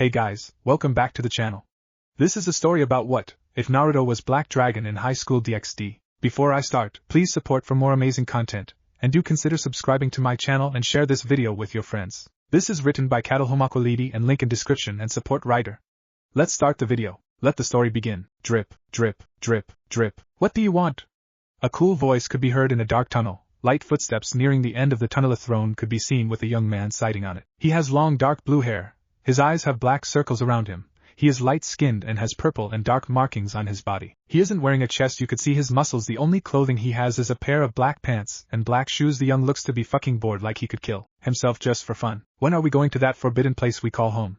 Hey guys, welcome back to the channel. This is a story about what if Naruto was Black Dragon in high school DxD. Before I start, please support for more amazing content, and do consider subscribing to my channel and share this video with your friends. This is written by katlehomokwaledi and link in description and support writer. Let's start the video. Let the story begin. Drip, drip, drip, drip. What do you want? A cool voice could be heard in a dark tunnel. Light footsteps nearing the end of the tunnel. A throne could be seen with a young man sitting on it. He has long dark blue hair. His eyes have black circles around him. He is light-skinned and has purple and dark markings on his body. He isn't wearing a chest, you could see his muscles. The only clothing he has is a pair of black pants and black shoes. The young looks to be fucking bored, like he could kill himself just for fun. When are we going to that forbidden place we call home?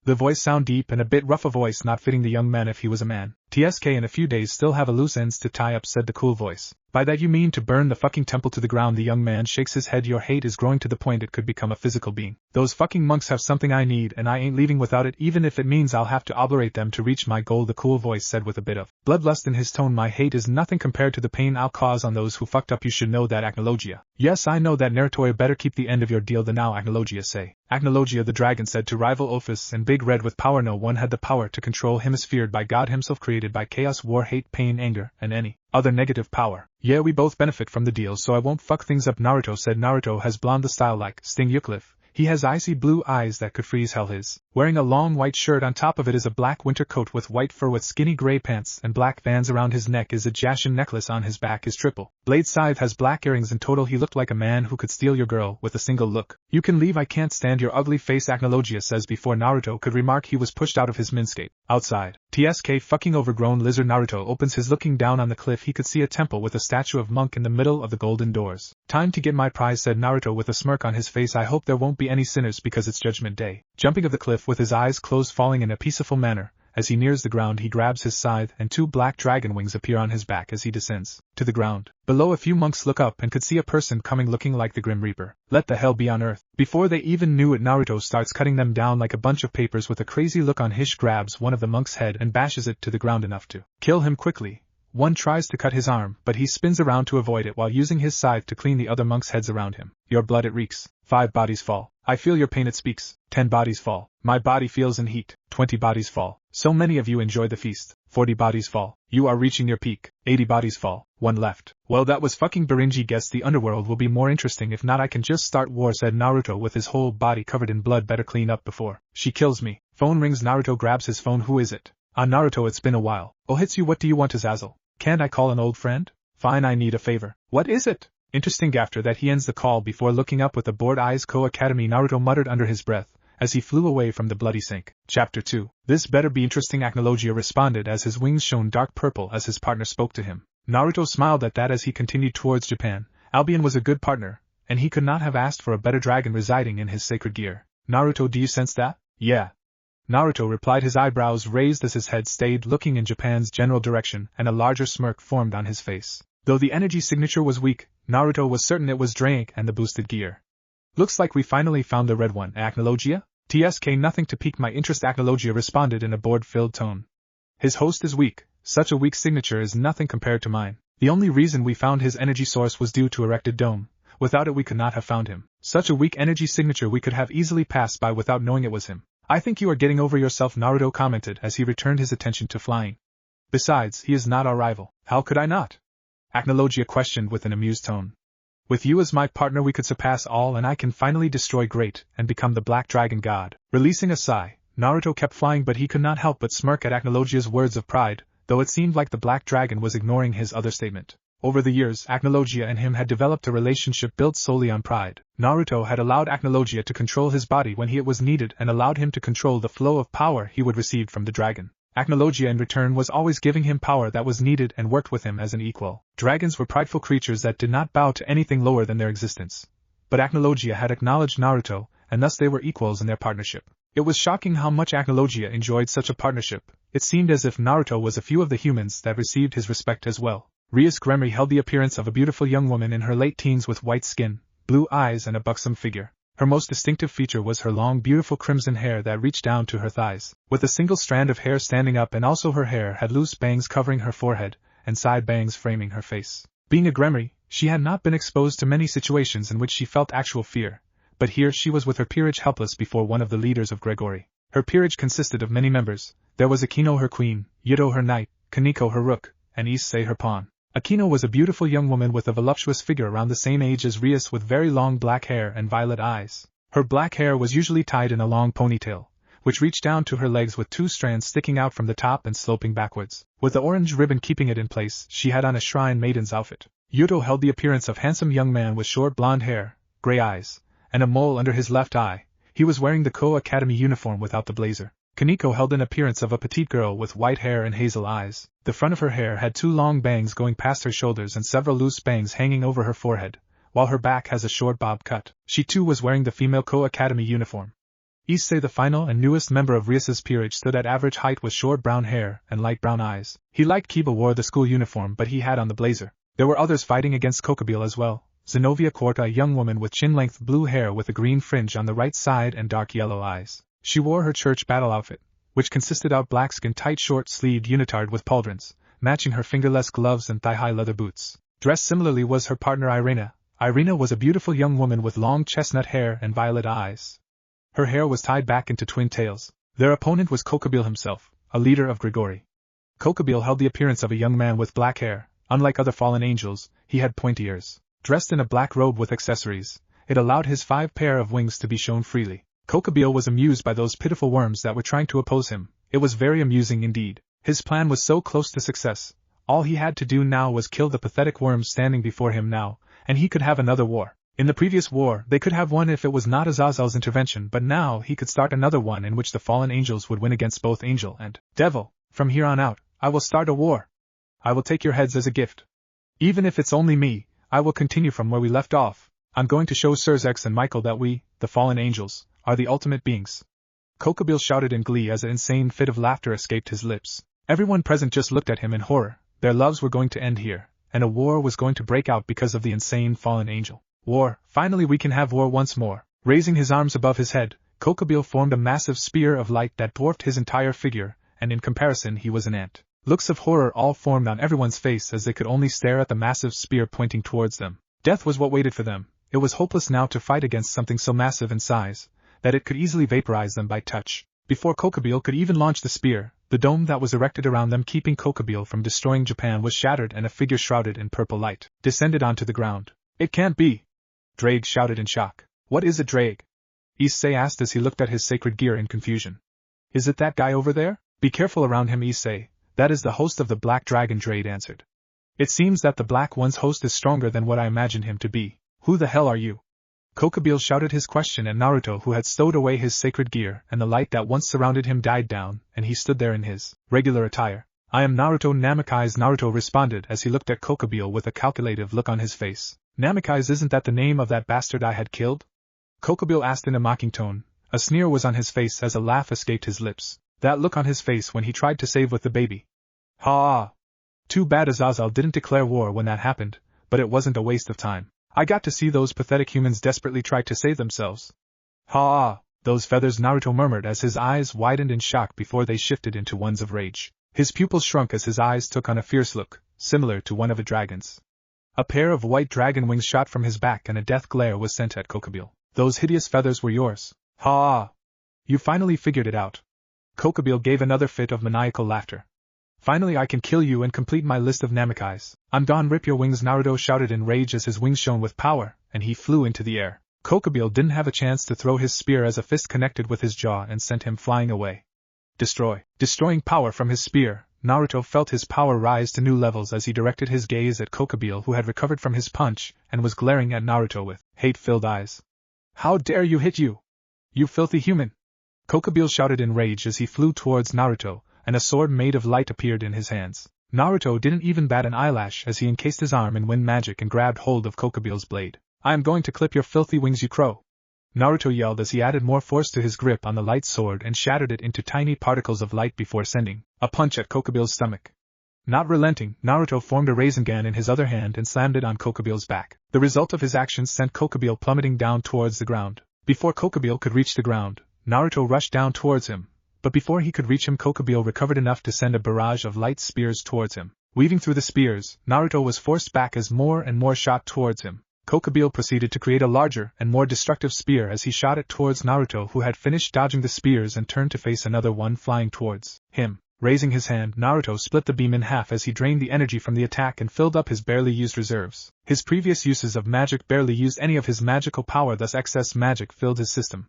The voice sound deep and a bit rough, a voice not fitting the young man if he was a man. TSK in a few days still have a loose ends to tie up, said the cool voice. By that you mean to burn the fucking temple to the ground. The young man shakes his head. Your hate is growing to the point it could become a physical being. Those fucking monks have something I need and I ain't leaving without it, even if it means I'll have to obliterate them to reach my goal, the cool voice said with a bit of bloodlust in his tone. My hate is nothing compared to the pain I'll cause on those who fucked up. You should know that, Acknowlogia. Yes, I know that, Naruto. Better keep the end of your deal than now, Acknowlogia say. Acknowlogia the dragon said to rival Ophis and Big Red with power. No one had the power to control him, is feared by God himself, created by chaos, war, hate, pain, anger, and any other negative power. Yeah, we both benefit from the deal, so I won't fuck things up, Naruto said. Naruto has blonde style like Sting Eucliffe. He has icy blue eyes that could freeze hell. His wearing a long white shirt, on top of it is a black winter coat with white fur with skinny gray pants and black bands around his neck is a Jashin necklace. On his back is triple blade scythe, has black earrings. In total he looked like a man who could steal your girl with a single look. You can leave, I can't stand your ugly face, Acknowlogia says. Before Naruto could remark, he was pushed out of his minscape. Outside, TSK fucking overgrown lizard. Naruto opens his, looking down on the cliff he could see a temple with a statue of monk in the middle of the golden doors. Time to get my prize, said Naruto with a smirk on his face. I hope there won't be any sinners because it's Judgment Day. Jumping off the cliff with his eyes closed, falling in a peaceful manner, as he nears the ground he grabs his scythe and two black dragon wings appear on his back as he descends to the ground. Below, a few monks look up and could see a person coming looking like the Grim Reaper. Let the hell be on earth. Before they even knew it, Naruto starts cutting them down like a bunch of papers. With a crazy look on his, grabs one of the monk's head and bashes it to the ground enough to kill him quickly. One tries to cut his arm, but he spins around to avoid it while using his scythe to clean the other monks' heads around him. Your blood, it reeks. 5 bodies fall. I feel your pain, it speaks. 10 bodies fall. My body feels in heat. 20 bodies fall. So many of you enjoy the feast. 40 bodies fall. You are reaching your peak. 80 bodies fall. 1 left. Well, that was fucking Birinji. Guess the underworld will be more interesting. If not, I can just start war, said Naruto with his whole body covered in blood. Better clean up before she kills me. Phone rings. Naruto grabs his phone. Who is it? Naruto, it's been a while. Oh, hits you. What do you want, Azazel? Can't I call an old friend? Fine, I need a favor. What is it? Interesting. After that he ends the call before looking up with the bored eyes. Ko Academy, Naruto muttered under his breath as he flew away from the bloody sink. Chapter 2. This better be interesting, Acknowlogia responded as his wings shone dark purple as his partner spoke to him. Naruto smiled at that as he continued towards Japan. Albion was a good partner, and he could not have asked for a better dragon residing in his sacred gear. Naruto, do you sense that? Yeah. Naruto replied, his eyebrows raised as his head stayed looking in Japan's general direction, and a larger smirk formed on his face. Though the energy signature was weak, Naruto was certain it was Drake and the boosted gear. Looks like we finally found the red one, Acknowlogia? TSK, nothing to pique my interest, Acknowlogia responded in a bored-filled tone. His host is weak. Such a weak signature is nothing compared to mine. The only reason we found his energy source was due to erected dome. Without it we could not have found him. Such a weak energy signature we could have easily passed by without knowing it was him. I think you are getting over yourself, Naruto commented as he returned his attention to flying. Besides, he is not our rival. How could I not? Acknowlogia questioned with an amused tone. With you as my partner we could surpass all, and I can finally destroy Great and become the Black Dragon God. Releasing a sigh, Naruto kept flying, but he could not help but smirk at Acknowlogia's words of pride, though it seemed like the Black Dragon was ignoring his other statement. Over the years, Acknowlogia and him had developed a relationship built solely on pride. Naruto had allowed Acknowlogia to control his body when it was needed and allowed him to control the flow of power he would receive from the dragon. Acknowlogia in return was always giving him power that was needed and worked with him as an equal. Dragons were prideful creatures that did not bow to anything lower than their existence. But Acknowlogia had acknowledged Naruto, and thus they were equals in their partnership. It was shocking how much Acknowlogia enjoyed such a partnership. It seemed as if Naruto was a few of the humans that received his respect as well. Rias Gremory held the appearance of a beautiful young woman in her late teens with white skin, blue eyes and a buxom figure. Her most distinctive feature was her long beautiful crimson hair that reached down to her thighs, with a single strand of hair standing up, and also her hair had loose bangs covering her forehead, and side bangs framing her face. Being a Gremory, she had not been exposed to many situations in which she felt actual fear, but here she was with her peerage helpless before one of the leaders of Gregory. Her peerage consisted of many members. There was Akino her queen, Yuto her knight, Kaneko her rook, and Issei her pawn. Akino was a beautiful young woman with a voluptuous figure around the same age as Rias, with very long black hair and violet eyes. Her black hair was usually tied in a long ponytail, which reached down to her legs with 2 strands sticking out from the top and sloping backwards. With the orange ribbon keeping it in place, she had on a shrine maiden's outfit. Yuto held the appearance of handsome young man with short blonde hair, gray eyes, and a mole under his left eye. He was wearing the Ko Academy uniform without the blazer. Kaneko held an appearance of a petite girl with white hair and hazel eyes. The front of her hair had 2 long bangs going past her shoulders and several loose bangs hanging over her forehead, while her back has a short bob cut. She too was wearing the female Ko Academy uniform. Issei, the final and newest member of Rias's peerage, stood at average height with short brown hair and light brown eyes. He, like Kiba, wore the school uniform, but he had on the blazer. There were others fighting against Cabil as well. Zenobia Quarta, a young woman with chin-length blue hair with a green fringe on the right side and dark yellow eyes. She wore her church battle outfit, which consisted of black-skin tight short-sleeved unitard with pauldrons, matching her fingerless gloves and thigh-high leather boots. Dressed similarly was her partner Irina. Irina was a beautiful young woman with long chestnut hair and violet eyes. Her hair was tied back into twin tails. Their opponent was Cabil himself, a leader of Grigori. Cabil held the appearance of a young man with black hair. Unlike other fallen angels, he had pointy ears. Dressed in a black robe with accessories, it allowed his 5 pair of wings to be shown freely. Cabil was amused by those pitiful worms that were trying to oppose him. It was very amusing indeed. His plan was so close to success. All he had to do now was kill the pathetic worms standing before him now, and he could have another war. In the previous war, they could have won if it was not Azazel's intervention, but now he could start another one in which the fallen angels would win against both angel and devil. From here on out, I will start a war. I will take your heads as a gift. Even if it's only me, I will continue from where we left off. I'm going to show Sirs X and Michael that we, the fallen angels, are the ultimate beings. Cabil shouted in glee as an insane fit of laughter escaped his lips. Everyone present just looked at him in horror. Their loves were going to end here, and a war was going to break out because of the insane fallen angel. War, finally we can have war once more. Raising his arms above his head, Cabil formed a massive spear of light that dwarfed his entire figure, and in comparison he was an ant. Looks of horror all formed on everyone's face as they could only stare at the massive spear pointing towards them. Death was what waited for them. It was hopeless now to fight against something so massive in size that it could easily vaporize them by touch. Before Cabil could even launch the spear, the dome that was erected around them keeping Cabil from destroying Japan was shattered and a figure shrouded in purple light descended onto the ground. It can't be! Drake shouted in shock. What is it, Drake? Issei asked as he looked at his sacred gear in confusion. Is it that guy over there? Be careful around him, Issei. That is the host of the Black Dragon, Drake answered. It seems that the Black One's host is stronger than what I imagined him to be. Who the hell are you? Cabil shouted his question at Naruto, who had stowed away his sacred gear, and the light that once surrounded him died down, and he stood there in his regular attire. I am Naruto Namakai's. Naruto responded as he looked at Cabil with a calculative look on his face. Namakai's, isn't that the name of that bastard I had killed? Cabil asked in a mocking tone. A sneer was on his face as a laugh escaped his lips. That look on his face when he tried to save with the baby. Ha! Too bad Azazel didn't declare war when that happened, but it wasn't a waste of time. I got to see those pathetic humans desperately try to save themselves. Ha! Those feathers, Naruto murmured as his eyes widened in shock before they shifted into ones of rage. His pupils shrunk as his eyes took on a fierce look, similar to one of a dragon's. A pair of white dragon wings shot from his back and a death glare was sent at Cabil. Those hideous feathers were yours. Ha! You finally figured it out. Cabil gave another fit of maniacal laughter. Finally I can kill you and complete my list of Namakais. I'm gone. Rip your wings, Naruto shouted in rage as his wings shone with power, and he flew into the air. Cabil didn't have a chance to throw his spear as a fist connected with his jaw and sent him flying away. Destroying power from his spear, Naruto felt his power rise to new levels as he directed his gaze at Cabil, who had recovered from his punch and was glaring at Naruto with hate-filled eyes. How dare you hit you! You filthy human! Cabil shouted in rage as he flew towards Naruto, and a sword made of light appeared in his hands. Naruto didn't even bat an eyelash as he encased his arm in wind magic and grabbed hold of Cabil's blade. I am going to clip your filthy wings, you crow! Naruto yelled as he added more force to his grip on the light sword and shattered it into tiny particles of light before sending a punch at Cabil's stomach. Not relenting, Naruto formed a Rasengan in his other hand and slammed it on Cabil's back. The result of his actions sent Cabil plummeting down towards the ground. Before Cabil could reach the ground, Naruto rushed down towards him. But before he could reach him, Cabil recovered enough to send a barrage of light spears towards him. Weaving through the spears, Naruto was forced back as more and more shot towards him. Cabil proceeded to create a larger and more destructive spear as he shot it towards Naruto, who had finished dodging the spears and turned to face another one flying towards him. Raising his hand, Naruto split the beam in half as he drained the energy from the attack and filled up his barely used reserves. His previous uses of magic barely used any of his magical power, thus excess magic filled his system.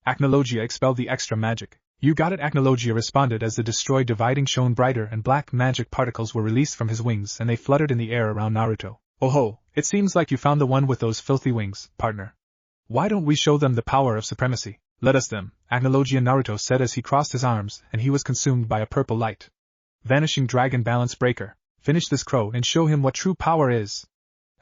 Acnologia expelled the extra magic. You got it, Acnologia responded as the destroy dividing shone brighter and black magic particles were released from his wings and they fluttered in the air around Naruto. Oh ho, it seems like you found the one with those filthy wings, partner. Why don't we show them the power of supremacy? Let us them, Acnologia, Naruto said as he crossed his arms and he was consumed by a purple light. Vanishing Dragon Balance Breaker, finish this crow and show him what true power is.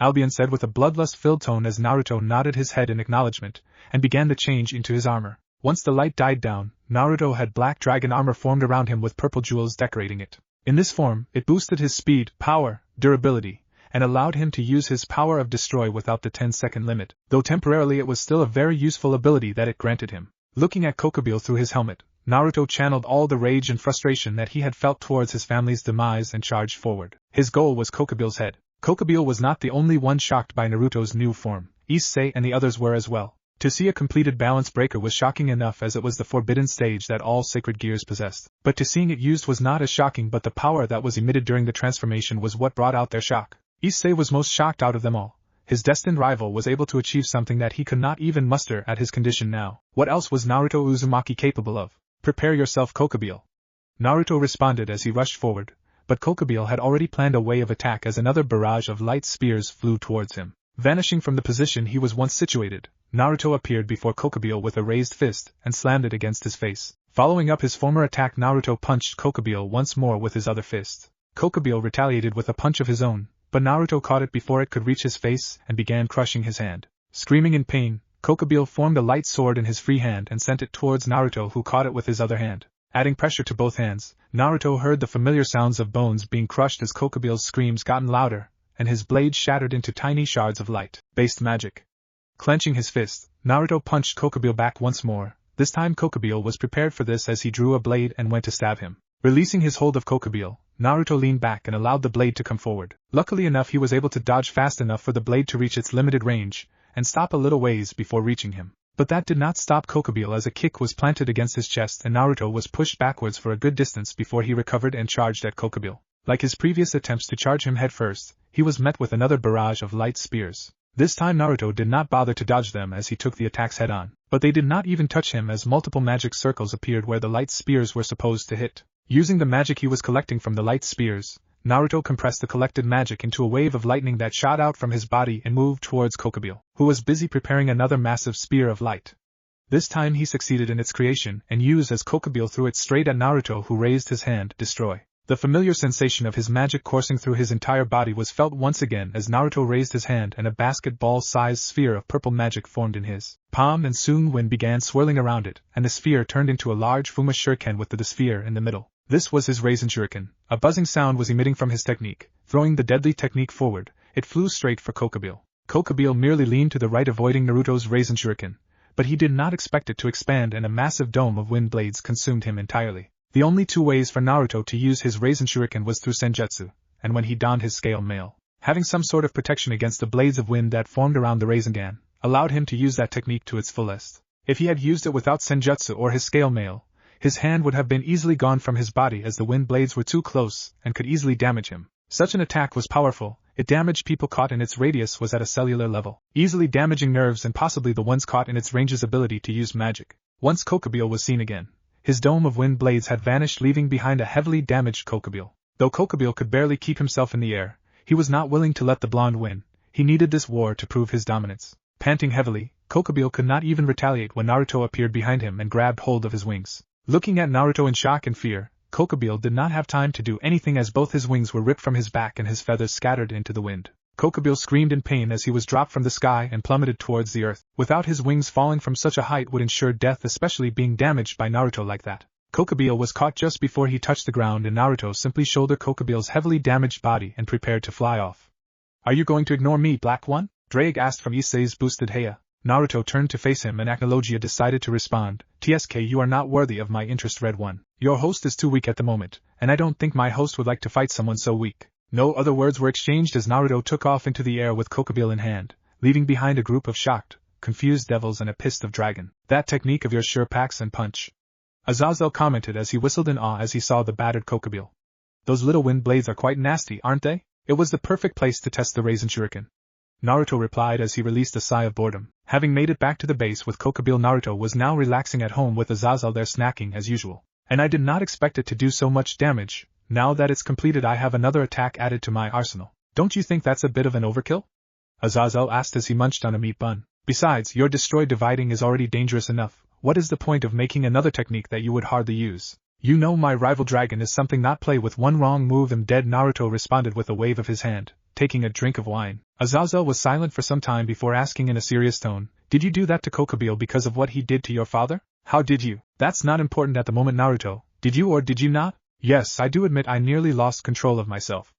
Albion said with a bloodlust-filled tone as Naruto nodded his head in acknowledgement and began to change into his armor. Once the light died down, Naruto had black dragon armor formed around him with purple jewels decorating it. In this form, it boosted his speed, power, durability, and allowed him to use his power of destroy without the 10-second limit, though temporarily it was still a very useful ability that it granted him. Looking at Cabil through his helmet, Naruto channeled all the rage and frustration that he had felt towards his family's demise and charged forward. His goal was Cabil's head. Cabil was not the only one shocked by Naruto's new form. Issei and the others were as well. To see a completed balance breaker was shocking enough as it was the forbidden stage that all sacred gears possessed. But to seeing it used was not as shocking, but the power that was emitted during the transformation was what brought out their shock. Issei was most shocked out of them all. His destined rival was able to achieve something that he could not even muster at his condition now. What else was Naruto Uzumaki capable of? Prepare yourself, Cabil. Naruto responded as he rushed forward, but Cabil had already planned a way of attack as another barrage of light spears flew towards him. Vanishing from the position he was once situated, Naruto appeared before Cabil with a raised fist and slammed it against his face. Following up his former attack, Naruto punched Cabil once more with his other fist. Cabil retaliated with a punch of his own, but Naruto caught it before it could reach his face and began crushing his hand. Screaming in pain, Cabil formed a light sword in his free hand and sent it towards Naruto, who caught it with his other hand. Adding pressure to both hands, Naruto heard the familiar sounds of bones being crushed as Cabil's screams gotten louder, and his blade shattered into tiny shards of light-based magic. Clenching his fist, Naruto punched Cabil back once more. This time Cabil was prepared for this as he drew a blade and went to stab him. Releasing his hold of Cabil, Naruto leaned back and allowed the blade to come forward. Luckily enough, he was able to dodge fast enough for the blade to reach its limited range, and stop a little ways before reaching him. But that did not stop Cabil as a kick was planted against his chest and Naruto was pushed backwards for a good distance before he recovered and charged at Cabil. Like his previous attempts to charge him headfirst, he was met with another barrage of light spears. This time Naruto did not bother to dodge them as he took the attacks head-on, but they did not even touch him as multiple magic circles appeared where the light spears were supposed to hit. Using the magic he was collecting from the light spears, Naruto compressed the collected magic into a wave of lightning that shot out from his body and moved towards Cabil, who was busy preparing another massive spear of light. This time he succeeded in its creation and used as Cabil threw it straight at Naruto, who raised his hand, destroy. The familiar sensation of his magic coursing through his entire body was felt once again as Naruto raised his hand and a basketball-sized sphere of purple magic formed in his palm, and soon wind began swirling around it, and the sphere turned into a large Fuma shuriken with the sphere in the middle. This was his Raisin Shuriken. A buzzing sound was emitting from his technique. Throwing the deadly technique forward, it flew straight for Cabil. Cabil merely leaned to the right, avoiding Naruto's Raisin Shuriken, but he did not expect it to expand and a massive dome of wind blades consumed him entirely. The only two ways for Naruto to use his Raisin Shuriken was through Senjutsu, and when he donned his scale mail, having some sort of protection against the blades of wind that formed around the Rasengan, allowed him to use that technique to its fullest. If he had used it without Senjutsu or his scale mail, his hand would have been easily gone from his body as the wind blades were too close and could easily damage him. Such an attack was powerful. It damaged people caught in its radius was at a cellular level, easily damaging nerves and possibly the ones caught in its range's ability to use magic. Once Cabil was seen again, his dome of wind blades had vanished, leaving behind a heavily damaged Cabil. Though Cabil could barely keep himself in the air, he was not willing to let the blonde win. He needed this war to prove his dominance. Panting heavily, Cabil could not even retaliate when Naruto appeared behind him and grabbed hold of his wings. Looking at Naruto in shock and fear, Cabil did not have time to do anything as both his wings were ripped from his back and his feathers scattered into the wind. Cabil screamed in pain as he was dropped from the sky and plummeted towards the earth. Without his wings, falling from such a height would ensure death, especially being damaged by Naruto like that. Cabil was caught just before he touched the ground and Naruto simply shouldered Cabil's heavily damaged body and prepared to fly off. Are you going to ignore me, Black One? Drake asked from Issei's boosted Heia. Naruto turned to face him and Acnologia decided to respond. TSK, you are not worthy of my interest, Red One. Your host is too weak at the moment, and I don't think my host would like to fight someone so weak. No other words were exchanged as Naruto took off into the air with Cabil in hand, leaving behind a group of shocked, confused devils and a pissed of dragon. That technique of yours sure packs and punch. Azazel commented as he whistled in awe as he saw the battered Cabil. Those little wind blades are quite nasty, aren't they? It was the perfect place to test the raisin shuriken. Naruto replied as he released a sigh of boredom. Having made it back to the base with Cabil, Naruto was now relaxing at home with Azazel there snacking as usual. And I did not expect it to do so much damage. Now that it's completed, I have another attack added to my arsenal. Don't you think that's a bit of an overkill? Azazel asked as he munched on a meat bun. Besides, your destroy dividing is already dangerous enough. What is the point of making another technique that you would hardly use? You know my rival dragon is something not play with. One wrong move and dead. Naruto responded with a wave of his hand, taking a drink of wine. Azazel was silent for some time before asking in a serious tone, did you do that to Cabil because of what he did to your father? How did you? That's not important at the moment, Naruto. Did you or did you not? Yes, I do admit I nearly lost control of myself.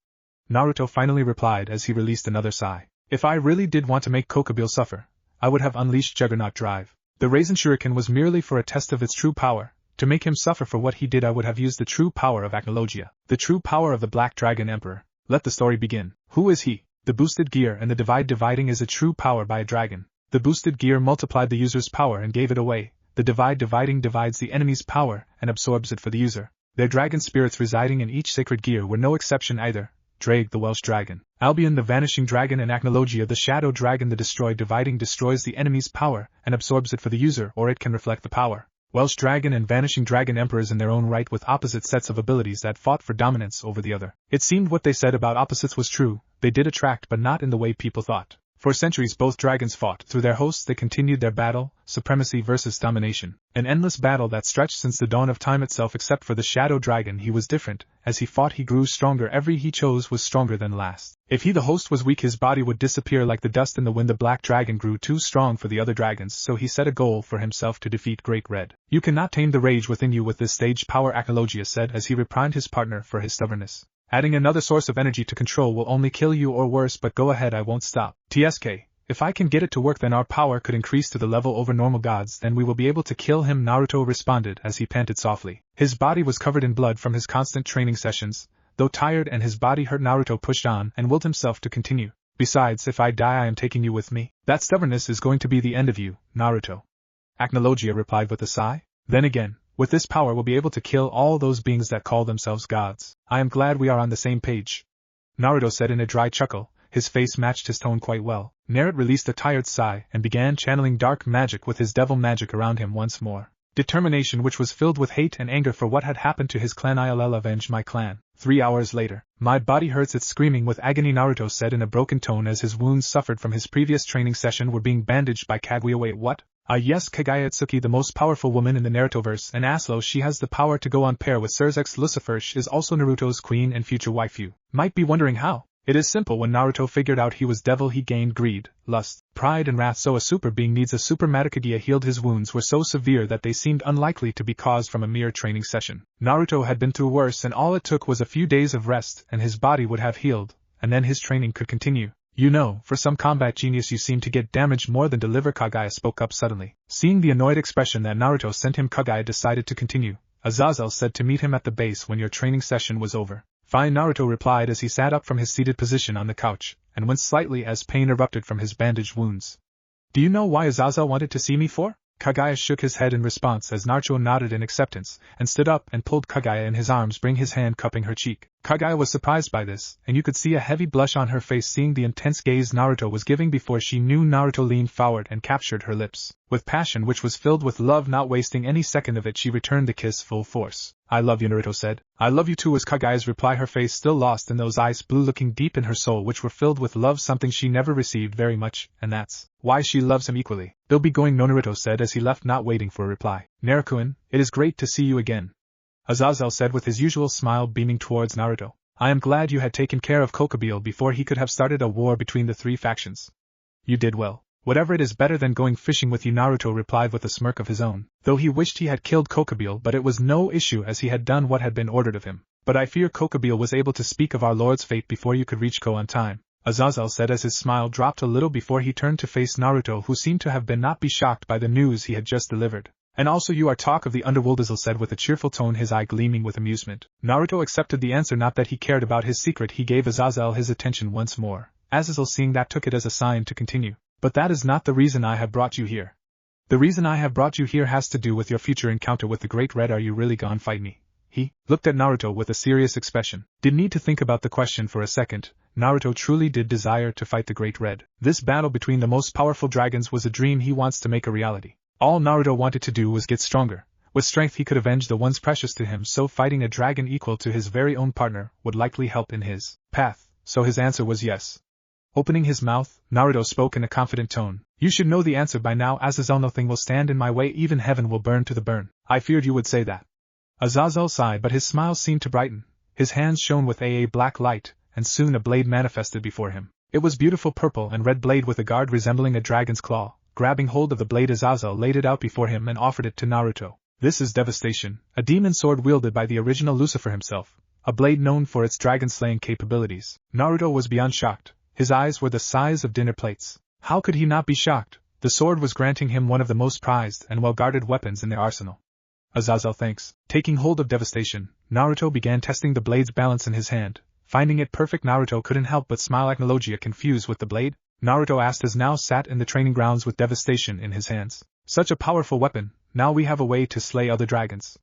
Naruto finally replied as he released another sigh. If I really did want to make Cabil suffer, I would have unleashed Juggernaut Drive. The Raisin Shuriken was merely for a test of its true power. To make him suffer for what he did, I would have used the true power of Acnologia, the true power of the Black Dragon Emperor. Let the story begin. Who is he? The boosted gear and the dividing is a true power by a dragon. The boosted gear multiplied the user's power and gave it away. The dividing divides the enemy's power and absorbs it for the user. Their dragon spirits residing in each sacred gear were no exception either. Drake the Welsh Dragon, Albion the Vanishing Dragon, and Acnologia the Shadow Dragon. The destroy dividing destroys the enemy's power and absorbs it for the user, or it can reflect the power. Welsh Dragon and Vanishing Dragon emperors in their own right with opposite sets of abilities that fought for dominance over the other. It seemed what they said about opposites was true. They did attract, but not in the way people thought. For centuries both dragons fought. Through their hosts they continued their battle, supremacy versus domination. An endless battle that stretched since the dawn of time itself. Except for the Shadow Dragon, he was different. As he fought he grew stronger. Every he chose was stronger than last. If he the host was weak, his body would disappear like the dust in the wind. The Black Dragon grew too strong for the other dragons, so he set a goal for himself to defeat Great Red. You cannot tame the rage within you with this stage power, Acnologia said as he reprimanded his partner for his stubbornness. Adding another source of energy to control will only kill you or worse, but go ahead, I won't stop. TSK. If I can get it to work, then our power could increase to the level over normal gods, then we will be able to kill him, Naruto responded as he panted softly. His body was covered in blood from his constant training sessions. Though tired and his body hurt, Naruto pushed on and willed himself to continue. Besides, if I die I am taking you with me. That stubbornness is going to be the end of you, Naruto. Acnologia replied with a sigh. Then again, with this power we'll be able to kill all those beings that call themselves gods. I am glad we are on the same page, Naruto said in a dry chuckle. His face matched his tone quite well. Narut released a tired sigh and began channeling dark magic with his devil magic around him once more. Determination which was filled with hate and anger for what had happened to his clan. I'll avenge my clan. 3 hours later. My body hurts, it's screaming with agony, Naruto said in a broken tone as his wounds suffered from his previous training session were being bandaged by Kaguya. Wait, what? Yes, Kaguya Itsuki, the most powerful woman in the Narutoverse, and Aslo, she has the power to go on pair with Surzex. Lucifer, she is also Naruto's queen and future waifu. Might be wondering how. It is simple. When Naruto figured out he was devil, he gained greed, lust, pride and wrath, so a super being needs a super. Kaguya healed. His wounds were so severe that they seemed unlikely to be caused from a mere training session. Naruto had been through worse, and all it took was a few days of rest and his body would have healed, and then his training could continue. You know, for some combat genius you seem to get damaged more than deliver, Kaguya spoke up suddenly. Seeing the annoyed expression that Naruto sent him, Kaguya decided to continue. Azazel said to meet him at the base when your training session was over. Fine, Naruto replied as he sat up from his seated position on the couch, and winced slightly as pain erupted from his bandaged wounds. Do you know why Azazel wanted to see me for? Kaguya shook his head in response as Naruto nodded in acceptance, and stood up and pulled Kaguya in his arms, bringing his hand cupping her cheek. Kaguya was surprised by this, and you could see a heavy blush on her face seeing the intense gaze Naruto was giving. Before she knew, Naruto leaned forward and captured her lips. With passion which was filled with love, not wasting any second of it, she returned the kiss full force. I love you, Naruto said. I love you too was Kaguya's reply, her face still lost in those eyes blue looking deep in her soul which were filled with love, something she never received very much, and that's why she loves him equally. They'll be going, no, Naruto said as he left, not waiting for a reply. Naruto-kun, it is great to see you again, Azazel said with his usual smile, beaming towards Naruto. I am glad you had taken care of Cabil before he could have started a war between the three factions. You did well. Whatever it is better than going fishing with you, Naruto replied with a smirk of his own, though he wished he had killed Cabil, but it was no issue as he had done what had been ordered of him. But I fear Cabil was able to speak of our Lord's fate before you could reach Ko on time, Azazel said as his smile dropped a little before he turned to face Naruto, who seemed to have been not be shocked by the news he had just delivered. And also you are talk of the underworld, Azazel said with a cheerful tone, his eye gleaming with amusement. Naruto accepted the answer, not that he cared about his secret. He gave Azazel his attention once more. Azazel, seeing that, took it as a sign to continue. But that is not the reason I have brought you here. The reason I have brought you here has to do with your future encounter with the Great Red. Are you really gonna fight me? He looked at Naruto with a serious expression. Didn't need to think about the question for a second. Naruto truly did desire to fight the Great Red. This battle between the most powerful dragons was a dream he wants to make a reality. All Naruto wanted to do was get stronger. With strength he could avenge the ones precious to him, so fighting a dragon equal to his very own partner would likely help in his path, so his answer was yes. Opening his mouth, Naruto spoke in a confident tone. You should know the answer by now, Azazel. Nothing will stand in my way, even heaven will burn to the burn. I feared you would say that. Azazel sighed, but his smile seemed to brighten. His hands shone with a black light, and soon a blade manifested before him. It was beautiful purple and red blade with a guard resembling a dragon's claw. Grabbing hold of the blade, Azazel laid it out before him and offered it to Naruto. This is Devastation, a demon sword wielded by the original Lucifer himself, a blade known for its dragon-slaying capabilities. Naruto was beyond shocked. His eyes were the size of dinner plates. How could he not be shocked? The sword was granting him one of the most prized and well-guarded weapons in their arsenal. Azazel, thanks. Taking hold of Devastation, Naruto began testing the blade's balance in his hand. Finding it perfect, Naruto couldn't help but smile. Technologia confused with the blade? Naruto asked as now sat in the training grounds with Devastation in his hands. Such a powerful weapon, now we have a way to slay other dragons.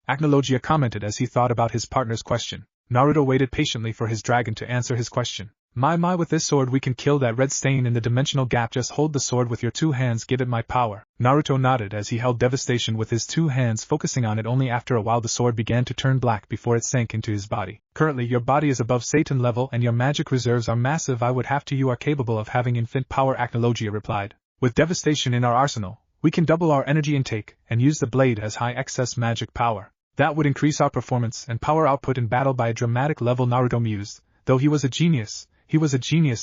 Acnologia commented as he thought about his partner's question. Naruto waited patiently for his dragon to answer his question. My, with this sword we can kill that red stain in the dimensional gap. Just hold the sword with your two hands, give it my power. Naruto nodded as he held Devastation with his two hands, focusing on it. Only after a while the sword began to turn black before it sank into his body. Currently your body is above Satan level and your magic reserves are massive. I would have to you are capable of having infinite power, Acnologia replied. With Devastation in our arsenal, we can double our energy intake and use the blade as high excess magic power. That would increase our performance and power output in battle by a dramatic level, Naruto mused. Though he was a genius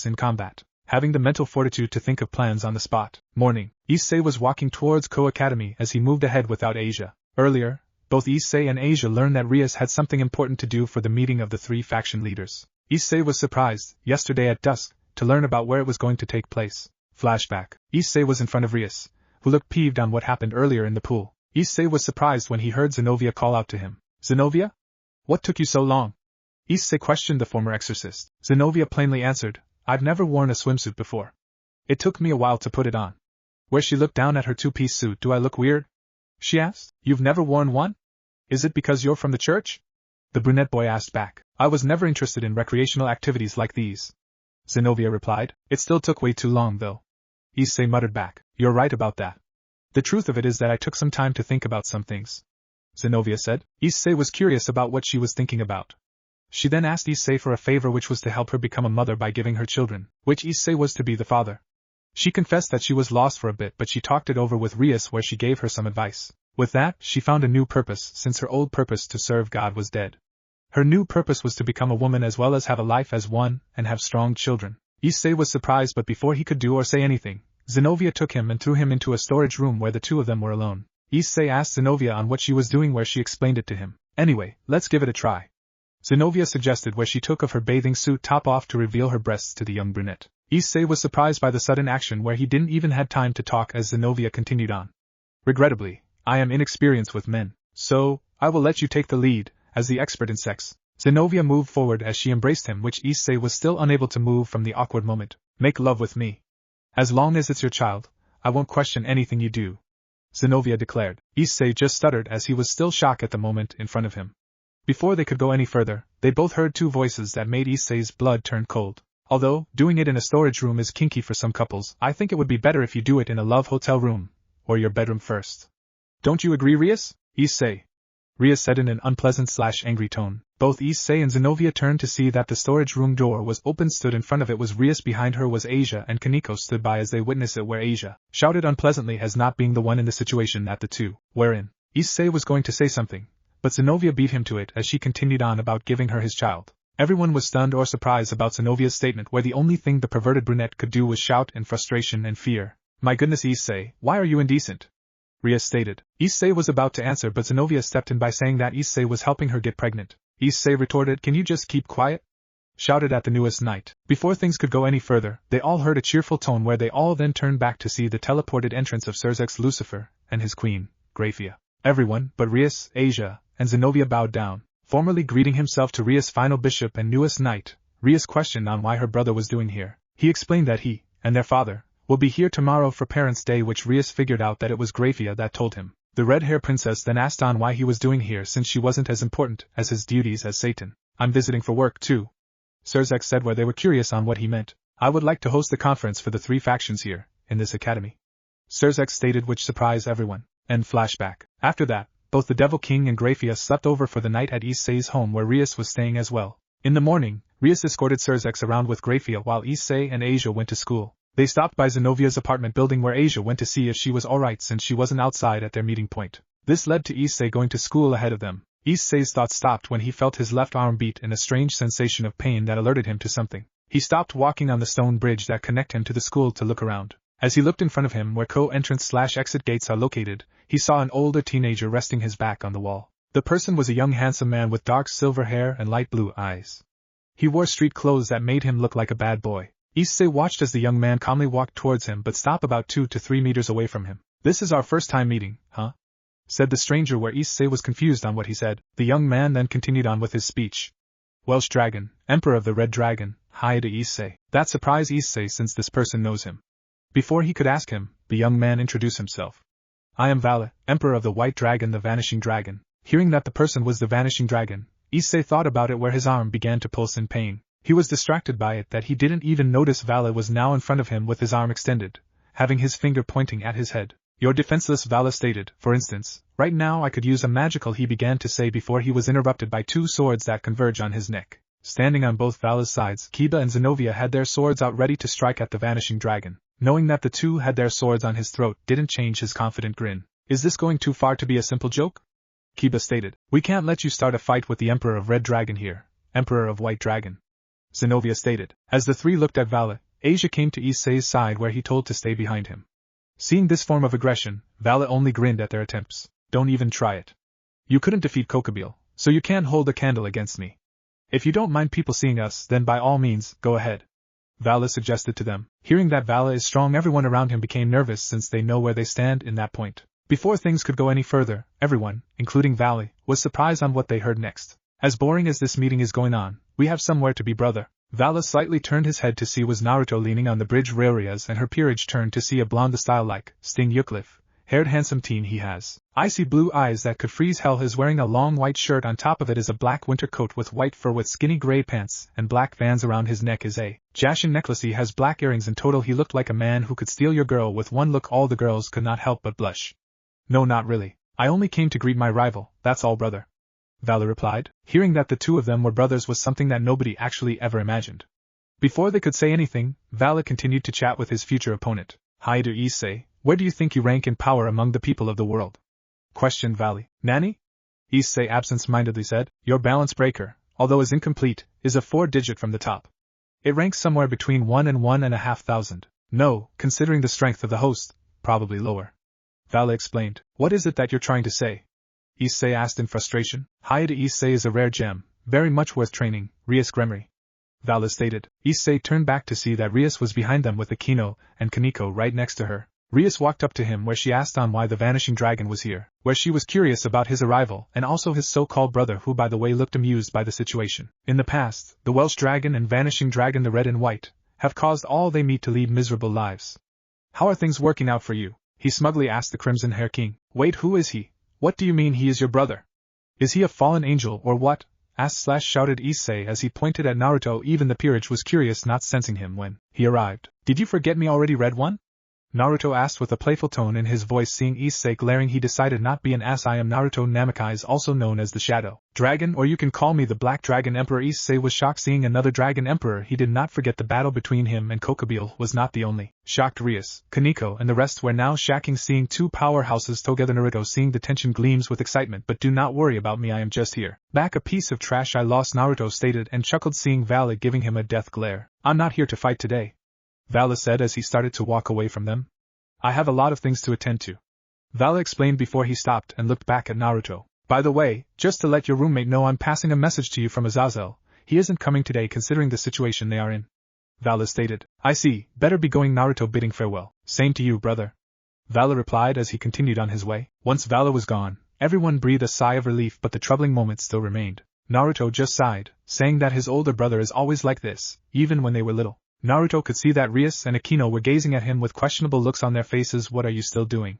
in combat, having the mental fortitude to think of plans on the spot. Morning. Issei was walking towards Ko Academy as he moved ahead without Asia. Earlier, both Issei and Asia learned that Rias had something important to do for the meeting of the three faction leaders. Issei was surprised, yesterday at dusk, to learn about where it was going to take place. Flashback. Issei was in front of Rias, who looked peeved on what happened earlier in the pool. Issei was surprised when he heard Zenobia call out to him. Zenobia? What took you so long? Issei questioned the former exorcist. Zenobia plainly answered, I've never worn a swimsuit before. It took me a while to put it on. Where she looked down at her two-piece suit. Do I look weird? She asked. You've never worn one? Is it because you're from the church? The brunette boy asked back. I was never interested in recreational activities like these. Zenobia replied. It still took way too long though. Issei muttered back. You're right about that. The truth of it is that I took some time to think about some things. Zenobia said. Issei was curious about what she was thinking about. She then asked Issei for a favor, which was to help her become a mother by giving her children, which Issei was to be the father. She confessed that she was lost for a bit, but she talked it over with Rias, where she gave her some advice. With that, she found a new purpose, since her old purpose to serve God was dead. Her new purpose was to become a woman as well as have a life as one, and have strong children. Issei was surprised, but before he could do or say anything, Zenobia took him and threw him into a storage room where the two of them were alone. Issei asked Zenobia on what she was doing, where she explained it to him. Anyway, let's give it a try. Zenobia suggested, where she took off her bathing suit top off to reveal her breasts to the young brunette. Issei was surprised by the sudden action, where he didn't even have time to talk as Zenobia continued on. Regrettably, I am inexperienced with men, so I will let you take the lead, as the expert in sex. Zenobia moved forward as she embraced him, which Issei was still unable to move from the awkward moment. Make love with me. As long as it's your child, I won't question anything you do, Zenobia declared. Issei just stuttered as he was still shocked at the moment in front of him. Before they could go any further, they both heard two voices that made Issei's blood turn cold. Although, doing it in a storage room is kinky for some couples, I think it would be better if you do it in a love hotel room, or your bedroom first. Don't you agree, Rias? Issei. Rias said in an unpleasant/angry tone. Both Issei and Zenobia turned to see that the storage room door was open. Stood in front of it was Rias, behind her was Asia, and Kaneko stood by as they witnessed it, where Asia shouted unpleasantly as not being the one in the situation that the two were in. Issei was going to say something, but Zenobia beat him to it as she continued on about giving her his child. Everyone was stunned or surprised about Zenobia's statement, where the only thing the perverted brunette could do was shout in frustration and fear. My goodness, Issei, why are you indecent? Rias stated. Issei was about to answer, but Zenobia stepped in by saying that Issei was helping her get pregnant. Issei retorted, can you just keep quiet? Shouted at the newest knight. Before things could go any further, they all heard a cheerful tone, where they all then turned back to see the teleported entrance of Cerzek's Lucifer and his queen, Graphia. Everyone, but Rias, Asia, and Zenobia bowed down. Formally greeting himself to Rias' final bishop and newest knight, Rias questioned on why her brother was doing here. He explained that he, and their father, We'll be here tomorrow for Parents' Day, which Rias figured out that it was Grafia that told him. The red-hair princess then asked on why he was doing here since she wasn't as important as his duties as Satan. I'm visiting for work too. Ceria said where they were curious on what he meant. I would like to host the conference for the 3 factions here, in this academy. Ceria stated, which surprised everyone. End flashback. After that, both the Devil King and Grafia slept over for the night at Issei's home where Rias was staying as well. In the morning, Rias escorted Ceria around with Grafia while Issei and Asia went to school. They stopped by Zenovia's apartment building where Asia went to see if she was alright since she wasn't outside at their meeting point. This led to Issei going to school ahead of them. Issei's thoughts stopped when he felt his left arm beat in a strange sensation of pain that alerted him to something. He stopped walking on the stone bridge that connect him to the school to look around. As he looked in front of him where co-entrance/exit gates are located, he saw an older teenager resting his back on the wall. The person was a young handsome man with dark silver hair and light blue eyes. He wore street clothes that made him look like a bad boy. Issei watched as the young man calmly walked towards him but stopped about 2 to 3 meters away from him. This is our first time meeting, huh? Said the stranger where Issei was confused on what he said. The young man then continued on with his speech. Welsh Dragon, Emperor of the Red Dragon, hi to Issei. That surprised Issei since this person knows him. Before he could ask him, the young man introduced himself. I am Vali, Emperor of the White Dragon, the Vanishing Dragon. Hearing that the person was the Vanishing Dragon, Issei thought about it where his arm began to pulse in pain. He was distracted by it that he didn't even notice Vali was now in front of him with his arm extended, having his finger pointing at his head. You're defenseless, Vali stated. For instance, right now I could use a magical, he began to say before he was interrupted by 2 swords that converge on his neck. Standing on both Vali's sides, Kiba and Zenovia had their swords out ready to strike at the Vanishing Dragon. Knowing that the 2 had their swords on his throat didn't change his confident grin. Is this going too far to be a simple joke? Kiba stated. We can't let you start a fight with the Emperor of Red Dragon here, Emperor of White Dragon. Zenovia stated. As the 3 looked at Vali, Asia came to Issei's side where he told to stay behind him. Seeing this form of aggression, Vali only grinned at their attempts. Don't even try it. You couldn't defeat Cabil, so you can't hold a candle against me. If you don't mind people seeing us, then by all means, go ahead. Vali suggested to them. Hearing that Vali is strong, everyone around him became nervous since they know where they stand in that point. Before things could go any further, everyone, including Vali, was surprised on what they heard next. As boring as this meeting is going on, we have somewhere to be, brother. Vali slightly turned his head to see was Naruto leaning on the bridge railways, and her peerage turned to see a blonde style-like, Sting Eucliffe, haired handsome teen he has. Icy blue eyes that could freeze hell is wearing a long white shirt, on top of it is a black winter coat with white fur with skinny gray pants and black Vans around his neck is a Jashin necklace. He has black earrings. In total he looked like a man who could steal your girl with one look. All the girls could not help but blush. No, not really. I only came to greet my rival, that's all, brother. Vali replied. Hearing that the 2 of them were brothers was something that nobody actually ever imagined. Before they could say anything, Vali continued to chat with his future opponent. Hi to Issei, where do you think you rank in power among the people of the world? Questioned Vali. Nanny? Issei absent-mindedly said. Your balance breaker, although is incomplete, is a 4-digit from the top. It ranks somewhere between 1 and 1,500. No, considering the strength of the host, probably lower. Vali explained. What is it that you're trying to say? Issei asked in frustration. Hi to Issei is a rare gem, very much worth training, Rias Gremory. Vali stated. Issei turned back to see that Rias was behind them with Akino and Kaneko right next to her. Rias walked up to him where she asked on why the Vanishing Dragon was here, where she was curious about his arrival and also his so-called brother, who by the way looked amused by the situation. In the past, the Welsh Dragon and Vanishing Dragon, the red and white, have caused all they meet to lead miserable lives. How are things working out for you? He smugly asked the Crimson Hair King. Wait, who is he? What do you mean he is your brother? Is he a fallen angel or what? Shouted Issei as he pointed at Naruto. Even the peerage was curious, not sensing him when he arrived. Did you forget me already, Red One? Naruto asked with a playful tone in his voice. Seeing Issei glaring, he decided not be an ass. I am Naruto Namakai, is also known as the Shadow Dragon, or you can call me the Black Dragon Emperor. Issei was shocked seeing another Dragon Emperor. He did not forget the battle between him and Cabil was not the only. Shocked Rias, Kaneko and the rest were now shacking, seeing 2 powerhouses together. Naruto seeing the tension gleams with excitement. But do not worry about me, I am just here. Back a piece of trash I lost, Naruto stated and chuckled seeing Vali giving him a death glare. I'm not here to fight today, Vali said as he started to walk away from them. I have a lot of things to attend to, Vali explained before he stopped and looked back at Naruto. By the way, just to let your roommate know, I'm passing a message to you from Azazel. He isn't coming today considering the situation they are in, Vali stated. I see, better be going, Naruto bidding farewell. Same to you, brother, Vali replied as he continued on his way. Once Vali was gone, everyone breathed a sigh of relief, but the troubling moment still remained. Naruto just sighed, saying that his older brother is always like this, even when they were little. Naruto could see that Rias and Akino were gazing at him with questionable looks on their faces. What are you still doing?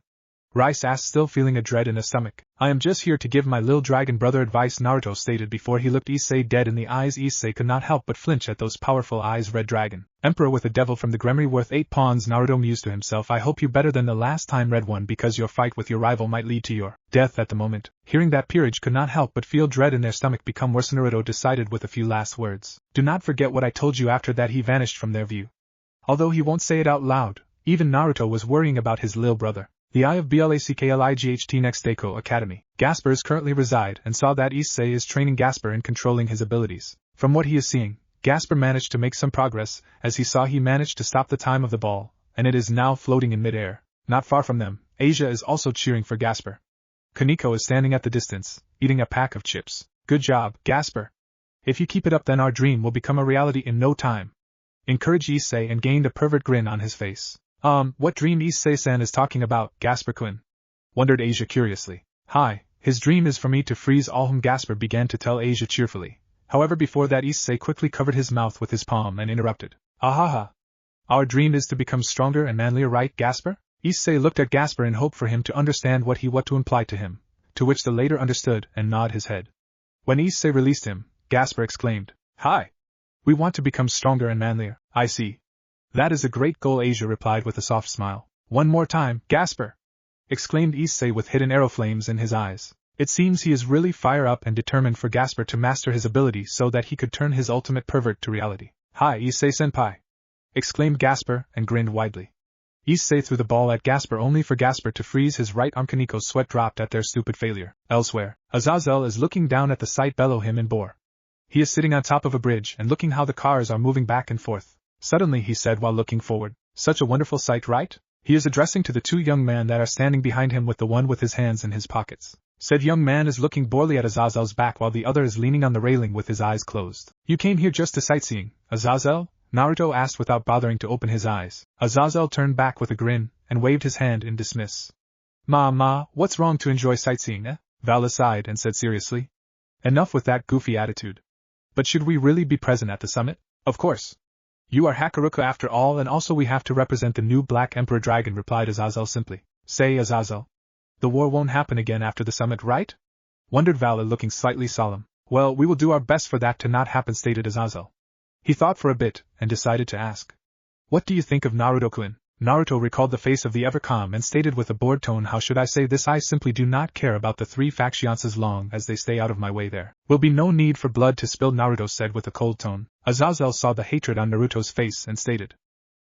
Rice asked, still feeling a dread in his stomach. I am just here to give my little dragon brother advice, Naruto stated before he looked Issei dead in the eyes. Issei could not help but flinch at those powerful eyes. Red dragon. Emperor with a devil from the Gremry worth 8 pawns. Naruto mused to himself. I hope you better than the last time, Red One, because your fight with your rival might lead to your death at the moment. Hearing that, peerage could not help but feel dread in their stomach become worse. Naruto decided with a few last words. Do not forget what I told you. After that he vanished from their view. Although he won't say it out loud, even Naruto was worrying about his little brother. The Eye of Blacklight next Deco Academy. Gasper is currently reside and saw that Issei is training Gasper in controlling his abilities. From what he is seeing, Gasper managed to make some progress, as he saw he managed to stop the time of the ball, and it is now floating in midair. Not far from them, Asia is also cheering for Gasper. Kaneko is standing at the distance, eating a pack of chips. Good job, Gasper. If you keep it up, then our dream will become a reality in no time. Encouraged Issei and gained a pervert grin on his face. What dream Issei-san is talking about, Gasper-kun? Wondered Asia curiously. Hi, his dream is for me to freeze all whom Gasper began to tell Asia cheerfully. However, before that Issei quickly covered his mouth with his palm and interrupted. Ahaha. Our dream is to become stronger and manlier, right, Gasper? Issei looked at Gasper in hope for him to understand what to imply to him, to which the latter understood and nodded his head. When Issei released him, Gasper exclaimed, Hi! We want to become stronger and manlier, I see. That is a great goal, Asia replied with a soft smile. One more time, Gasper! Exclaimed Issei with hidden arrow flames in his eyes. It seems he is really fire up and determined for Gasper to master his ability so that he could turn his ultimate pervert to reality. Hi, Issei-senpai! Exclaimed Gasper and grinned widely. Issei threw the ball at Gasper only for Gasper to freeze his right arm. Kaneko's sweat dropped at their stupid failure. Elsewhere, Azazel is looking down at the sight below him in bore. He is sitting on top of a bridge and looking how the cars are moving back and forth. Suddenly he said while looking forward, such a wonderful sight, right? He is addressing to the two young men that are standing behind him, with the one with his hands in his pockets. Said young man is looking boredly at Azazel's back while the other is leaning on the railing with his eyes closed. You came here just to sightseeing, Azazel? Naruto asked without bothering to open his eyes. Azazel turned back with a grin and waved his hand in dismiss. Ma, what's wrong to enjoy sightseeing, eh? Vala sighed and said seriously. Enough with that goofy attitude. But should we really be present at the summit? Of course. You are Hakuruka after all, and also we have to represent the new Black Emperor Dragon, replied Azazel simply. Say, Azazel. The war won't happen again after the summit, right? Wondered Vala, looking slightly solemn. Well, we will do our best for that to not happen, stated Azazel. He thought for a bit, and decided to ask. What do you think of Naruto-kun? Naruto recalled the face of the ever-calm and stated with a bored tone, how should I say this, I simply do not care about the 3 factions as long as they stay out of my way. There will be no need for blood to spill, Naruto said with a cold tone. Azazel saw the hatred on Naruto's face and stated.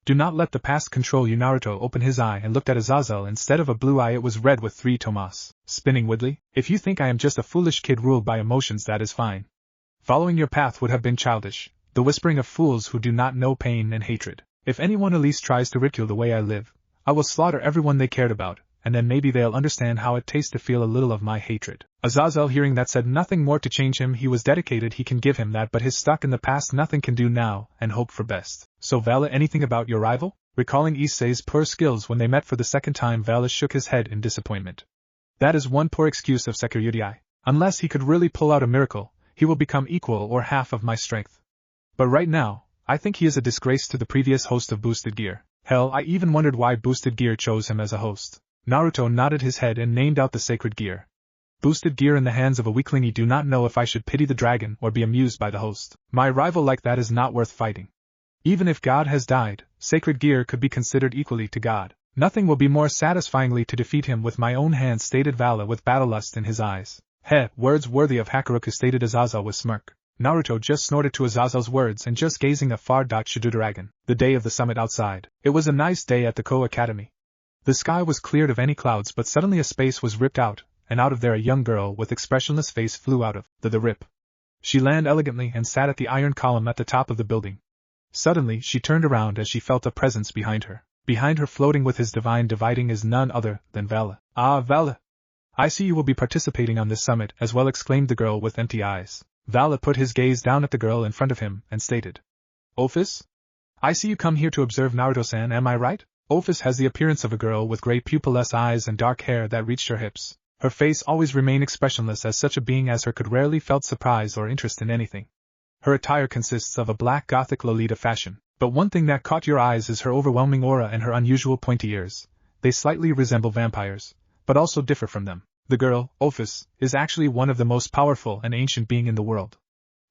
Do not let the past control you. Naruto opened his eye and looked at Azazel. Instead of a blue eye it was red with 3 tomas. Spinning widely, if you think I am just a foolish kid ruled by emotions, that is fine. Following your path would have been childish, the whispering of fools who do not know pain and hatred. If anyone at least tries to ridicule the way I live, I will slaughter everyone they cared about, and then maybe they'll understand how it tastes to feel a little of my hatred. Azazel hearing that said nothing more to change him. He was dedicated, he can give him that, but his stuck in the past nothing can do now, and hope for best. So Vala, anything about your rival? Recalling Issei's poor skills when they met for the second time, Vala shook his head in disappointment. That is one poor excuse of Sekiryu. Unless he could really pull out a miracle, he will become equal or half of my strength. But right now, I think he is a disgrace to the previous host of Boosted Gear. Hell, I even wondered why Boosted Gear chose him as a host. Naruto nodded his head and named out the sacred gear. Boosted Gear in the hands of a weakling. I do not know if I should pity the dragon or be amused by the host. My rival like that is not worth fighting. Even if God has died, sacred gear could be considered equally to God. Nothing will be more satisfyingly to defeat him with my own hands, stated Vala with battle lust in his eyes. Heh, words worthy of Hakuruka, stated Azazel with smirk. Naruto just snorted to Azazel's words and just gazing afar. Dragon. The day of the summit outside. It was a nice day at the Ko Academy. The sky was cleared of any clouds, but suddenly a space was ripped out, and out of there a young girl with expressionless face flew out of the rip. She landed elegantly and sat at the iron column at the top of the building. Suddenly she turned around as she felt a presence behind her. Behind her, floating with his divine dividing, is none other than Vala. Ah, Vala! I see you will be participating on this summit as well, exclaimed the girl with empty eyes. Vala put his gaze down at the girl in front of him and stated. Ophis? I see you come here to observe Naruto-san, am I right? Ophis has the appearance of a girl with gray pupilless eyes and dark hair that reached her hips. Her face always remained expressionless, as such a being as her could rarely felt surprise or interest in anything. Her attire consists of a black gothic Lolita fashion, but one thing that caught your eyes is her overwhelming aura and her unusual pointy ears. They slightly resemble vampires, but also differ from them. The girl, Ophis, is actually one of the most powerful and ancient being in the world.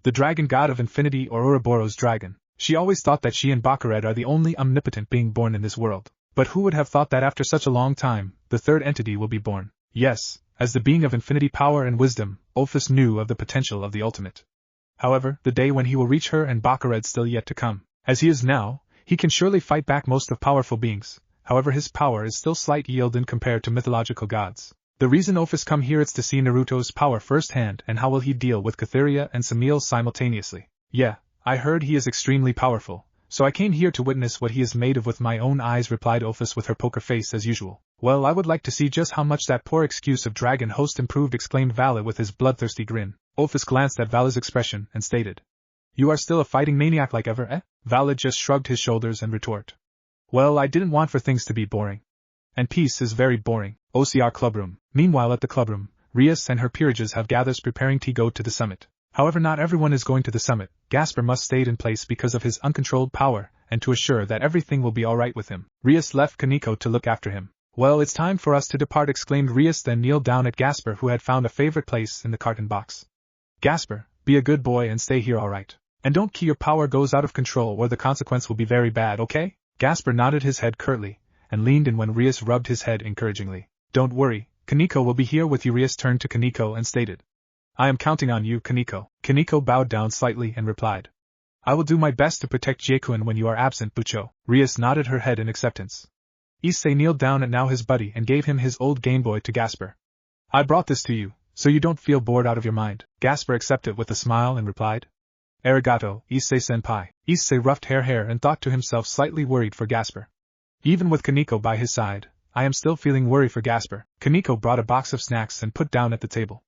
The dragon god of infinity, or Ouroboros dragon. She always thought that she and Baccarat are the only omnipotent being born in this world. But who would have thought that after such a long time, the third entity will be born? Yes, as the being of infinity power and wisdom, Ophis knew of the potential of the ultimate. However, the day when he will reach her and Baccarat still yet to come. As he is now, he can surely fight back most of powerful beings. However, his power is still slight yield in compared to mythological gods. The reason Ophis come here is to see Naruto's power firsthand, and how will he deal with Ceria and Samil simultaneously. Yeah, I heard he is extremely powerful, so I came here to witness what he is made of with my own eyes, replied Ophis with her poker face as usual. Well, I would like to see just how much that poor excuse of dragon host improved, exclaimed Vali with his bloodthirsty grin. Ophis glanced at Vali's expression and stated, "You are still a fighting maniac like ever, eh?" Vali just shrugged his shoulders and retorted, "Well, I didn't want for things to be boring. And peace is very boring." OCR clubroom. Meanwhile at the clubroom, Rias and her peerages have gathered preparing to go to the summit. However, not everyone is going to the summit. Gasper must stay in place because of his uncontrolled power, and to assure that everything will be alright with him. Rias left Kaneko to look after him. "Well, it's time for us to depart," exclaimed Rias, then kneeled down at Gasper, who had found a favorite place in the carton box. "Gasper, be a good boy and stay here, alright? And don't key your power goes out of control or the consequence will be very bad, okay?" Gasper nodded his head curtly, and leaned in when Rias rubbed his head encouragingly. "Don't worry, Kaneko will be here with you." Rias turned to Kaneko and stated, "I am counting on you, Kaneko." Kaneko bowed down slightly and replied, "I will do my best to protect Jaekun when you are absent, Bucho." Rias nodded her head in acceptance. Issei kneeled down at now his buddy and gave him his old Game Boy to Gasper. "I brought this to you, so you don't feel bored out of your mind." Gasper accepted with a smile and replied, "Arigato, Issei-senpai." Issei ruffed hair and thought to himself, slightly worried for Gasper. Even with Kaneko by his side, I am still feeling worry for Gasper. Kaneko brought a box of snacks and put down at the table.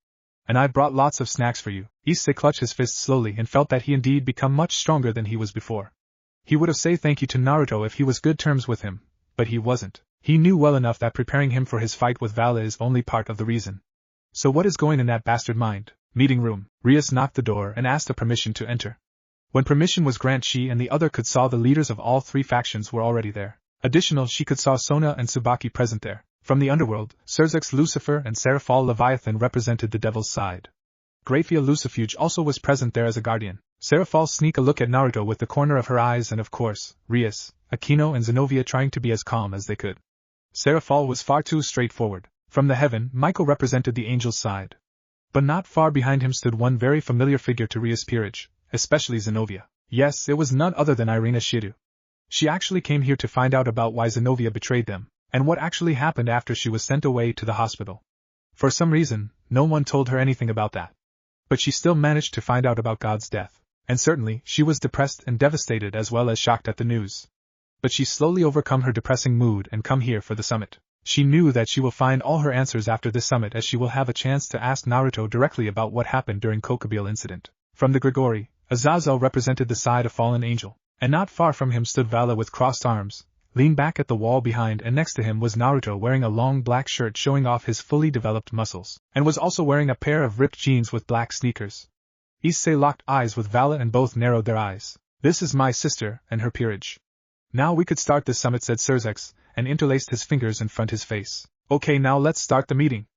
"And I brought lots of snacks for you." Issei clutched his fist slowly and felt that he indeed become much stronger than he was before. He would have said thank you to Naruto if he was good terms with him, but he wasn't. He knew well enough that preparing him for his fight with Vali is only part of the reason. So what is going in that bastard mind? Meeting room. Rias knocked the door and asked a permission to enter. When permission was granted, she and the other could saw the leaders of all three factions were already there. Additional, she could saw Sona and Tsubaki present there. From the underworld, Serzex Lucifer and Seraphal Leviathan represented the devil's side. Graphia Lucifuge also was present there as a guardian. Seraphal sneak a look at Naruto with the corner of her eyes, and of course, Rias, Akino and Zenobia trying to be as calm as they could. Seraphal was far too straightforward. From the heaven, Michael represented the angel's side. But not far behind him stood one very familiar figure to Rias' peerage, especially Zenobia. Yes, it was none other than Irina Shiru. She actually came here to find out about why Zenobia betrayed them, and what actually happened after she was sent away to the hospital. For some reason, no one told her anything about that. But she still managed to find out about God's death, and certainly she was depressed and devastated as well as shocked at the news. But she slowly overcome her depressing mood and come here for the summit. She knew that she will find all her answers after this summit, as she will have a chance to ask Naruto directly about what happened during Cabil incident. From the Grigori, Azazel represented the side of fallen angel. And not far from him stood Vali with crossed arms, leaned back at the wall behind, and next to him was Naruto wearing a long black shirt showing off his fully developed muscles, and was also wearing a pair of ripped jeans with black sneakers. Issei locked eyes with Vali and both narrowed their eyes. "This is my sister and her peerage. Now we could start this summit," said Serzex, and interlaced his fingers in front his face. "Okay, now let's start the meeting,"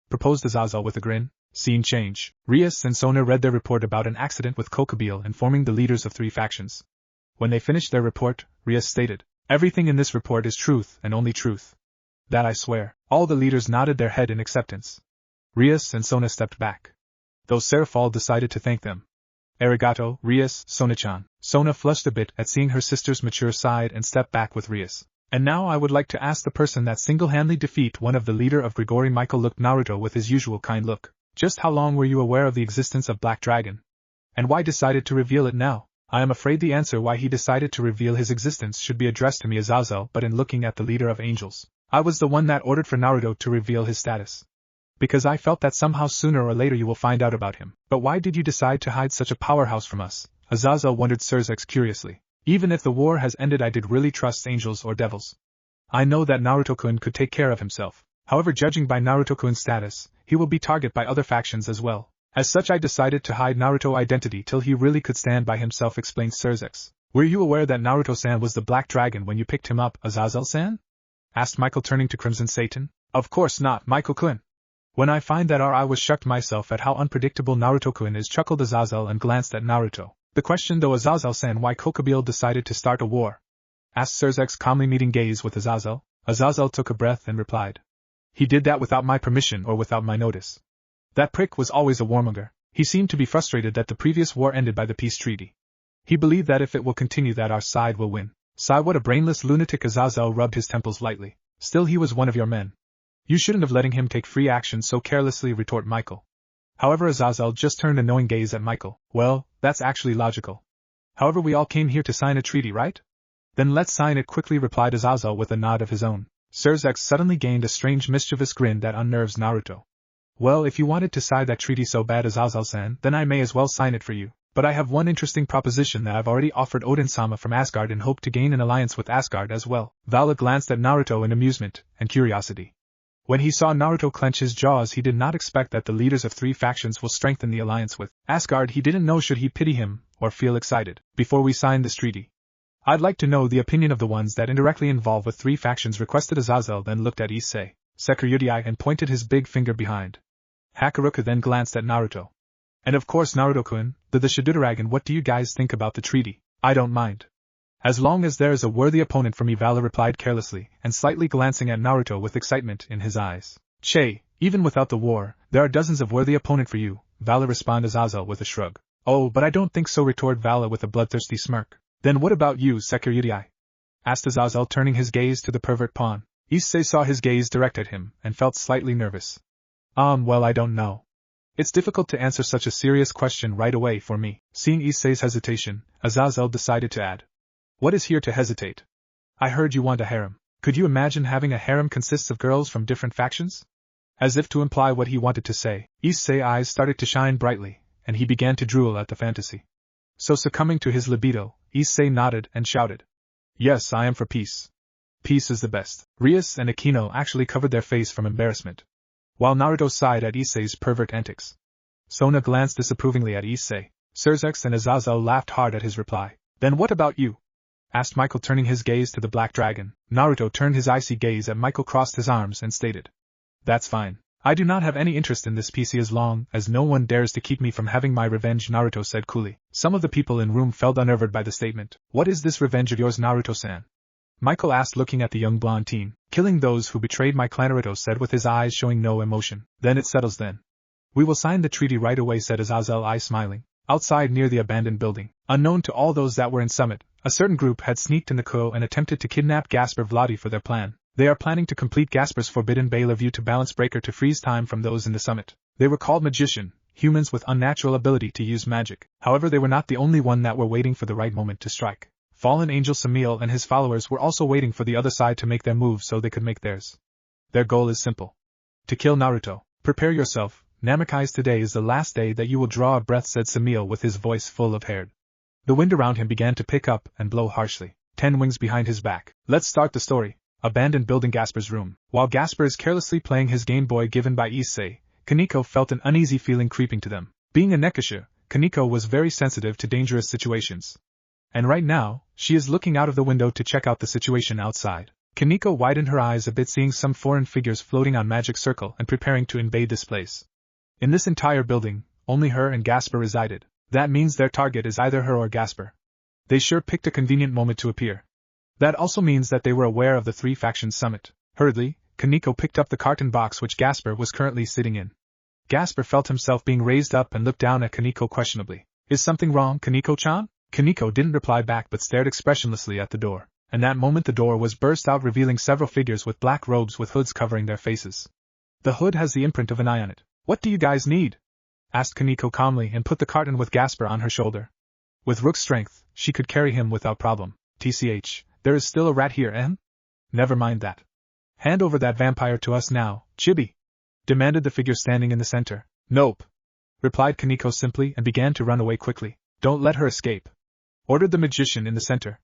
proposed Azazel with a grin. Scene change. Rias and Sona read their report about an accident with Cabil informing the leaders of three factions. When they finished their report, Rias stated, "Everything in this report is truth and only truth." "That I swear." All the leaders nodded their head in acceptance. Rias and Sona stepped back, though Seraphal decided to thank them. "Arigato, Rias, Sona-chan." Sona flushed a bit at seeing her sister's mature side and stepped back with Rias. "And now I would like to ask the person that single-handedly defeat one of the leader of Grigori." Michael looked Naruto with his usual kind look. "Just how long were you aware of the existence of Black Dragon? And why decided to reveal it now?" "I am afraid the answer why he decided to reveal his existence should be addressed to me, Azazel, but in looking at the leader of angels, I was the one that ordered for Naruto to reveal his status. Because I felt that somehow sooner or later you will find out about him." "But why did you decide to hide such a powerhouse from us?" Azazel wondered Serzex curiously. "Even if the war has ended, I did really trust angels or devils. I know that Naruto-kun could take care of himself. However, judging by Naruto-kun's status, he will be targeted by other factions as well. As such I decided to hide Naruto's identity till he really could stand by himself, explained Surzex. Were you aware that Naruto-san was the Black Dragon when you picked him up, Azazel-san? Asked Michael, turning to Crimson Satan. Of course not, Michael-kun. When I find that I was shocked myself at how unpredictable Naruto-kun is, chuckled Azazel and glanced at Naruto. The question though, Azazel-san, why Cabil decided to start a war? Asked Surzex, calmly meeting gaze with Azazel. Azazel took a breath and replied. He did that without my permission or without my notice. That prick was always a warmonger. He seemed to be frustrated that the previous war ended by the peace treaty. He believed that if it will continue that our side will win. Sigh, what a brainless lunatic. Azazel rubbed his temples lightly. Still, he was one of your men. You shouldn't have letting him take free action so carelessly, retort Michael. However, Azazel just turned a knowing gaze at Michael. Well, that's actually logical. However, we all came here to sign a treaty, right? Then let's sign it quickly, replied Azazel with a nod of his own. Surzex suddenly gained a strange mischievous grin that unnerves Naruto. Well, if you wanted to sign that treaty so bad, Azazel-san, then I may as well sign it for you. But I have one interesting proposition that I've already offered Odin-sama from Asgard and hope to gain an alliance with Asgard as well. Vala glanced at Naruto in amusement and curiosity. When he saw Naruto clench his jaws, he did not expect that the leaders of 3 factions will strengthen the alliance with Asgard. He didn't know should he pity him or feel excited. Before we sign this treaty, I'd like to know the opinion of the ones that indirectly involve with 3 factions, requested Azazel, then looked at Issei, Sekiryutai, and pointed his big finger behind. Hakuruka then glanced at Naruto. And of course Naruto-kun, the Shidutaragan, what do you guys think about the treaty? I don't mind. As long as there is a worthy opponent for me, Vala replied carelessly, and slightly glancing at Naruto with excitement in his eyes. Che, even without the war, there are dozens of worthy opponent for you, Vala responded Azazel with a shrug. Oh, but I don't think so, retorted Vala with a bloodthirsty smirk. Then what about you, Sekiryutai? Asked Azazel, turning his gaze to the pervert pawn. Issei saw his gaze direct at him, and felt slightly nervous. Well, I don't know. It's difficult to answer such a serious question right away for me. Seeing Issei's hesitation, Azazel decided to add. What is here to hesitate? I heard you want a harem. Could you imagine having a harem consists of girls from different factions? As if to imply what he wanted to say, Issei's eyes started to shine brightly, and he began to drool at the fantasy. So succumbing to his libido, Issei nodded and shouted. Yes, I am for peace. Peace is the best. Rias and Akino actually covered their face from embarrassment, while Naruto sighed at Issei's pervert antics. Sona glanced disapprovingly at Issei. Surzex and Azazel laughed hard at his reply. Then what about you? Asked Michael, turning his gaze to the Black Dragon. Naruto turned his icy gaze at Michael, crossed his arms, and stated. That's fine. I do not have any interest in this PC as long as no one dares to keep me from having my revenge, Naruto said coolly. Some of the people in room felt unnerved by the statement. What is this revenge of yours, Naruto-san? Michael asked, looking at the young blonde teen. Killing those who betrayed my clan, Naruto said with his eyes showing no emotion. Then it settles then. We will sign the treaty right away, said Azazel, eye smiling. Outside near the abandoned building, unknown to all those that were in Summit, a certain group had sneaked in the Ko and attempted to kidnap Gasper Vladi for their plan. They are planning to complete Gasper's forbidden Bale view to balance breaker to freeze time from those in the Summit. They were called magician, humans with unnatural ability to use magic. However, they were not the only one that were waiting for the right moment to strike. Fallen Angel Samil and his followers were also waiting for the other side to make their move so they could make theirs. Their goal is simple. To kill Naruto. Prepare yourself. Namakai's today is the last day that you will draw a breath, said Samil with his voice full of hair. The wind around him began to pick up and blow harshly. 10 wings behind his back. Let's start the story. Abandoned building, Gasper's room. While Gasper is carelessly playing his Game Boy given by Issei, Kaneko felt an uneasy feeling creeping to them. Being a Nekasha, Kaneko was very sensitive to dangerous situations. And right now, she is looking out of the window to check out the situation outside. Kaneko widened her eyes a bit, seeing some foreign figures floating on magic circle and preparing to invade this place. In this entire building, only her and Gasper resided. That means their target is either her or Gasper. They sure picked a convenient moment to appear. That also means that they were aware of the 3 factions summit. Hurriedly, Kaneko picked up the carton box which Gasper was currently sitting in. Gasper felt himself being raised up and looked down at Kaneko questionably. Is something wrong, Kaneko-chan? Kaneko didn't reply back but stared expressionlessly at the door. And that moment the door was burst out, revealing several figures with black robes with hoods covering their faces. The hood has the imprint of an eye on it. What do you guys need? Asked Kaneko calmly and put the carton with Gasper on her shoulder. With Rook's strength, she could carry him without problem. TCH, there is still a rat here, eh? Never mind that. Hand over that vampire to us now, Chibi, demanded the figure standing in the center. Nope, replied Kaneko simply and began to run away quickly. Don't let her escape, ordered the magician in the center.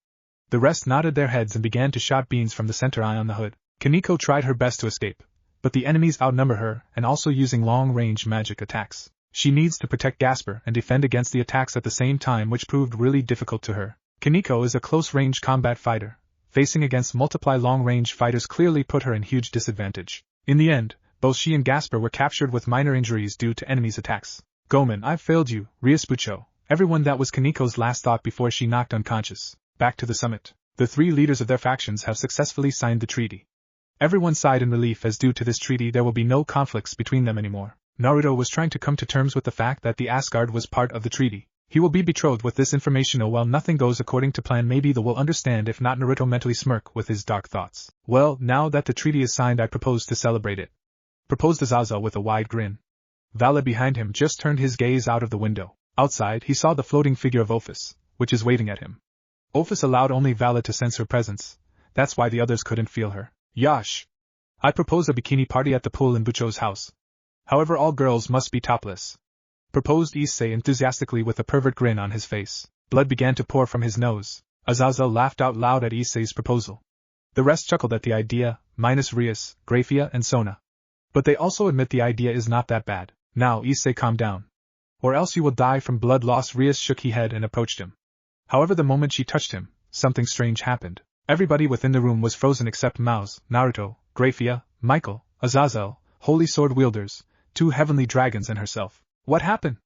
The rest nodded their heads and began to shoot beans from the center eye on the hood. Kaneko tried her best to escape, but the enemies outnumber her and also using long-range magic attacks. She needs to protect Gasper and defend against the attacks at the same time, which proved really difficult to her. Kaneko is a close-range combat fighter. Facing against multiply long-range fighters clearly put her in huge disadvantage. In the end, both she and Gasper were captured with minor injuries due to enemies' attacks. Gomen, I've failed you, Rias-Bucho. Everyone, that was Kaneko's last thought before she knocked unconscious. Back to the summit. The three leaders of their factions have successfully signed the treaty. Everyone sighed in relief, as due to this treaty there will be no conflicts between them anymore. Naruto was trying to come to terms with the fact that the Asgard was part of the treaty. He will be betrothed with this information. Oh well, nothing goes according to plan. Maybe they will understand. If not, Naruto mentally smirk with his dark thoughts. Well, now that the treaty is signed, I propose to celebrate it. Proposed Azazel with a wide grin. Vali behind him just turned his gaze out of the window. Outside, he saw the floating figure of Ophis, which is waving at him. Ophis allowed only Vali to sense her presence. That's why the others couldn't feel her. Yash! I propose a bikini party at the pool in Bucho's house. However, all girls must be topless. Proposed Issei enthusiastically with a pervert grin on his face. Blood began to pour from his nose. Azazel laughed out loud at Issei's proposal. The rest chuckled at the idea, minus Rias, Grafia, and Sona. But they also admit the idea is not that bad. Now, Issei, calm down. Or else you will die from blood loss. Rias shook his head and approached him. However, the moment she touched him, something strange happened. Everybody within the room was frozen except Mouse, Naruto, Grafia, Michael, Azazel, holy sword wielders, 2 heavenly dragons, and herself. What happened?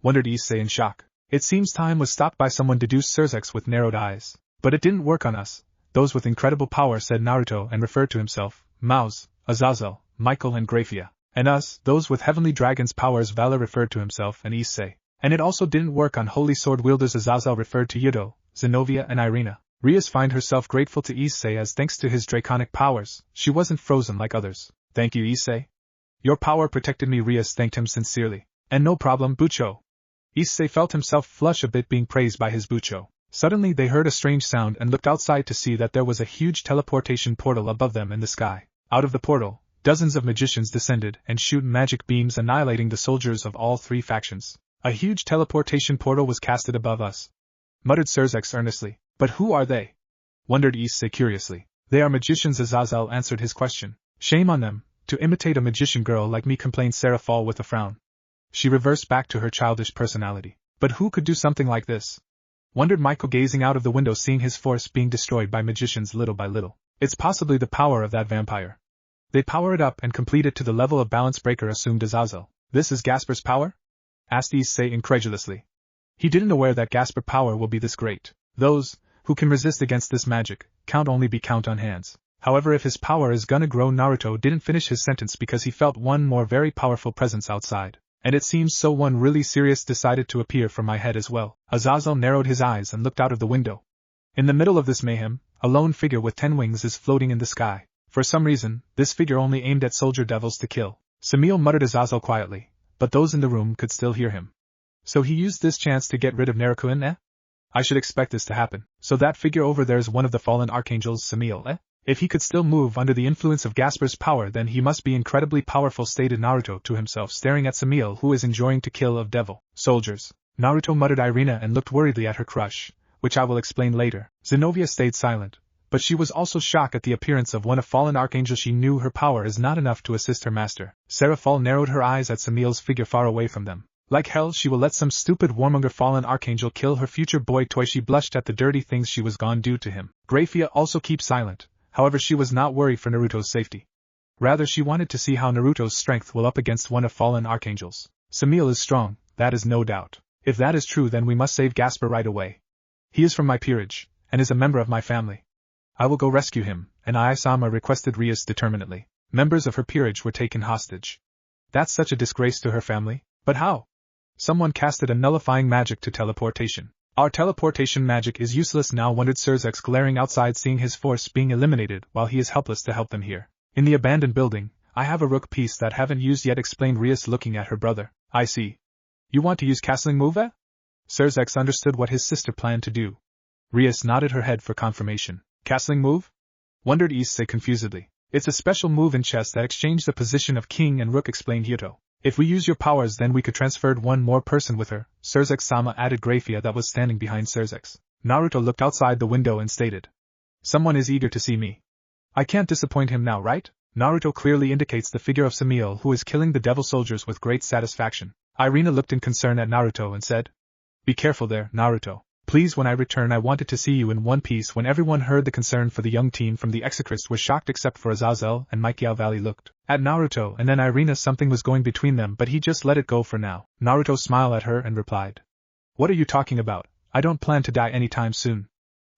Wondered Issei in shock. It seems time was stopped by someone, deduced Cerzex with narrowed eyes. But it didn't work on us. Those with incredible power, said Naruto, and referred to himself, Mouse, Azazel, Michael, and Grafia. And us, those with heavenly dragons' powers, Vali referred to himself and Issei. And it also didn't work on holy sword wielders. Azazel referred to Yudo, Zenobia, and Irina. Rias find herself grateful to Issei, as thanks to his draconic powers, she wasn't frozen like others. Thank you, Issei. Your power protected me. Rias thanked him sincerely. And no problem, Bucho. Issei felt himself flush a bit being praised by his Bucho. Suddenly they heard a strange sound and looked outside to see that there was a huge teleportation portal above them in the sky. Out of the portal, dozens of magicians descended and shoot magic beams, annihilating the soldiers of all 3 factions. A huge teleportation portal was casted above us, muttered Cerzex earnestly. But who are they? Wondered Issei curiously. They are magicians, Azazel answered his question. Shame on them, to imitate a magician girl like me, complained Sarah Fall with a frown. She reversed back to her childish personality. But who could do something like this? Wondered Michael, gazing out of the window, seeing his force being destroyed by magicians little by little. It's possibly the power of that vampire. They power it up and complete it to the level of balance breaker, assumed Azazel. This is Gasper's power? Asked Issei incredulously. He didn't aware that Gasper power will be this great. Those who can resist against this magic can't only be count on hands. However, if his power is gonna grow, Naruto didn't finish his sentence because he felt one more very powerful presence outside. And it seems so one really serious decided to appear from my head as well. Azazel narrowed his eyes and looked out of the window. In the middle of this mayhem, a lone figure with 10 wings is floating in the sky. For some reason, this figure only aimed at soldier devils to kill. Samil, muttered Azazel quietly, but those in the room could still hear him. So he used this chance to get rid of Naruto, eh? I should expect this to happen. So that figure over there is one of the fallen archangels, Samil, eh? If he could still move under the influence of Gasper's power, then he must be incredibly powerful, stated Naruto to himself, staring at Samil, who is enjoying to kill of devil soldiers. Naruto muttered Irina and looked worriedly at her crush, which I will explain later. Zenobia stayed silent, but she was also shocked at the appearance of one of fallen archangel. She knew her power is not enough to assist her master. Sarah Fall narrowed her eyes at Samil's figure far away from them. Like hell, she will let some stupid warmonger fallen archangel kill her future boy toy. She blushed at the dirty things she was gone do to him. Grafia also kept silent. However, she was not worried for Naruto's safety. Rather, she wanted to see how Naruto's strength will up against one of fallen archangels. Samil is strong, that is no doubt. If that is true, then we must save Gasper right away. He is from my peerage, and is a member of my family. I will go rescue him, and Ai-sama, requested Rias determinedly. Members of her peerage were taken hostage. That's such a disgrace to her family. But how? Someone casted a nullifying magic to teleportation. Our teleportation magic is useless now, wondered Cerzex, glaring outside, seeing his force being eliminated while he is helpless to help them here. In the abandoned building, I have a rook piece that haven't used yet, explained Rias, looking at her brother. I see. You want to use castling move, eh? Cerzex understood what his sister planned to do. Rias nodded her head for confirmation. Castling move? Wondered Issei confusedly. It's a special move in chess that exchanges the position of king and rook, explained Hyoto. If we use your powers, then we could transfer one more person with her, Cerzex-sama, added Grafia, that was standing behind Cerzex. Naruto looked outside the window and stated. Someone is eager to see me. I can't disappoint him now, right? Naruto clearly indicates the figure of Samil, who is killing the devil soldiers with great satisfaction. Irina looked in concern at Naruto and said, "Be careful there, Naruto. Please, when I return I wanted to see you in one piece." When everyone heard the concern for the young teen from the Exocrist was shocked except for Azazel and Makai. Vali looked at Naruto and then Irina. Something was going between them, but he just let it go for now. Naruto smiled at her and replied, "What are you talking about? I don't plan to die anytime soon.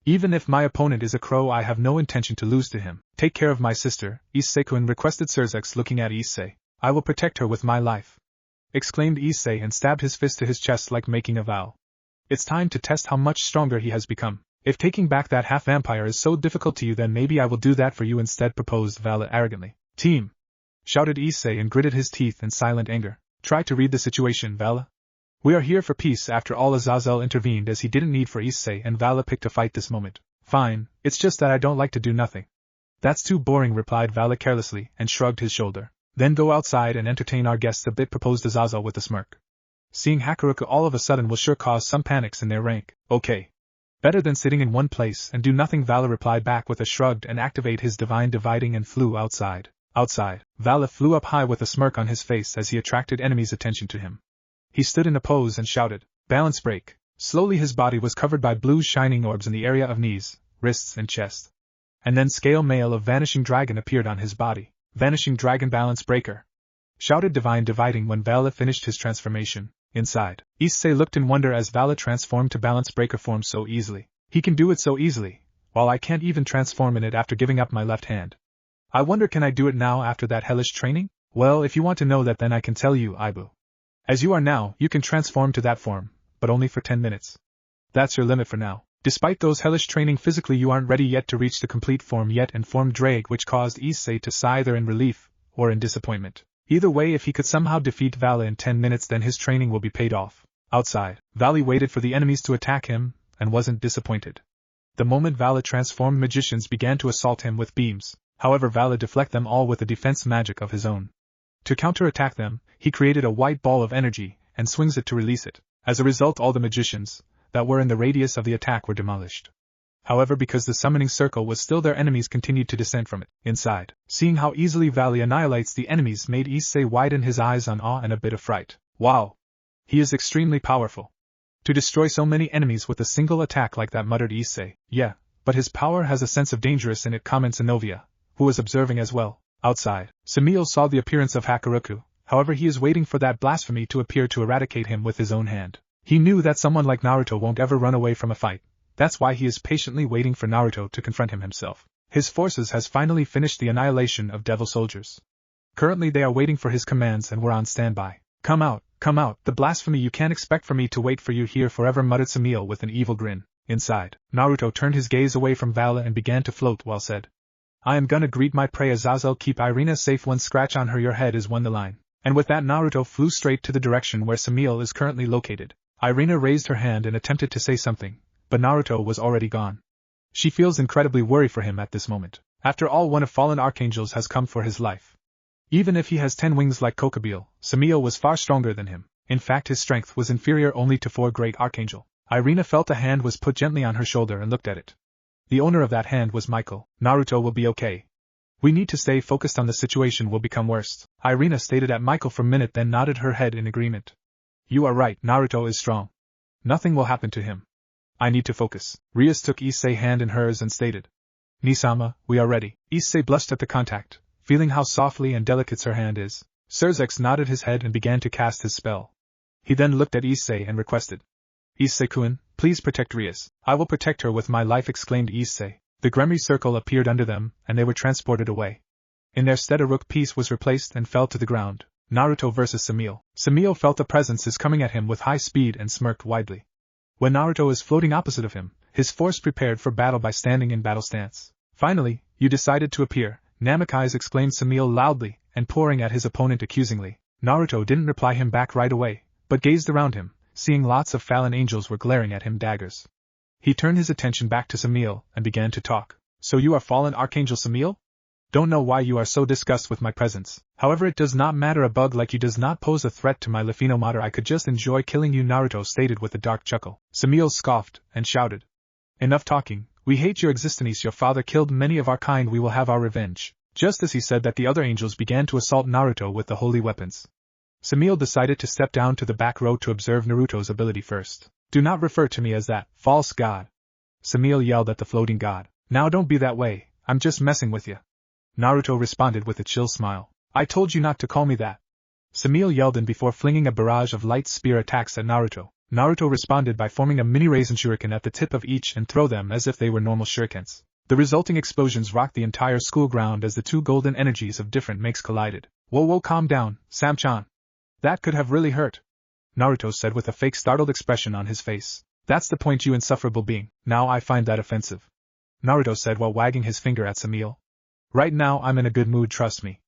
Even if my opponent is a crow, I have no intention to lose to him. Take care of my sister, Issei-kun," requested Ceria, looking at Issei. "I will protect her with my life," exclaimed Issei and stabbed his fist to his chest like making a vow. "It's time to test how much stronger he has become. If taking back that half-vampire is so difficult to you, then maybe I will do that for you instead," proposed Vali arrogantly. "Team!" shouted Issei and gritted his teeth in silent anger. "Try to read the situation, Vali. We are here for peace." After all, Azazel intervened as he didn't need for Issei and Vali picked a fight this moment. "Fine, it's just that I don't like to do nothing." "That's too boring," replied Vali carelessly and shrugged his shoulder. "Then go outside and entertain our guests a bit," proposed Azazel with a smirk. "Seeing Hakuroku all of a sudden will sure cause some panics in their rank." "Okay. Better than sitting in one place and do nothing," Vali replied back with a shrug and activate his divine dividing and flew outside. Vali flew up high with a smirk on his face as he attracted enemies' attention to him. He stood in a pose and shouted, "Balance break." Slowly his body was covered by blue shining orbs in the area of knees, wrists and chest. And then scale mail of Vanishing Dragon appeared on his body. "Vanishing Dragon Balance Breaker!" shouted Divine Dividing when Vali finished his transformation. Inside, Issei looked in wonder as Vali transformed to Balance Breaker form so easily. "He can do it so easily, while I can't even transform in it after giving up my left hand. I wonder, can I do it now after that hellish training? Well, if you want to know that, then I can tell you, Ibu. As you are now, you can transform to that form, but only for 10 minutes. That's your limit for now. Despite those hellish training, physically you aren't ready yet to reach the complete form yet," informed Drake, which caused Issei to sigh either in relief or in disappointment. Either way, if he could somehow defeat Vali in 10 minutes, then his training will be paid off. Outside, Vali waited for the enemies to attack him, and wasn't disappointed. The moment Vali transformed, magicians began to assault him with beams. However, Vali deflected them all with a defense magic of his own. To counterattack them, he created a white ball of energy, and swings it to release it. As a result, all the magicians that were in the radius of the attack were demolished. However, because the summoning circle was still there, enemies continued to descend from it. Inside, seeing how easily Vali annihilates the enemies made Issei widen his eyes on awe and a bit of fright. "Wow! He is extremely powerful. To destroy so many enemies with a single attack like that," muttered Issei. "Yeah, but his power has a sense of dangerous in it," commented Novia, who was observing as well. Outside, Samil saw the appearance of Hakuroku. However, he is waiting for that blasphemy to appear to eradicate him with his own hand. He knew that someone like Naruto won't ever run away from a fight. That's why he is patiently waiting for Naruto to confront him himself. His forces has finally finished the annihilation of devil soldiers. Currently they are waiting for his commands and were on standby. Come out, the blasphemy, you can't expect for me to wait for you here forever," muttered Samil with an evil grin. Inside, Naruto turned his gaze away from Vali and began to float while said, "I am gonna greet my prey Azazel, keep Irina safe, one scratch on her your head is won the line." And with that, Naruto flew straight to the direction where Samil is currently located. Irina raised her hand and attempted to say something, but Naruto was already gone. She feels incredibly worried for him at this moment. After all, one of fallen archangels has come for his life. Even if he has 10 wings like Cabil, Samil was far stronger than him. In fact, his strength was inferior only to 4 great archangel. Irina felt a hand was put gently on her shoulder and looked at it. The owner of that hand was Michael. "Naruto will be okay. We need to stay focused on the situation will become worse," Irina stated at Michael for a minute, then nodded her head in agreement. "You are right, Naruto is strong. Nothing will happen to him. I need to focus." Rias took Issei's hand in hers and stated, "Nisama, we are ready." Issei blushed at the contact, feeling how softly and delicate her hand is. Ceria nodded his head and began to cast his spell. He then looked at Issei and requested, "Issei-kun, please protect Rias." "I will protect her with my life," exclaimed Issei. The Gremry circle appeared under them, and they were transported away. In their stead a rook piece was replaced and fell to the ground. Naruto versus Samil. Samil felt the presence is coming at him with high speed and smirked widely. When Naruto is floating opposite of him, his force prepared for battle by standing in battle stance. "Finally, you decided to appear," Namakai's exclaimed Samil loudly, and poring at his opponent accusingly. Naruto didn't reply him back right away, but gazed around him, seeing lots of fallen angels were glaring at him daggers. He turned his attention back to Samil and began to talk. "So you are fallen Archangel Samil? Don't know why you are so disgusted with my presence. However, it does not matter, a bug like you does not pose a threat to my Lefino mater. I could just enjoy killing you," Naruto stated with a dark chuckle. Samil scoffed and shouted, "Enough talking, we hate your existence. Your father killed many of our kind, we will have our revenge." Just as he said that, the other angels began to assault Naruto with the holy weapons. Samil decided to step down to the back row to observe Naruto's ability first. Do not refer to me as that, false god. Samil yelled at the floating god. Now don't be that way, I'm just messing with you. Naruto responded with a chill smile. I told you not to call me that. Samil yelled in before flinging a barrage of light spear attacks at Naruto. Naruto responded by forming a mini raisin shuriken at the tip of each and throw them as if they were normal shurikens. The resulting explosions rocked the entire school ground as the two golden energies of different makes collided. Whoa, calm down, Sam-chan. That could have really hurt, Naruto said with a fake startled expression on his face. That's the point, you insufferable being. Now I find that offensive, Naruto said while wagging his finger at Samil. Right now I'm in a good mood, trust me.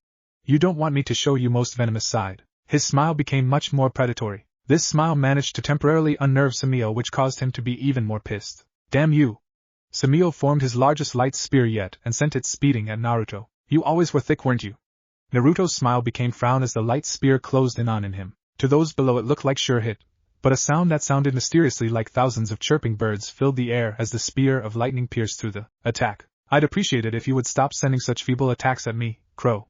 You don't want me to show you most venomous side. His smile became much more predatory. This smile managed to temporarily unnerve Samil, which caused him to be even more pissed. Damn you! Samil formed his largest light spear yet and sent it speeding at Naruto. You always were thick, weren't you? Naruto's smile became frown as the light spear closed in on him. To those below it looked like sure hit, but a sound that sounded mysteriously like thousands of chirping birds filled the air as the spear of lightning pierced through the attack. I'd appreciate it if you would stop sending such feeble attacks at me, Crow.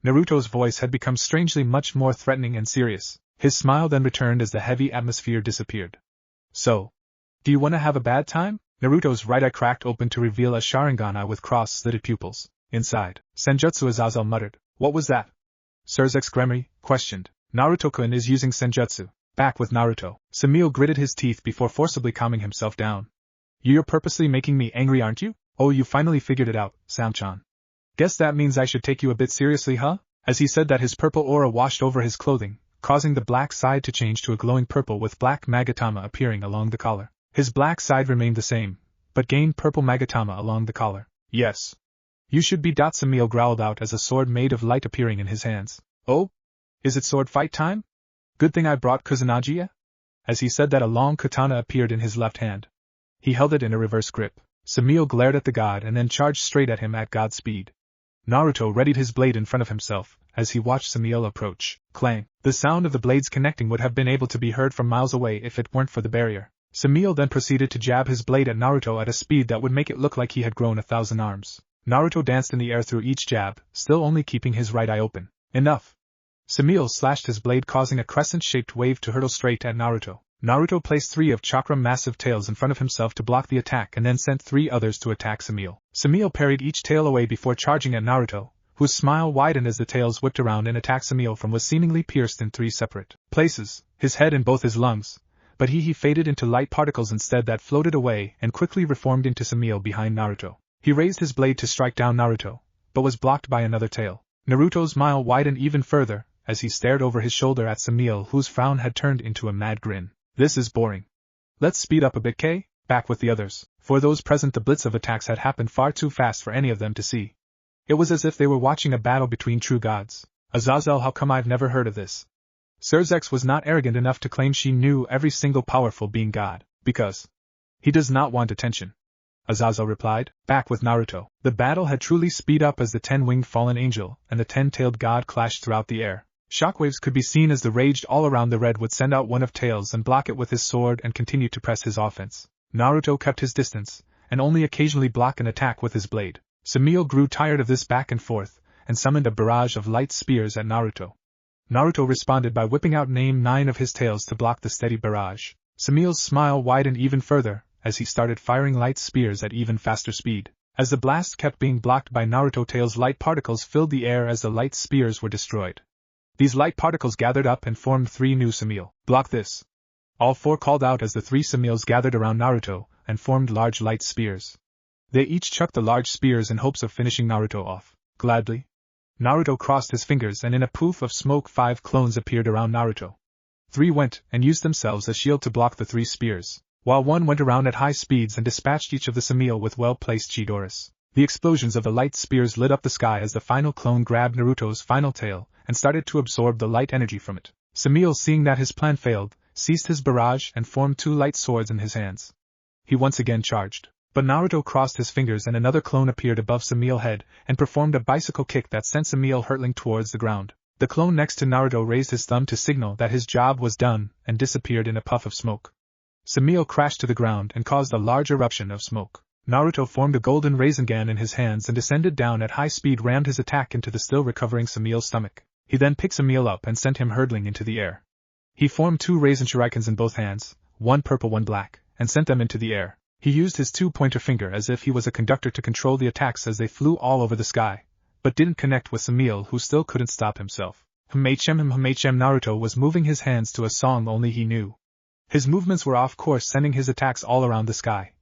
Naruto's voice had become strangely much more threatening and serious. His smile then returned as the heavy atmosphere disappeared. So, do you want to have a bad time? Naruto's right eye cracked open to reveal a Sharingan eye with cross-slitted pupils. Inside, Senjutsu Azazel muttered. What was that? Surzek's Gremory questioned. Naruto-kun is using Senjutsu. Back with Naruto. Samil gritted his teeth before forcibly calming himself down. You're purposely making me angry, aren't you? Oh, you finally figured it out, Sam-chan. Guess that means I should take you a bit seriously, huh? As he said that, his purple aura washed over his clothing, causing the black side to change to a glowing purple with black magatama appearing along the collar. His black side remained the same, but gained purple magatama along the collar. Yes. You should be. Samil growled out as a sword made of light appearing in his hands. Oh? Is it sword fight time? Good thing I brought Kusanagi. As he said that, a long katana appeared in his left hand. He held it in a reverse grip. Samil glared at the god and then charged straight at him at god speed. Naruto readied his blade in front of himself as he watched Samil approach. Clang! The sound of the blades connecting would have been able to be heard from miles away if it weren't for the barrier. Samil then proceeded to jab his blade at Naruto at a speed that would make it look like he had grown 1,000 arms. Naruto danced in the air through each jab, still only keeping his right eye open. Enough! Samil slashed his blade, causing a crescent-shaped wave to hurtle straight at Naruto. Naruto placed 3 of Chakra massive tails in front of himself to block the attack and then sent 3 others to attack Samil. Samil parried each tail away before charging at Naruto, whose smile widened as the tails whipped around and attacked Samil from was seemingly pierced in 3 separate places, his head and both his lungs, but he faded into light particles instead that floated away and quickly reformed into Samil behind Naruto. He raised his blade to strike down Naruto, but was blocked by another tail. Naruto's smile widened even further as he stared over his shoulder at Samil, whose frown had turned into a mad grin. This is boring. Let's speed up a bit, K? Back with the others. For those present, the blitz of attacks had happened far too fast for any of them to see. It was as if they were watching a battle between true gods. Azazel, how come I've never heard of this? Surzek was not arrogant enough to claim she knew every single powerful being god, because he does not want attention. Azazel replied. Back with Naruto. The battle had truly speed up as the 10-winged fallen angel and the 10-tailed god clashed throughout the air. Shockwaves could be seen as the raged all around. The red would send out one of tails and block it with his sword and continue to press his offense. Naruto kept his distance, and only occasionally block an attack with his blade. Samil grew tired of this back and forth, and summoned a barrage of light spears at Naruto. Naruto responded by whipping out 9 of his tails to block the steady barrage. Samil's smile widened even further, as he started firing light spears at even faster speed. As the blast kept being blocked by Naruto tails, light particles filled the air as the light spears were destroyed. These light particles gathered up and formed 3 new Samil. Block this! All 4 called out as the 3 Samils gathered around Naruto and formed large light spears. They each chucked the large spears in hopes of finishing Naruto off. Gladly, Naruto crossed his fingers and in a poof of smoke 5 clones appeared around Naruto. 3 went and used themselves as shield to block the 3 spears, while 1 went around at high speeds and dispatched each of the Samil with well-placed Chidoras. The explosions of the light spears lit up the sky as the final clone grabbed Naruto's final tail and started to absorb the light energy from it. Samil, seeing that his plan failed, ceased his barrage and formed 2 light swords in his hands. He once again charged, but Naruto crossed his fingers and another clone appeared above Samil's head and performed a bicycle kick that sent Samil hurtling towards the ground. The clone next to Naruto raised his thumb to signal that his job was done and disappeared in a puff of smoke. Samil crashed to the ground and caused a large eruption of smoke. Naruto formed a golden Rasengan in his hands and descended down at high speed, rammed his attack into the still recovering Samil's stomach. He then picked Samil up and sent him hurtling into the air. He formed 2 raisin shurikens in both hands, one purple one black, and sent them into the air. He used his 2-pointer finger as if he was a conductor to control the attacks as they flew all over the sky, but didn't connect with Samil, who still couldn't stop himself. Naruto was moving his hands to a song only he knew. His movements were off course, sending his attacks all around the sky.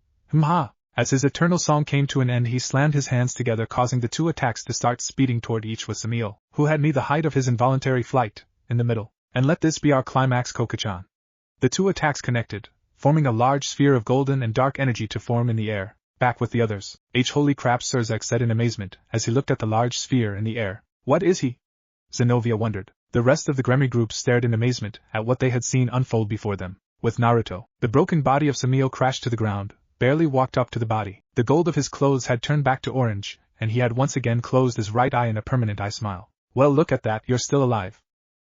As his eternal song came to an end, he slammed his hands together, causing the 2 attacks to start speeding toward each, with Samil, who had me the height of his involuntary flight, in the middle. And let this be our climax, Koka-chan. The 2 attacks connected, forming a large sphere of golden and dark energy to form in the air, back with the others. Holy crap, Cerzek said in amazement, as he looked at the large sphere in the air. What is he? Zenobia wondered. The rest of the Gremmy group stared in amazement at what they had seen unfold before them. With Naruto, the broken body of Samil crashed to the ground, barely walked up to the body. The gold of his clothes had turned back to orange, and he had once again closed his right eye in a permanent eye smile. Well, look at that, you're still alive.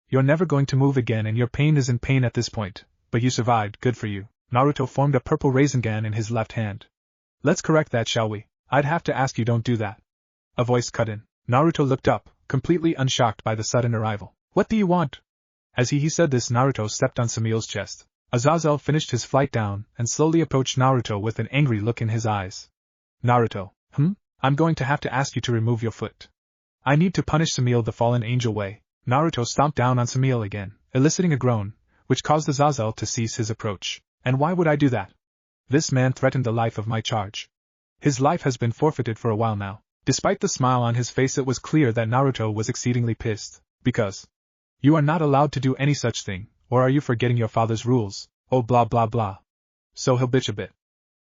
You're never going to move again, and your pain isn't pain at this point, but you survived, good for you. Naruto formed a purple Rasengan in his left hand. Let's correct that, shall we? I'd have to ask you don't do that. A voice cut in. Naruto looked up, completely unshocked by the sudden arrival. What do you want? As he said this, Naruto stepped on Samil's chest. Azazel finished his flight down and slowly approached Naruto with an angry look in his eyes. Naruto, I'm going to have to ask you to remove your foot. I need to punish Samil the fallen angel way. Naruto stomped down on Samil again, eliciting a groan, which caused Azazel to cease his approach. And why would I do that? This man threatened the life of my charge. His life has been forfeited for a while now. Despite the smile on his face, it was clear that Naruto was exceedingly pissed. Because you are not allowed to do any such thing, or are you forgetting your father's rules? Oh blah blah blah. So he'll bitch a bit.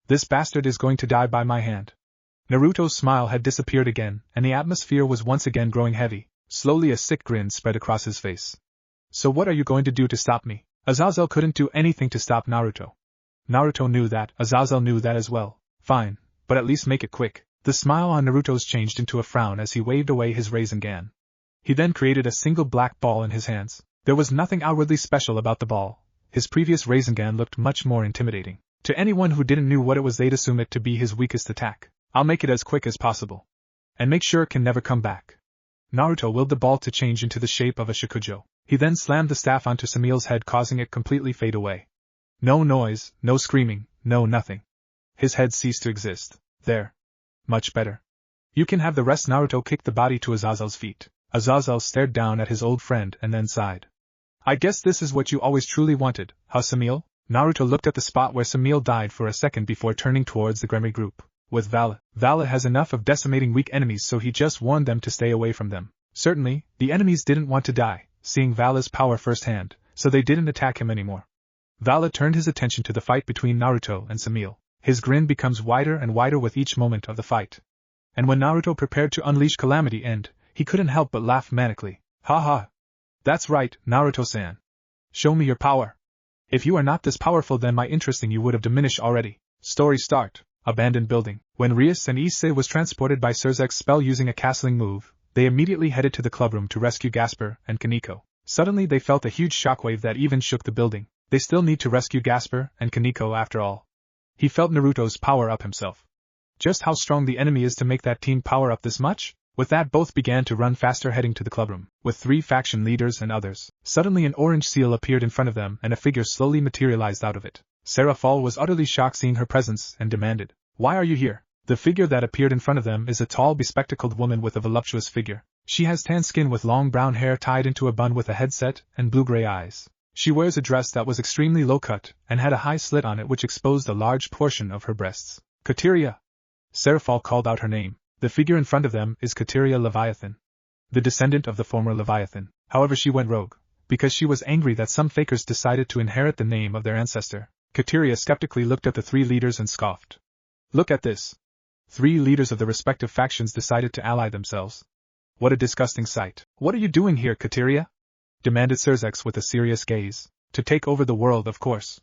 This bastard is going to die by my hand. Naruto's smile had disappeared again, and the atmosphere was once again growing heavy. Slowly a sick grin spread across his face. So what are you going to do to stop me? Azazel couldn't do anything to stop Naruto. Naruto knew that, Azazel knew that as well. Fine, but at least make it quick. The smile on Naruto's changed into a frown as he waved away his Rasengan. He then created a single black ball in his hands. There was nothing outwardly special about the ball. His previous Rasengan looked much more intimidating. To anyone who didn't know what it was, they'd assume it to be his weakest attack. I'll make it as quick as possible. And make sure it can never come back. Naruto willed the ball to change into the shape of a shakujo. He then slammed the staff onto Samil's head, causing it completely fade away. No noise, no screaming, no nothing. His head ceased to exist. There. Much better. You can have the rest. Naruto kicked the body to Azazel's feet. Azazel stared down at his old friend and then sighed. I guess this is what you always truly wanted, huh, Samil? Naruto looked at the spot where Samil died for a second before turning towards the Gremmy group. With Vala. Vala has enough of decimating weak enemies, so he just warned them to stay away from them. Certainly, the enemies didn't want to die, seeing Vala's power firsthand, so they didn't attack him anymore. Vala turned his attention to the fight between Naruto and Samil. His grin becomes wider and wider with each moment of the fight. And when Naruto prepared to unleash Calamity End, he couldn't help but laugh manically. Ha ha. That's right, Naruto-san. Show me your power. If you are not this powerful, then my interest in you would have diminished already. Story start. Abandoned building. When Rias and Issei was transported by Cerzek's spell using a castling move, they immediately headed to the clubroom to rescue Gasper and Kaneko. Suddenly they felt a huge shockwave that even shook the building. They still need to rescue Gasper and Kaneko after all. He felt Naruto's power up himself. Just how strong the enemy is to make that team power up this much? With that, both began to run faster, heading to the clubroom, with 3 faction leaders and others. Suddenly an orange seal appeared in front of them and a figure slowly materialized out of it. Sarah Fall was utterly shocked seeing her presence and demanded, "Why are you here?" The figure that appeared in front of them is a tall, bespectacled woman with a voluptuous figure. She has tan skin with long brown hair tied into a bun with a headset and blue-gray eyes. She wears a dress that was extremely low-cut and had a high slit on it which exposed a large portion of her breasts. Kateria! Sarah Fall called out her name. The figure in front of them is Kateria Leviathan, the descendant of the former Leviathan. However, she went rogue, because she was angry that some fakers decided to inherit the name of their ancestor. Kateria skeptically looked at the 3 leaders and scoffed. Look at this. 3 leaders of the respective factions decided to ally themselves. What a disgusting sight. What are you doing here, Kateria? Demanded Cerzek with a serious gaze. To take over the world, of course.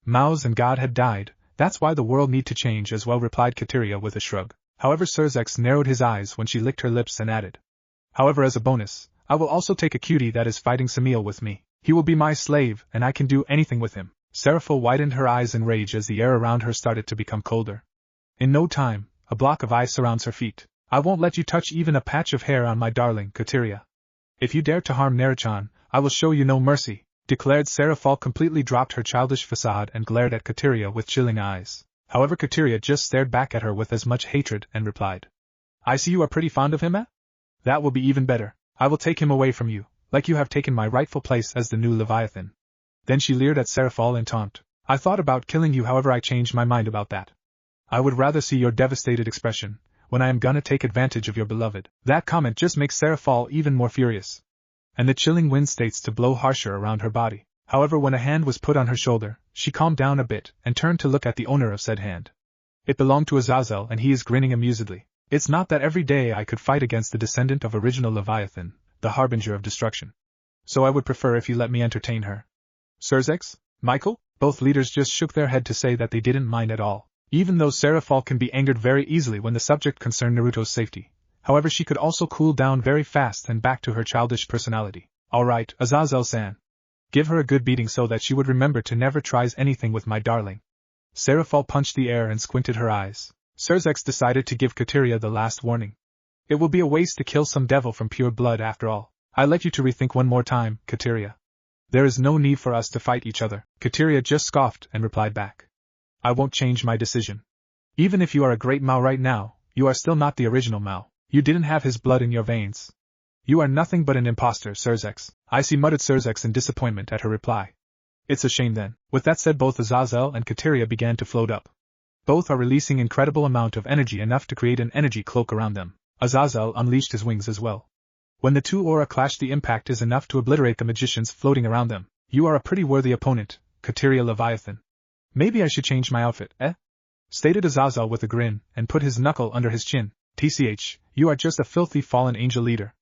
Maus and God had died, that's why the world need to change as well, replied Kateria with a shrug. However, Cerzek narrowed his eyes when she licked her lips and added, however, as a bonus, I will also take a cutie that is fighting Samil with me. He will be my slave, and I can do anything with him. Seraphil widened her eyes in rage as the air around her started to become colder. In no time, a block of ice surrounds her feet. I won't let you touch even a patch of hair on my darling, Kateria. If you dare to harm Naruto, I will show you no mercy, declared Serafal. Completely dropped her childish facade and glared at Kateria with chilling eyes. However, Kateria just stared back at her with as much hatred and replied, I see you are pretty fond of him, eh? That will be even better. I will take him away from you, like you have taken my rightful place as the new Leviathan. Then she leered at Serafal in taunt. I thought about killing you, however I changed my mind about that. I would rather see your devastated expression, when I am gonna take advantage of your beloved. That comment just makes Serafal even more furious. And the chilling wind states to blow harsher around her body. However, when a hand was put on her shoulder, she calmed down a bit and turned to look at the owner of said hand. It belonged to Azazel and he is grinning amusedly. It's not that every day I could fight against the descendant of original Leviathan, the harbinger of destruction. So I would prefer if you let me entertain her. Serzex? Michael? Both leaders just shook their head to say that they didn't mind at all. Even though Serafal can be angered very easily when the subject concerned Naruto's safety. However, she could also cool down very fast and back to her childish personality. Alright, Azazel-san. Give her a good beating so that she would remember to never tries anything with my darling. Serafal punched the air and squinted her eyes. Serzex decided to give Kateria the last warning. It will be a waste to kill some devil from pure blood after all. I let you to rethink one more time, Kateria. There is no need for us to fight each other. Kateria just scoffed and replied back. I won't change my decision. Even if you are a great Mao right now, you are still not the original Mao. You didn't have his blood in your veins. You are nothing but an imposter, Serzex. I see, muttered Serzex in disappointment at her reply. It's a shame then. With that said, both Azazel and Kateria began to float up. Both are releasing incredible amount of energy, enough to create an energy cloak around them. Azazel unleashed his wings as well. When the two aura clash, the impact is enough to obliterate the magicians floating around them. You are a pretty worthy opponent, Kateria Leviathan. Maybe I should change my outfit, eh? Stated Azazel with a grin, and put his knuckle under his chin. TCH, you are just a filthy fallen angel leader.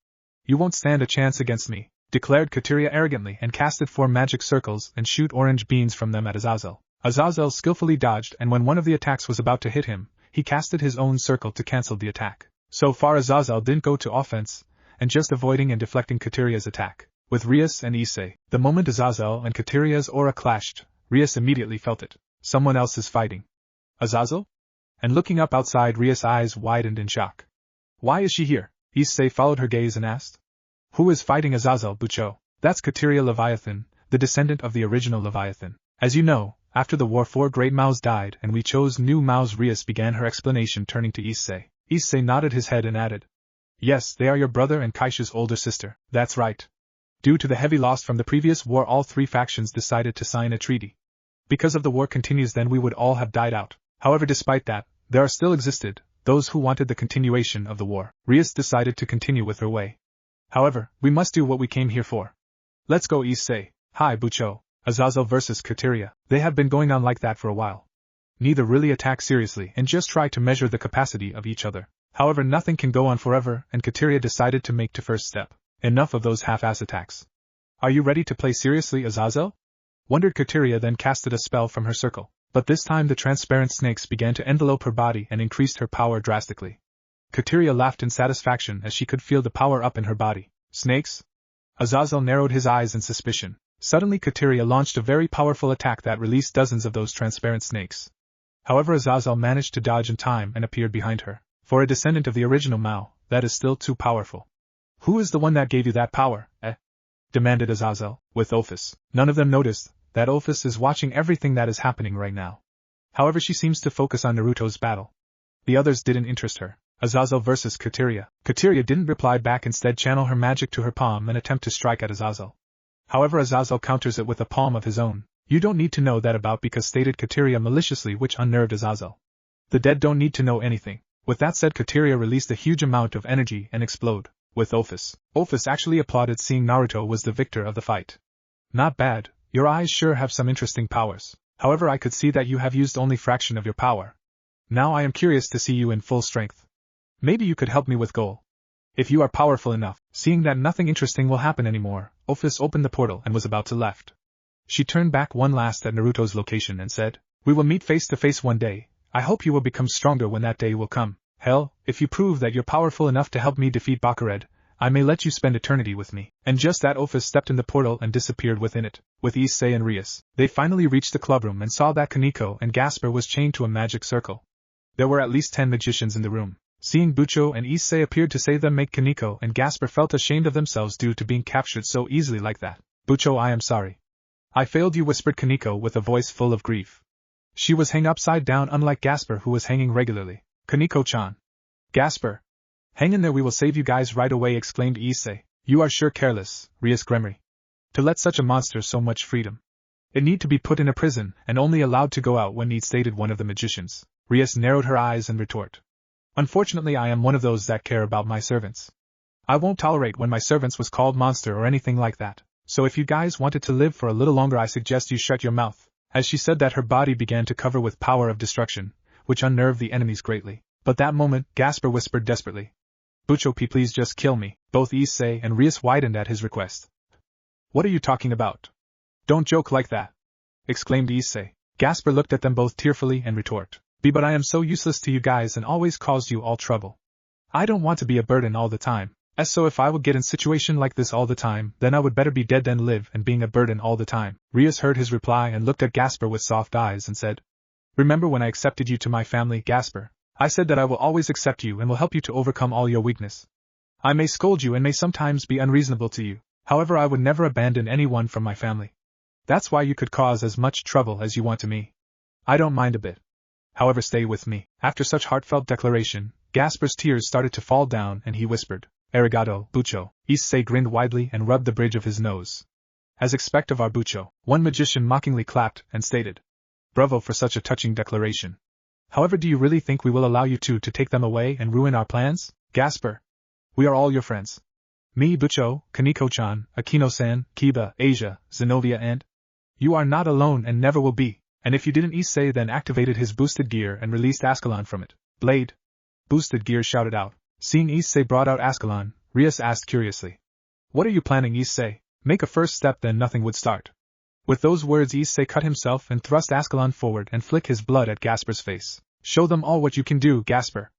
You won't stand a chance against me, declared Kateria arrogantly and casted 4 magic circles and shoot orange beams from them at Azazel. Azazel skillfully dodged, and when one of the attacks was about to hit him, he casted his own circle to cancel the attack. So far Azazel didn't go to offense, and just avoiding and deflecting Kateria's attack. With Rias and Issei, the moment Azazel and Kateria's aura clashed, Rias immediately felt it. Someone else is fighting. Azazel? And looking up outside, Rias' eyes widened in shock. Why is she here? Issei followed her gaze and asked. Who is fighting Azazel, Bucho? That's Kateria Leviathan, the descendant of the original Leviathan. As you know, after the war 4 great Maos died and we chose new Maos. Rias began her explanation, turning to Issei. Issei nodded his head and added. Yes, they are your brother and Kaisha's older sister. That's right. Due to the heavy loss from the previous war, all 3 factions decided to sign a treaty. Because of the war continues, then we would all have died out. However, despite that, there are still existed those who wanted the continuation of the war. Rias decided to continue with her way. However, we must do what we came here for. Let's go, Issei. Hi, Bucho. Azazel versus Kateria. They have been going on like that for a while. Neither really attack seriously and just try to measure the capacity of each other. However, nothing can go on forever, and Kateria decided to make the first step. Enough of those half-ass attacks. Are you ready to play seriously, Azazel? Wondered Kateria, then casted a spell from her circle. But this time the transparent snakes began to envelope her body and increased her power drastically. Kateria laughed in satisfaction as she could feel the power up in her body. Snakes? Azazel narrowed his eyes in suspicion. Suddenly Kateria launched a very powerful attack that released dozens of those transparent snakes. However, Azazel managed to dodge in time and appeared behind her. For a descendant of the original Mao, that is still too powerful. Who is the one that gave you that power, eh? Demanded Azazel, with Ophis. None of them noticed that Ophis is watching everything that is happening right now. However, she seems to focus on Naruto's battle. The others didn't interest her. Azazel versus Kateria. Kateria didn't reply back, instead channel her magic to her palm and attempt to strike at Azazel. However, Azazel counters it with a palm of his own. You don't need to know that about because, stated Kateria maliciously, which unnerved Azazel. The dead don't need to know anything. With that said, Kateria released a huge amount of energy and explode. With Ophis. Ophis actually applauded, seeing Naruto was the victor of the fight. Not bad, your eyes sure have some interesting powers. However, I could see that you have used only fraction of your power. Now I am curious to see you in full strength. Maybe you could help me with goal. If you are powerful enough. Seeing that nothing interesting will happen anymore, Ophis opened the portal and was about to left. She turned back one last at Naruto's location and said, We will meet face to face one day. I hope you will become stronger when that day will come. Hell, if you prove that you're powerful enough to help me defeat Bakared, I may let you spend eternity with me. And just that, Ophis stepped in the portal and disappeared within it. With Issei and Rias, they finally reached the clubroom and saw that Kaneko and Gasper was chained to a magic circle. There were at least 10 magicians in the room. Seeing Bucho and Issei appeared to save them, make Kaneko and Gasper felt ashamed of themselves due to being captured so easily like that. Bucho, I am sorry. I failed you, whispered Kaneko with a voice full of grief. She was hanging upside down, unlike Gasper, who was hanging regularly. Kaneko-chan. Gasper. Hang in there, we will save you guys right away, exclaimed Issei. You are sure careless, Rias Gremory. To let such a monster so much freedom. It need to be put in a prison, and only allowed to go out when need, stated one of the magicians. Rias narrowed her eyes and retort. Unfortunately, I am one of those that care about my servants. I won't tolerate when my servants was called monster or anything like that. So if you guys wanted to live for a little longer, I suggest you shut your mouth. As she said that, her body began to cover with power of destruction, which unnerved the enemies greatly. But that moment, Gasper whispered desperately. Bucho, please just kill me. Both Issei and Rias widened at his request. What are you talking about? Don't joke like that, exclaimed Issei. Gasper looked at them both tearfully and retort. But I am so useless to you guys and always caused you all trouble. I don't want to be a burden all the time. So if I would get in situation like this all the time, then I would better be dead than live and being a burden all the time. Rias heard his reply and looked at Gasper with soft eyes and said, Remember when I accepted you to my family, Gasper? I said that I will always accept you and will help you to overcome all your weakness. I may scold you and may sometimes be unreasonable to you. However, I would never abandon anyone from my family. That's why you could cause as much trouble as you want to me. I don't mind a bit. However, stay with me. After such heartfelt declaration, Gasper's tears started to fall down and he whispered, Arigato, Bucho. Issei grinned widely and rubbed the bridge of his nose. As expect of our Bucho, one magician mockingly clapped and stated, Bravo for such a touching declaration. However, do you really think we will allow you two to take them away and ruin our plans? Gasper. We are all your friends. Me, Bucho, Kaneko-chan, Akino-san, Kiba, Asia, Zenobia, and... You are not alone and never will be. And if you didn't, Issei then activated his boosted gear and released Ascalon from it. Blade. Boosted gear shouted out. Seeing Issei brought out Ascalon, Rias asked curiously. What are you planning, Issei? Make a first step, then nothing would start. With those words, Issei cut himself and thrust Ascalon forward and flick his blood at Gasper's face. Show them all what you can do, Gasper.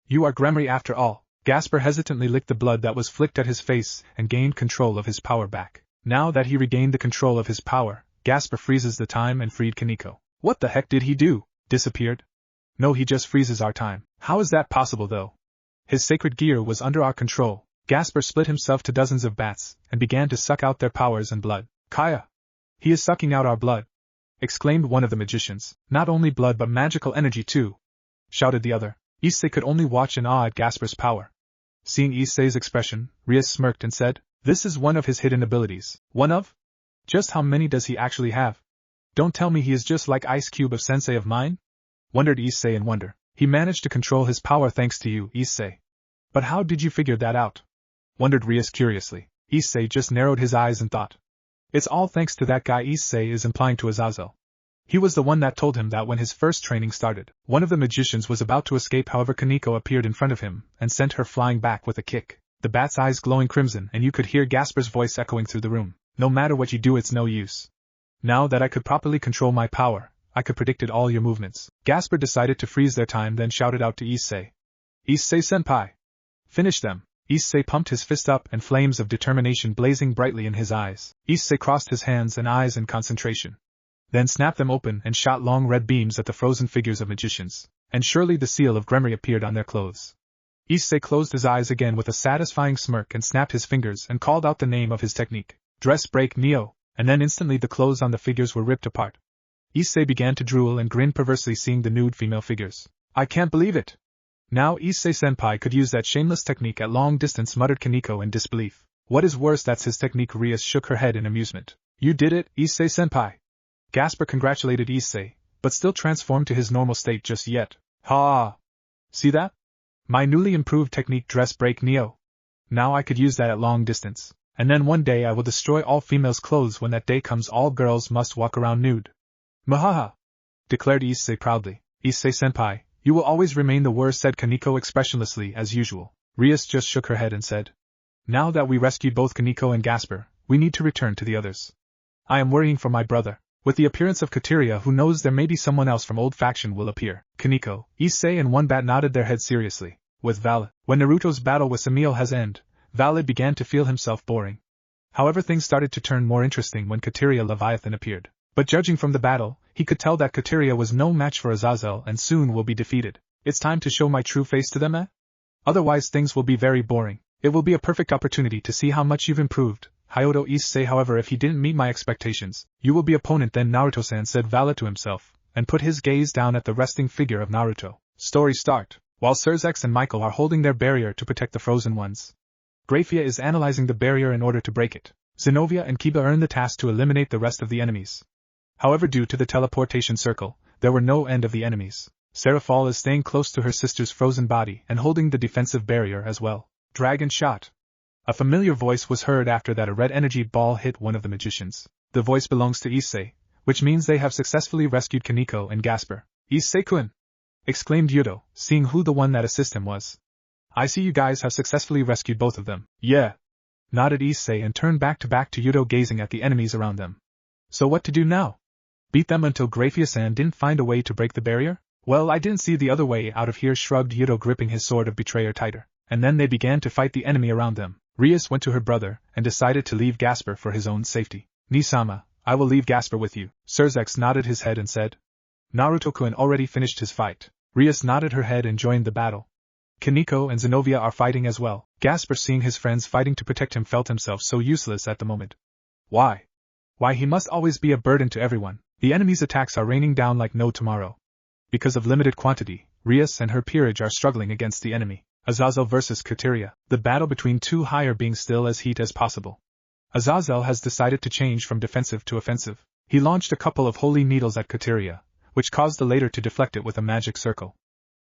You are Gremory after all. Gasper hesitantly licked the blood that was flicked at his face and gained control of his power back. Now that he regained the control of his power, Gasper freezes the time and freed Kaneko. What the heck did he do? Disappeared? No, he just freezes our time. How is that possible though? His sacred gear was under our control. Gasper split himself to dozens of bats and began to suck out their powers and blood. Kaya! He is sucking out our blood! Exclaimed one of the magicians. Not only blood but magical energy too! Shouted the other. Issei could only watch in awe at Gasper's power. Seeing Issei's expression, Rias smirked and said, This is one of his hidden abilities. One of? Just how many does he actually have? Don't tell me he is just like Ice Cube of Sensei of mine? Wondered Issei in wonder. He managed to control his power thanks to you, Issei. But how did you figure that out? Wondered Rias curiously. Issei just narrowed his eyes and thought. It's all thanks to that guy, Issei is implying to Azazel. He was the one that told him that when his first training started. One of the magicians was about to escape, however Kaneko appeared in front of him and sent her flying back with a kick. The bat's eyes glowing crimson and you could hear Gasper's voice echoing through the room. No matter what you do, it's no use. Now that I could properly control my power, I could predicted all your movements. Gasper decided to freeze their time, then shouted out to Issei. Issei-senpai! Finish them! Issei pumped his fist up and flames of determination blazing brightly in his eyes. Issei crossed his hands and eyes in concentration. Then snapped them open and shot long red beams at the frozen figures of magicians. And surely the seal of Gremory appeared on their clothes. Issei closed his eyes again with a satisfying smirk and snapped his fingers and called out the name of his technique. Dress break Neo, and then instantly the clothes on the figures were ripped apart. Issei began to drool and grin perversely seeing the nude female figures. I can't believe it! Now Issei-senpai could use that shameless technique at long distance, muttered Kaneko in disbelief. What is worse, that's his technique. Rias shook her head in amusement. You did it, Issei-senpai! Gasper congratulated Issei, but still transformed to his normal state just yet. Ha! See that? My newly improved technique, dress break Neo. Now I could use that at long distance. And then one day I will destroy all females' clothes. When that day comes, all girls must walk around nude. Mahaha! Declared Issei proudly. Issei-senpai, you will always remain the worst, said Kaneko expressionlessly as usual. Rias just shook her head and said, Now that we rescued both Kaneko and Gasper, we need to return to the others. I am worrying for my brother. With the appearance of Kateria, who knows there may be someone else from old faction will appear. Kaneko, Issei and one bat nodded their heads seriously. With Vali, when Naruto's battle with Samil has ended, Vali began to feel himself boring. However, things started to turn more interesting when Kateria Leviathan appeared. But judging from the battle, he could tell that Kateria was no match for Azazel and soon will be defeated. It's time to show my true face to them, eh? Otherwise things will be very boring. It will be a perfect opportunity to see how much you've improved. Hyodo Issei, however, if he didn't meet my expectations, you will be opponent then, Naruto-san, said Vala to himself, and put his gaze down at the resting figure of Naruto. Story start. While Surzex and Michael are holding their barrier to protect the frozen ones, Grafia is analyzing the barrier in order to break it. Zenobia and Kiba earn the task to eliminate the rest of the enemies. However, due to the teleportation circle, there were no end of the enemies. Seraphal is staying close to her sister's frozen body and holding the defensive barrier as well. Dragon shot. A familiar voice was heard after that. A red energy ball hit one of the magicians. The voice belongs to Issei, which means they have successfully rescued Kaneko and Gasper. Issei-kun! Exclaimed Yudo, seeing who the one that assisted him was. I see you guys have successfully rescued both of them. Yeah. Nodded Issei and turned back to Yudo, gazing at the enemies around them. So what to do now? Beat them until Grafia-san didn't find a way to break the barrier? Well, I didn't see the other way out of here, shrugged Yudo, gripping his sword of betrayer tighter. And then they began to fight the enemy around them. Rias went to her brother and decided to leave Gasper for his own safety. Nisama, I will leave Gasper with you. Surzex nodded his head and said. Naruto-kun already finished his fight. Rias nodded her head and joined the battle. Kaneko and Zenobia are fighting as well. Gasper, seeing his friends fighting to protect him, felt himself so useless at the moment. Why? Why he must always be a burden to everyone. The enemy's attacks are raining down like no tomorrow. Because of limited quantity, Rias and her peerage are struggling against the enemy. Azazel versus Ceria. The battle between two higher being still as heat as possible. Azazel has decided to change from defensive to offensive. He launched a couple of holy needles at Ceria, which caused the latter to deflect it with a magic circle.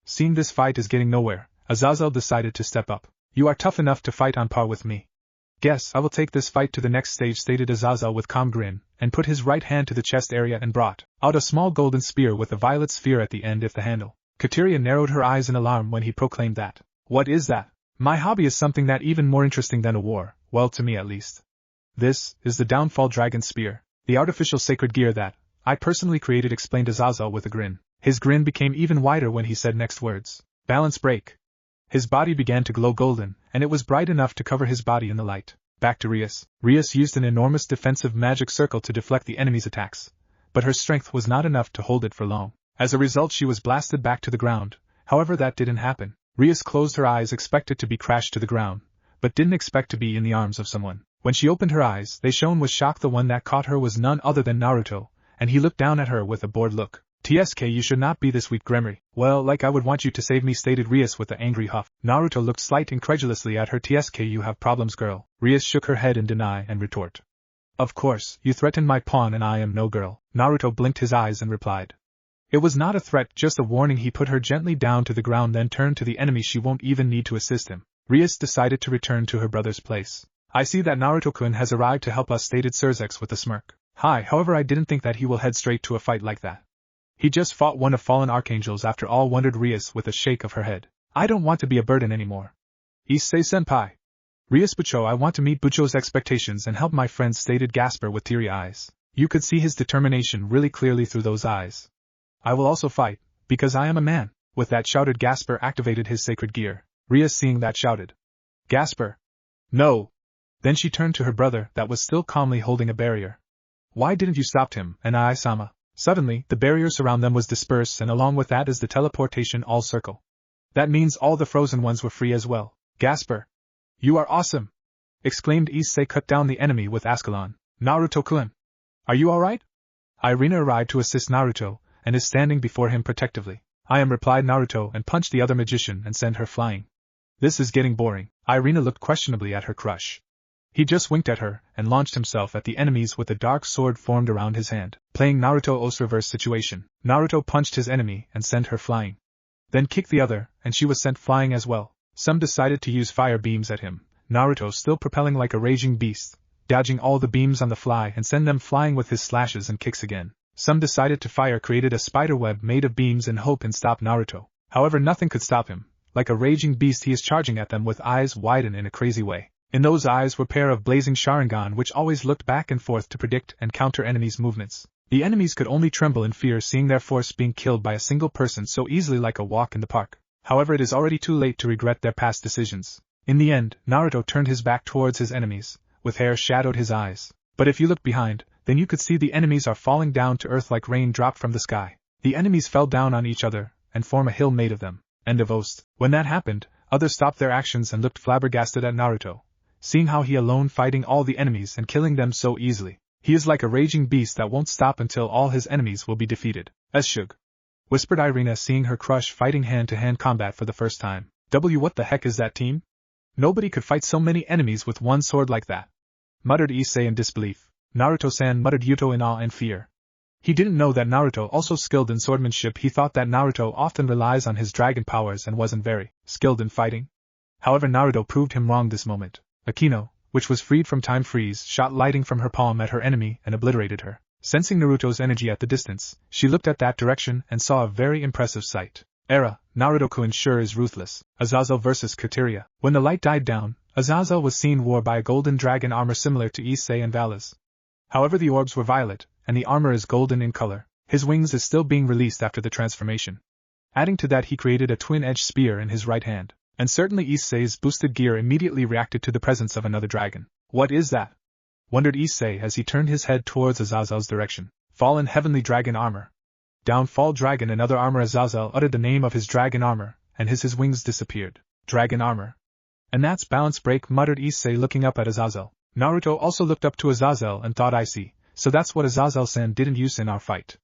Seeing this fight is getting nowhere, Azazel decided to step up. You are tough enough to fight on par with me. Guess I will take this fight to the next stage, stated Azazel with calm grin, and put his right hand to the chest area and brought out a small golden spear with a violet sphere at the end if the handle. Ceria narrowed her eyes in alarm when he proclaimed that. What is that? My hobby is something that even more interesting than a war, well, to me at least. This is the Downfall Dragon Spear, the artificial sacred gear that I personally created, explained Azazel with a grin. His grin became even wider when he said next words. Balance break. His body began to glow golden, and it was bright enough to cover his body in the light. Back to Rias. Rias used an enormous defensive magic circle to deflect the enemy's attacks, but her strength was not enough to hold it for long. As a result, she was blasted back to the ground. However, that didn't happen. Rias closed her eyes, expected to be crashed to the ground, but didn't expect to be in the arms of someone. When she opened her eyes, they shone with shock. The one that caught her was none other than Naruto, and he looked down at her with a bored look. TSK, you should not be this weak, Gremory. Well, like I would want you to save me, stated Rias with an angry huff. Naruto looked slight incredulously at her. TSK, you have problems, girl. Rias shook her head in deny and retort. Of course, you threatened my pawn and I am no girl. Naruto blinked his eyes and replied. It was not a threat, just a warning. He put her gently down to the ground, then turned to the enemy. She won't even need to assist him. Rias decided to return to her brother's place. I see that Naruto-kun has arrived to help us, stated Surzex with a smirk. Hi, however, I didn't think that he will head straight to a fight like that. He just fought one of fallen archangels after all, wondered Rias with a shake of her head. I don't want to be a burden anymore. Issei-senpai. Rias Bucho, I want to meet Bucho's expectations and help my friends, stated Gasper with teary eyes. You could see his determination really clearly through those eyes. I will also fight, because I am a man. With that, shouted Gasper, activated his sacred gear. Rias, seeing that, shouted. Gasper! No! Then she turned to her brother, that was still calmly holding a barrier. Why didn't you stop him, and I-sama? Suddenly, the barrier surround them was dispersed, and along with that is the teleportation all circle. That means all the frozen ones were free as well. Gasper! You are awesome! Exclaimed Issei. Cut down the enemy with Ascalon. Naruto-kun! Are you alright? Irina arrived to assist Naruto, and is standing before him protectively. I am, replied Naruto, and punched the other magician and sent her flying. This is getting boring. Irina looked questionably at her crush. He just winked at her, and launched himself at the enemies with a dark sword formed around his hand. Playing Naruto-O's reverse situation. Naruto punched his enemy and sent her flying. Then kicked the other, and she was sent flying as well. Some decided to use fire beams at him. Naruto, still propelling like a raging beast, dodging all the beams on the fly and send them flying with his slashes and kicks again. Some decided to fire, created a spider web made of beams in hope and stop Naruto. However, nothing could stop him. Like a raging beast, he is charging at them with eyes widen in a crazy way. In those eyes were a pair of blazing Sharingan which always looked back and forth to predict and counter enemies' movements. The enemies could only tremble in fear seeing their force being killed by a single person so easily, like a walk in the park. However, it is already too late to regret their past decisions. In the end, Naruto turned his back towards his enemies, with hair shadowed his eyes. But if you look behind, then you could see the enemies are falling down to earth like rain dropped from the sky. The enemies fell down on each other, and form a hill made of them. End of Ost. When that happened, Others stopped their actions and looked flabbergasted at Naruto, seeing how he alone fighting all the enemies and killing them so easily. He is like a raging beast that won't stop until all his enemies will be defeated. Shug, whispered Irina, seeing her crush fighting hand-to-hand combat for the first time. What the heck is that team? Nobody could fight so many enemies with one sword like that, muttered Issei in disbelief. Naruto-san, muttered Yuto in awe and fear. He didn't know that Naruto also skilled in swordsmanship. He thought that Naruto often relies on his dragon powers and wasn't very skilled in fighting. However, Naruto proved him wrong this moment. Akino, which was freed from time freeze, shot lighting from her palm at her enemy and obliterated her. Sensing Naruto's energy at the distance, she looked at that direction and saw a very impressive sight. Naruto-kun sure is ruthless. Azazel vs. Ceria. When the light died down, Azazel was seen wore by a golden dragon armor similar to Issei and Vala's. However, the orbs were violet, and the armor is golden in color. His wings is still being released after the transformation. Adding to that, he created a twin-edged spear in his right hand. And certainly Issei's boosted gear immediately reacted to the presence of another dragon. What is that? Wondered Issei as he turned his head towards Azazel's direction. Fallen heavenly dragon armor. Downfall dragon and other armor. Azazel uttered the name of his dragon armor, and his wings disappeared. Dragon armor. And that's balance break, muttered Issei looking up at Azazel. Naruto also looked up to Azazel and thought, I see, so that's what Azazel-san didn't use in our fight.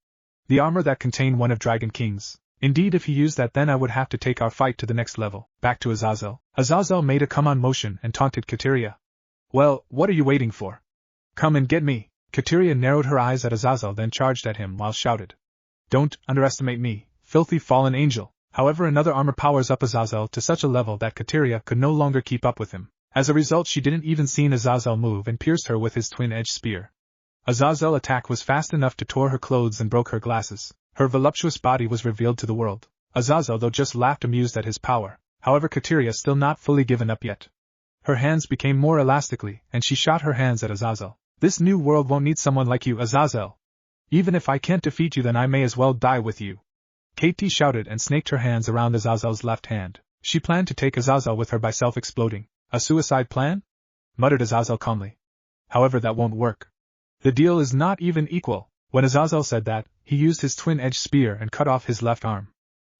The armor that contained one of Dragon King's. Indeed, if he used that, then I would have to take our fight to the next level. Back to Azazel. Azazel made a come-on motion and taunted Ceria. Well, what are you waiting for? Come and get me. Ceria narrowed her eyes at Azazel, then charged at him while shouted. Don't underestimate me, filthy fallen angel. However, another armor powers up Azazel to such a level that Ceria could no longer keep up with him. As a result, she didn't even see Azazel move and pierced her with his twin-edged spear. Azazel's attack was fast enough to tore her clothes and broke her glasses. Her voluptuous body was revealed to the world. Azazel, though, just laughed amused at his power. However, Ceria still not fully given up yet. Her hands became more elastically, and she shot her hands at Azazel. This new world won't need someone like you, Azazel. Even if I can't defeat you, then I may as well die with you. Katie shouted and snaked her hands around Azazel's left hand. She planned to take Azazel with her by self-exploding. A suicide plan? Muttered Azazel calmly. However, that won't work. The deal is not even equal. When Azazel said that, he used his twin-edged spear and cut off his left arm.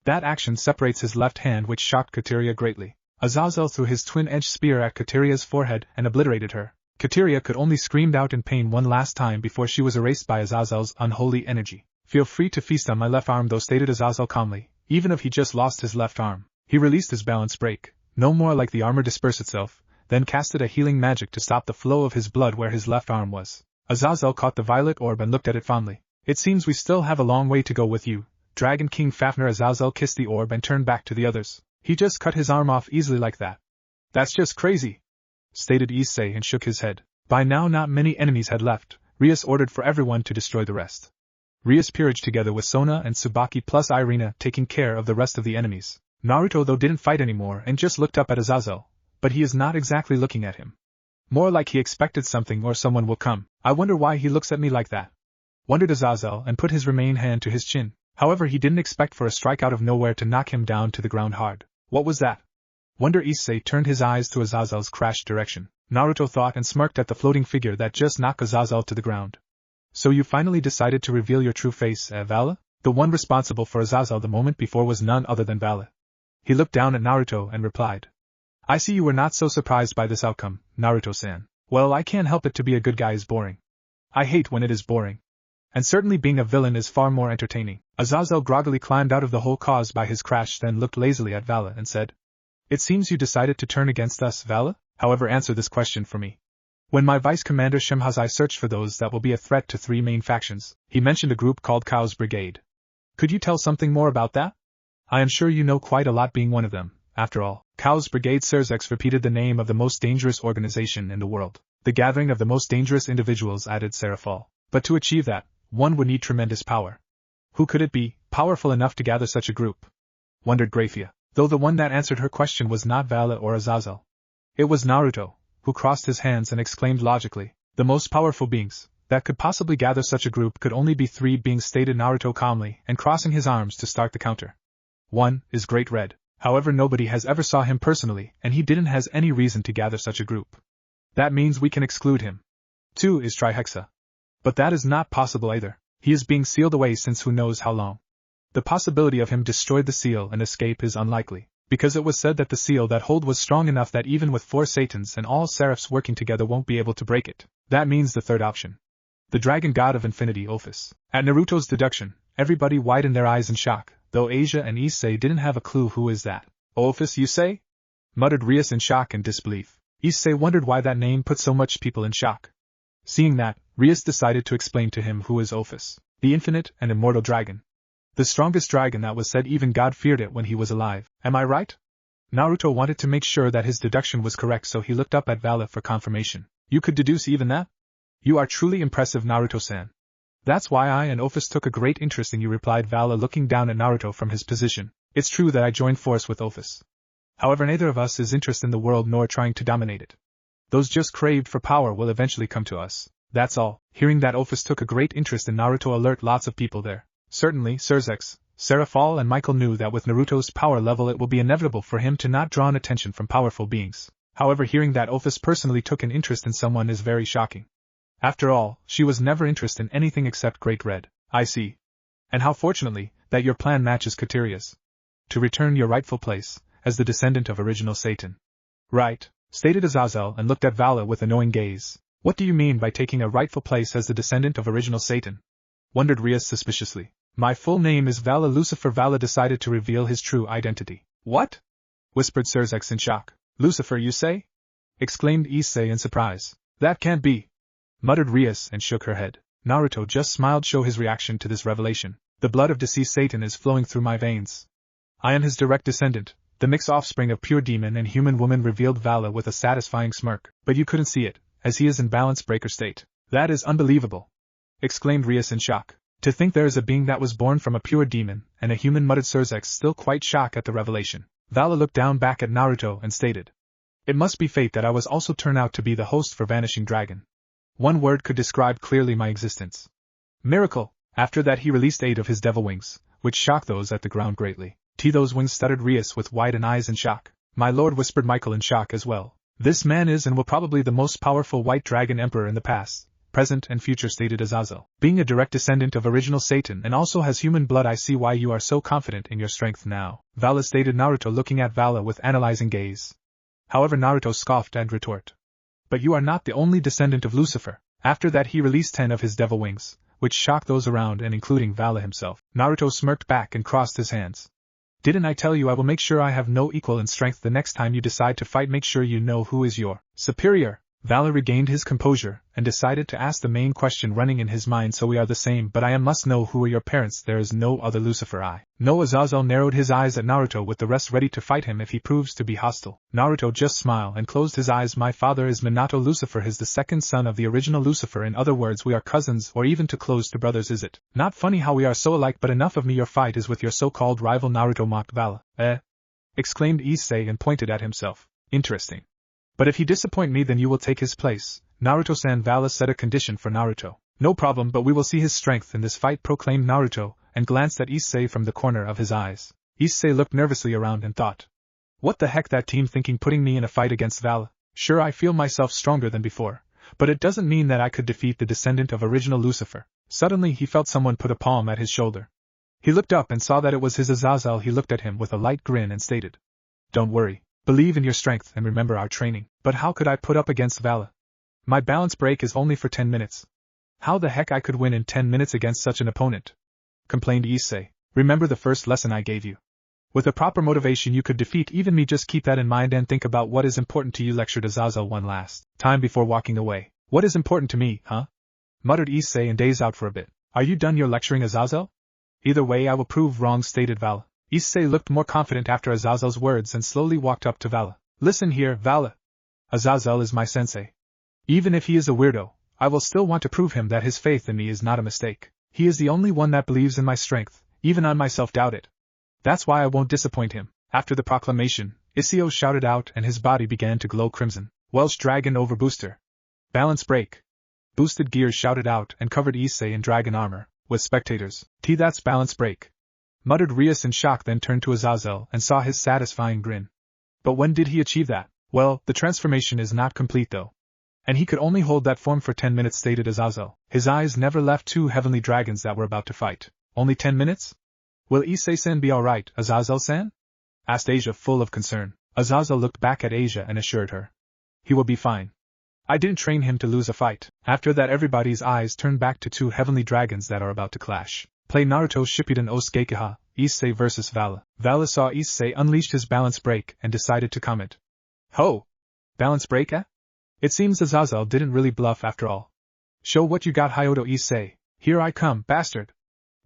That action separates his left hand, which shocked Ceria greatly. Azazel threw his twin-edged spear at Ceria's forehead and obliterated her. Ceria could only scream out in pain one last time before she was erased by Azazel's unholy energy. Feel free to feast on my left arm, though, stated Azazel calmly. Even if he just lost his left arm, he released his balance break. No more like the armor dispersed itself, then casted a healing magic to stop the flow of his blood where his left arm was. Azazel caught the violet orb and looked at it fondly. It seems we still have a long way to go with you, Dragon King Fafnir. Azazel kissed the orb and turned back to the others. He just cut his arm off easily like that. That's just crazy, stated Issei and shook his head. By now not many enemies had left. Rias ordered for everyone to destroy the rest. Rias peeraged together with Sona and Tsubaki plus Irina taking care of the rest of the enemies. Naruto, though, didn't fight anymore and just looked up at Azazel, but he is not exactly looking at him. More like he expected something or someone will come. I wonder why he looks at me like that, wondered Azazel and put his remaining hand to his chin. However, he didn't expect for a strike out of nowhere to knock him down to the ground hard. What was that? Wonder. Issei turned his eyes to Azazel's crashed direction. Naruto thought and smirked at the floating figure that just knocked Azazel to the ground. So you finally decided to reveal your true face, Vala? The one responsible for Azazel the moment before was none other than Vala. He looked down at Naruto and replied. I see you were not so surprised by this outcome, Naruto-san. Well, I can't help it, to be a good guy is boring. I hate when it is boring. And certainly being a villain is far more entertaining. Azazel groggily climbed out of the hole caused by his crash, then looked lazily at Vala and said, It seems you decided to turn against us, Vala? However, answer this question for me. When my Vice Commander Shimhazai searched for those that will be a threat to 3 main factions, he mentioned a group called Chaos Brigade. Could you tell something more about that? I am sure you know quite a lot, being one of them. After all, Chaos Brigade. Serzex repeated the name of the most dangerous organization in the world. The gathering of the most dangerous individuals, added Serafal. But to achieve that, one would need tremendous power. Who could it be, powerful enough to gather such a group? Wondered Graphia, though the one that answered her question was not Vala or Azazel. It was Naruto, who crossed his hands and exclaimed logically, the most powerful beings that could possibly gather such a group could only be 3 beings, stated Naruto calmly and crossing his arms to start the counter. 1 is Great Red. However, nobody has ever saw him personally, and he didn't has any reason to gather such a group. That means we can exclude him. 2 is Trihexa. But that is not possible either. He is being sealed away since who knows how long. The possibility of him destroy the seal and escape is unlikely. Because it was said that the seal that hold was strong enough that even with 4 Satans and all seraphs working together won't be able to break it. That means the third option. The dragon god of infinity Ophis. At Naruto's deduction, everybody widened their eyes in shock, though Asia and Issei didn't have a clue who is that. Ophis, you say? Muttered Rias in shock and disbelief. Issei wondered why that name put so much people in shock. Seeing that, Rias decided to explain to him who is Ophis, the infinite and immortal dragon. The strongest dragon that was said even God feared it when he was alive. Am I right? Naruto wanted to make sure that his deduction was correct, so he looked up at Vala for confirmation. You could deduce even that? You are truly impressive, Naruto-san. That's why I and Ophis took a great interest in you, replied Vala, looking down at Naruto from his position. It's true that I joined force with Ophis. However, neither of us is interested in the world nor trying to dominate it. Those just craved for power will eventually come to us. That's all. Hearing that Ophis took a great interest in Naruto alerted lots of people there. Certainly, Serzex, Serafal and Michael knew that with Naruto's power level it will be inevitable for him to not draw an attention from powerful beings. However, hearing that Ophis personally took an interest in someone is very shocking. After all, she was never interested in anything except Great Red. I see. And how fortunately, that your plan matches Kateria's. To return your rightful place, as the descendant of original Satan. Right, stated Azazel and looked at Vala with annoying gaze. What do you mean by taking a rightful place as the descendant of original Satan? Wondered Rias suspiciously. My full name is Vala Lucifer. Vala decided to reveal his true identity. What? Whispered Serzex in shock. Lucifer, you say? Exclaimed Issei in surprise. That can't be. Muttered Rias and shook her head. Naruto just smiled, show his reaction to this revelation. The blood of deceased Satan is flowing through my veins. I am his direct descendant, the mixed offspring of pure demon and human woman, revealed Vala with a satisfying smirk. But you couldn't see it, as he is in balance breaker state. That is unbelievable. Exclaimed Rias in shock. To think there is a being that was born from a pure demon and a human, muttered Serzex, still quite shocked at the revelation. Vala looked down back at Naruto and stated. It must be fate that I was also turned out to be the host for Vanishing Dragon. One word could describe clearly my existence. Miracle. After that he released 8 of his devil wings, which shocked those at the ground greatly. Those wings, stuttered Rias with widened eyes in shock. My lord, whispered Michael in shock as well. This man is and will probably the most powerful white dragon emperor in the past, present and future, stated Azazel. Being a direct descendant of original Satan and also has human blood, I see why you are so confident in your strength now, Vala stated, Naruto looking at Vala with analyzing gaze. However, Naruto scoffed and retorted. But you are not the only descendant of Lucifer. After that he released 10 of his devil wings, which shocked those around and including Vala himself. Naruto smirked back and crossed his hands. Didn't I tell you I will make sure I have no equal in strength the next time you decide to fight? Make sure you know who is your superior. Vala regained his composure and decided to ask the main question running in his mind. So we are the same, but I must know who are your parents. There is no other Lucifer. I know. Azazel narrowed his eyes at Naruto, with the rest ready to fight him if he proves to be hostile. Naruto just smiled and closed his eyes. My father is Minato Lucifer, is the second son of the original Lucifer. In other words, we are cousins, or even too close to brothers. Is it not funny how we are so alike? But enough of me, your fight is with your so-called rival, Naruto mocked Vala. Exclaimed Issei and pointed at himself. Interesting. But if he disappoint me, then you will take his place. Naruto-san, Vala set a condition for Naruto. No problem, but we will see his strength in this fight, proclaimed Naruto, and glanced at Issei from the corner of his eyes. Issei looked nervously around and thought. What the heck, that team thinking putting me in a fight against Vala? Sure, I feel myself stronger than before, but it doesn't mean that I could defeat the descendant of original Lucifer. Suddenly he felt someone put a palm at his shoulder. He looked up and saw that it was his Azazel. He looked at him with a light grin and stated. Don't worry. Believe in your strength and remember our training. But how could I put up against Vala? My balance break is only for 10 minutes. How the heck I could win in 10 minutes against such an opponent? Complained Issei. Remember the first lesson I gave you. With a proper motivation you could defeat even me. Just keep that in mind and think about what is important to you, lectured Azazel one last time before walking away. What is important to me, huh? Muttered Issei and dazed out for a bit. Are you done your lecturing, Azazel? Either way I will prove wrong, stated Vala. Issei looked more confident after Azazel's words and slowly walked up to Vala. Listen here, Vala. Azazel is my sensei. Even if he is a weirdo, I will still want to prove him that his faith in me is not a mistake. He is the only one that believes in my strength, even I myself doubt it. That's why I won't disappoint him. After the proclamation, Issei shouted out and his body began to glow crimson. Welsh Dragon over Booster. Balance break. Boosted gears shouted out and covered Issei in dragon armor, with spectators. That's balance break. Muttered Rias in shock, then turned to Azazel and saw his satisfying grin. But when did he achieve that? Well, the transformation is not complete though. And he could only hold that form for 10 minutes, stated Azazel. His eyes never left 2 heavenly dragons that were about to fight. Only 10 minutes? Will Issei-san be alright, Azazel-san? asked Asia full of concern. Azazel looked back at Asia and assured her. He will be fine. I didn't train him to lose a fight. After that everybody's eyes turned back to two heavenly dragons that are about to clash. Play Naruto Shippuden Osukekiha, Issei vs. Vala. Vala saw Issei unleashed his balance break and decided to comment. Ho! Balance break, eh? It seems Azazel didn't really bluff after all. Show what you got, Hyoto Issei. Here I come, bastard!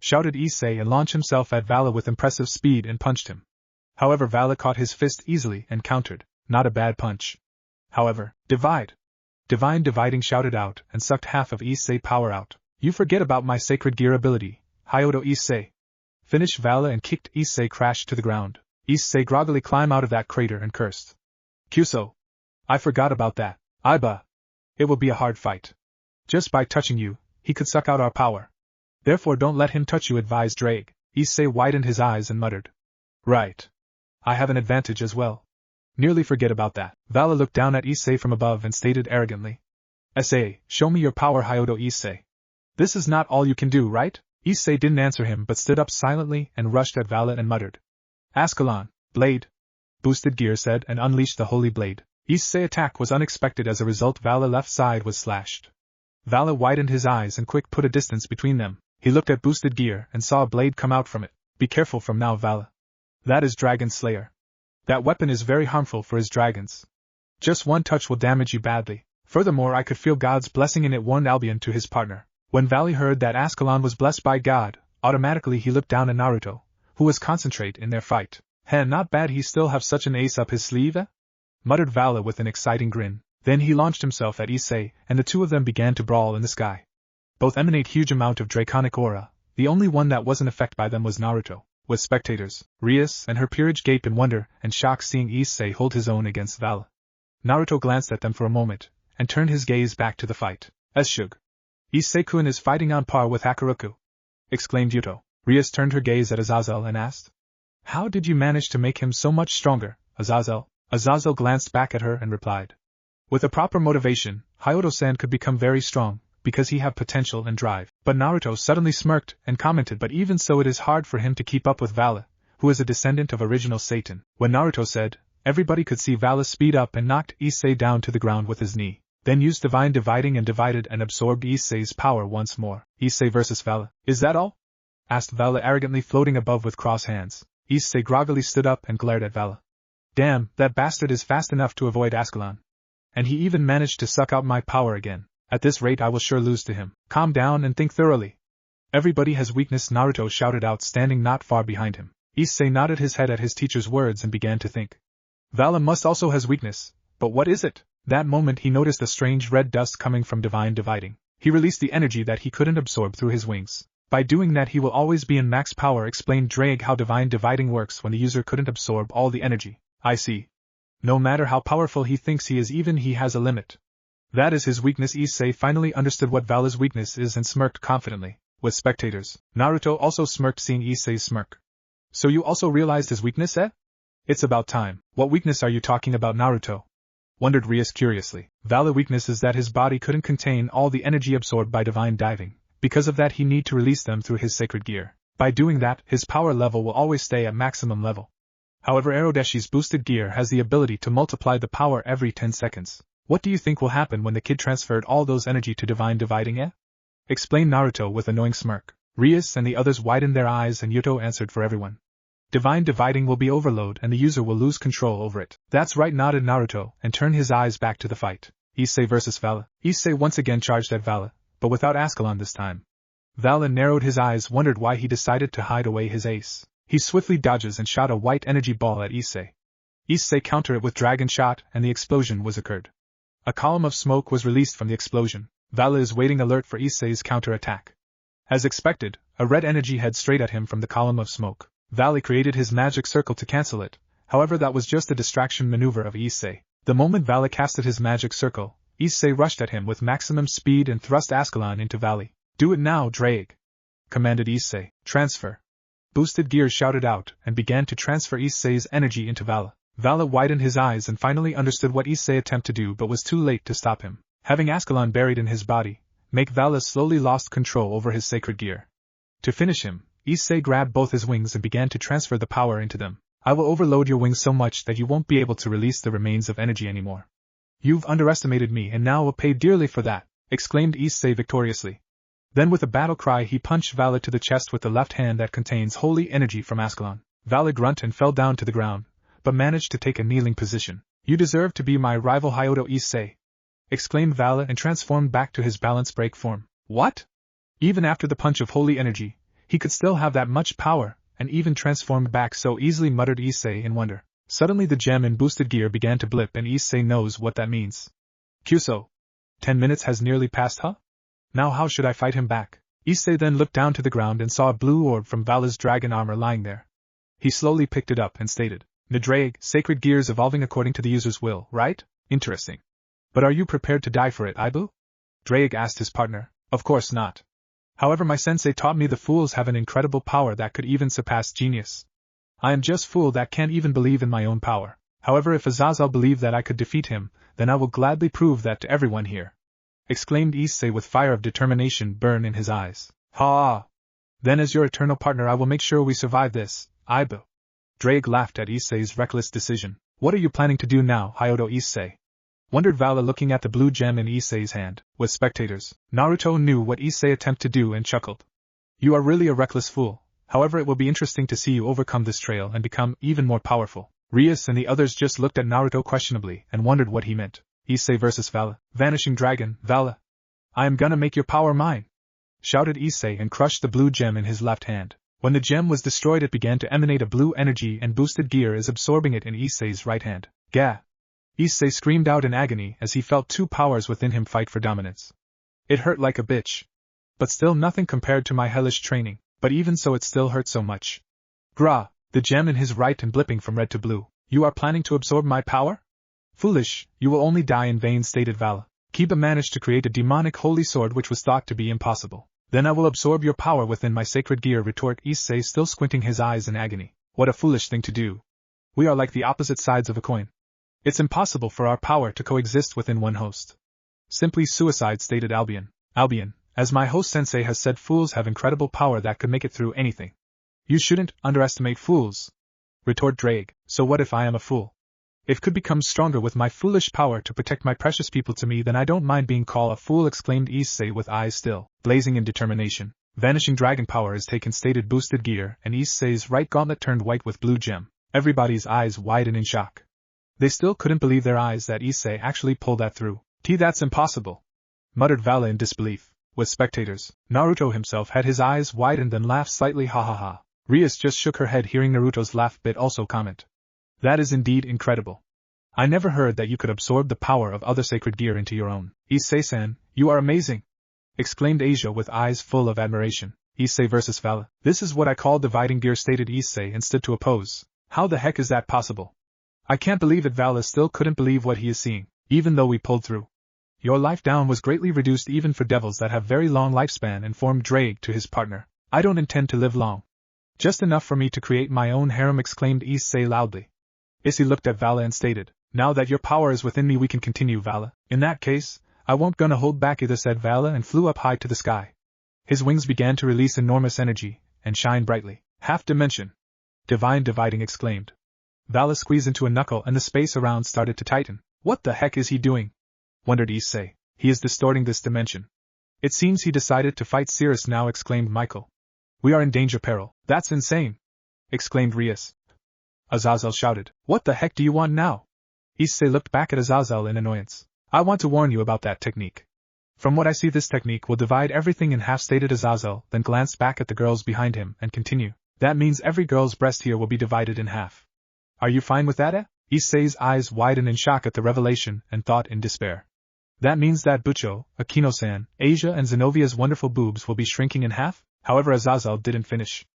Shouted Issei and launched himself at Vala with impressive speed and punched him. However, Vala caught his fist easily and countered. Not a bad punch. However, divide! Divine Dividing shouted out and sucked half of Issei power out. You forget about my sacred gear ability, Hyoto Issei. Finished Vala and kicked Issei crashed to the ground. Issei groggily climbed out of that crater and cursed. Kyuso! I forgot about that. Iba! It will be a hard fight. Just by touching you, he could suck out our power. Therefore don't let him touch you, advised Drake. Issei widened his eyes and muttered. Right. I have an advantage as well. Nearly forget about that. Vala looked down at Issei from above and stated arrogantly. Issei, show me your power, Hyoto Issei. This is not all you can do, right? Issei didn't answer him but stood up silently and rushed at Vala and muttered. Ascalon, blade. Boosted Gear said and unleashed the holy blade. Issei's attack was unexpected, as a result Vala's left side was slashed. Vala widened his eyes and quick put a distance between them. He looked at Boosted Gear and saw a blade come out from it. Be careful from now, Vala. That is Dragon Slayer. That weapon is very harmful for his dragons. Just one touch will damage you badly. Furthermore, I could feel God's blessing in it, warned Albion to his partner. When Valley heard that Ascalon was blessed by God, automatically he looked down at Naruto, who was concentrate in their fight. Not bad he still have such an ace up his sleeve, eh? Muttered Vala with an exciting grin. Then he launched himself at Issei, and the two of them began to brawl in the sky. Both emanate huge amount of draconic aura. The only one that wasn't affected by them was Naruto. With spectators, Rias and her peerage gaped in wonder and shock seeing Issei hold his own against Vala. Naruto glanced at them for a moment, and turned his gaze back to the fight. Shug. Issei-kun is fighting on par with Hakuroku, exclaimed Yuto. Rias turned her gaze at Azazel and asked. How did you manage to make him so much stronger, Azazel? Azazel glanced back at her and replied. With a proper motivation, Hyoto-san could become very strong, because he have potential and drive. But Naruto suddenly smirked and commented, but even so it is hard for him to keep up with Vala, who is a descendant of original Satan. When Naruto said, everybody could see Vala speed up and knocked Issei down to the ground with his knee, then used Divine Dividing and divided and absorbed Issei's power once more. Issei versus Vala. Is that all? Asked Vala arrogantly, floating above with crossed hands. Issei groggily stood up and glared at Vala. Damn, that bastard is fast enough to avoid Ascalon. And he even managed to suck out my power again. At this rate I will sure lose to him. Calm down and think thoroughly. Everybody has weakness, Naruto shouted out, standing not far behind him. Issei nodded his head at his teacher's words and began to think. Vala must also has weakness, but what is it? That moment he noticed a strange red dust coming from Divine Dividing. He released the energy that he couldn't absorb through his wings. By doing that he will always be in max power, explained Drake. How Divine Dividing works when the user couldn't absorb all the energy. I see. No matter how powerful he thinks he is, even he has a limit. That is his weakness. Issei finally understood what Vala's weakness is and smirked confidently. With spectators, Naruto also smirked seeing Issei's smirk. So you also realized his weakness, eh? It's about time. What weakness are you talking about, Naruto? Wondered Rias curiously. Vala's weakness is that his body couldn't contain all the energy absorbed by Divine Diving. Because of that he need to release them through his sacred gear. By doing that, his power level will always stay at maximum level. However, Arodeshi's boosted gear has the ability to multiply the power every 10 seconds. What do you think will happen when the kid transferred all those energy to Divine Dividing, eh? Explained Naruto with a knowing smirk. Rias and the others widened their eyes and Yuto answered for everyone. Divine Dividing will be overload and the user will lose control over it. That's right, nodded Naruto and turned his eyes back to the fight. Issei versus Vala. Issei once again charged at Vala, but without Ascalon this time. Vala narrowed his eyes, wondered why he decided to hide away his ace. He swiftly dodges and shot a white energy ball at Issei. Issei countered it with Dragon Shot and the explosion was occurred. A column of smoke was released from the explosion. Vala is waiting alert for Issei's counterattack. As expected, a red energy head straight at him from the column of smoke. Vala created his magic circle to cancel it, however that was just a distraction maneuver of Issei. The moment Vala casted his magic circle, Issei rushed at him with maximum speed and thrust Ascalon into Vala. Do it now, Drake! Commanded Issei. Transfer. Boosted Gear shouted out and began to transfer Issei's energy into Vala. Vala widened his eyes and finally understood what Issei attempted to do but was too late to stop him. Having Ascalon buried in his body, Vala slowly lost control over his sacred gear. To finish him, Issei grabbed both his wings and began to transfer the power into them. I will overload your wings so much that you won't be able to release the remains of energy anymore. You've underestimated me and now will pay dearly for that, exclaimed Issei victoriously. Then with a battle cry he punched Vali to the chest with the left hand that contains holy energy from Ascalon. Vali grunted and fell down to the ground, but managed to take a kneeling position. You deserve to be my rival Hyodo Issei, exclaimed Vali and transformed back to his balance break form. What? Even after the punch of holy energy, he could still have that much power, and even transformed back so easily, muttered Issei in wonder. Suddenly the gem in boosted gear began to blip and Issei knows what that means. Kyuso. 10 minutes has nearly passed, huh? Now how should I fight him back? Issei then looked down to the ground and saw a blue orb from Vali's dragon armor lying there. He slowly picked it up and stated, Nadraig, sacred gears evolving according to the user's will, right? Interesting. But are you prepared to die for it, Ibu? Draig asked his partner. Of course not. However, my sensei taught me the fools have an incredible power that could even surpass genius. I am just fool that can't even believe in my own power. However, if Azazel believed that I could defeat him, then I will gladly prove that to everyone here, exclaimed Issei with fire of determination burn in his eyes. Ha! Then as your eternal partner I will make sure we survive this, Ibu. Draig laughed at Issei's reckless decision. What are you planning to do now, Hyodo Issei? Wondered Vali looking at the blue gem in Issei's hand. With spectators, Naruto knew what Issei attempted to do and chuckled. You are really a reckless fool, however it will be interesting to see you overcome this trail and become even more powerful. Rias and the others just looked at Naruto questionably and wondered what he meant. Issei versus Vali. Vanishing Dragon, Vali. I am gonna make your power mine, shouted Issei and crushed the blue gem in his left hand. When the gem was destroyed it began to emanate a blue energy and boosted gear is absorbing it in Issei's right hand. Gah! Issei screamed out in agony as he felt two powers within him fight for dominance. It hurt like a bitch. But still nothing compared to my hellish training, but even so it still hurt so much. Grah! The gem in his right and blipping from red to blue. You are planning to absorb my power? Foolish, you will only die in vain, stated Vali. Kiba managed to create a demonic holy sword which was thought to be impossible. Then I will absorb your power within my sacred gear, retort Issei, still squinting his eyes in agony. What a foolish thing to do. We are like the opposite sides of a coin. It's impossible for our power to coexist within one host. Simply suicide, stated Albion. Albion, as my host sensei has said, fools have incredible power that could make it through anything. You shouldn't underestimate fools, retort Draig. So what if I am a fool? If could become stronger with my foolish power to protect my precious people to me, then I don't mind being called a fool, exclaimed Issei with eyes still blazing in determination. Vanishing dragon power is taken, stated boosted gear, and Issei's right gauntlet turned white with blue gem. Everybody's eyes widened in shock. They still couldn't believe their eyes that Issei actually pulled that through. That's impossible, muttered Vali in disbelief. With spectators, Naruto himself had his eyes widened and laughed slightly, ha ha ha. Rias just shook her head hearing Naruto's laugh but also comment. That is indeed incredible. I never heard that you could absorb the power of other sacred gear into your own. Issei-san, you are amazing, exclaimed Asia with eyes full of admiration. Issei versus Vali. This is what I call dividing gear, stated Issei and stood to oppose. How the heck is that possible? I can't believe it. Vali still couldn't believe what he is seeing. Even though we pulled through, your life down was greatly reduced even for devils that have very long lifespan, informed Draig to his partner. I don't intend to live long. Just enough for me to create my own harem, exclaimed Issei loudly. Issei looked at Vali and stated, now that your power is within me we can continue, Vali. In that case, I won't gonna hold back either, said Vali and flew up high to the sky. His wings began to release enormous energy and shine brightly. Half dimension. Divine dividing, exclaimed. Vali squeezed into a knuckle and the space around started to tighten. What the heck is he doing? Wondered Issei. He is distorting this dimension. It seems he decided to fight Cirrus now, exclaimed Michael. We are in danger, peril. That's insane, exclaimed Rias. Azazel shouted. What the heck do you want now? Issei looked back at Azazel in annoyance. I want to warn you about that technique. From what I see, this technique will divide everything in half, stated Azazel, then glanced back at the girls behind him and continued. That means every girl's breast here will be divided in half. Are you fine with that, eh? Issei's eyes widened in shock at the revelation and thought in despair. That means that Bucho, Akino-san, Asia and Zenovia's wonderful boobs will be shrinking in half? However, Azazel didn't finish.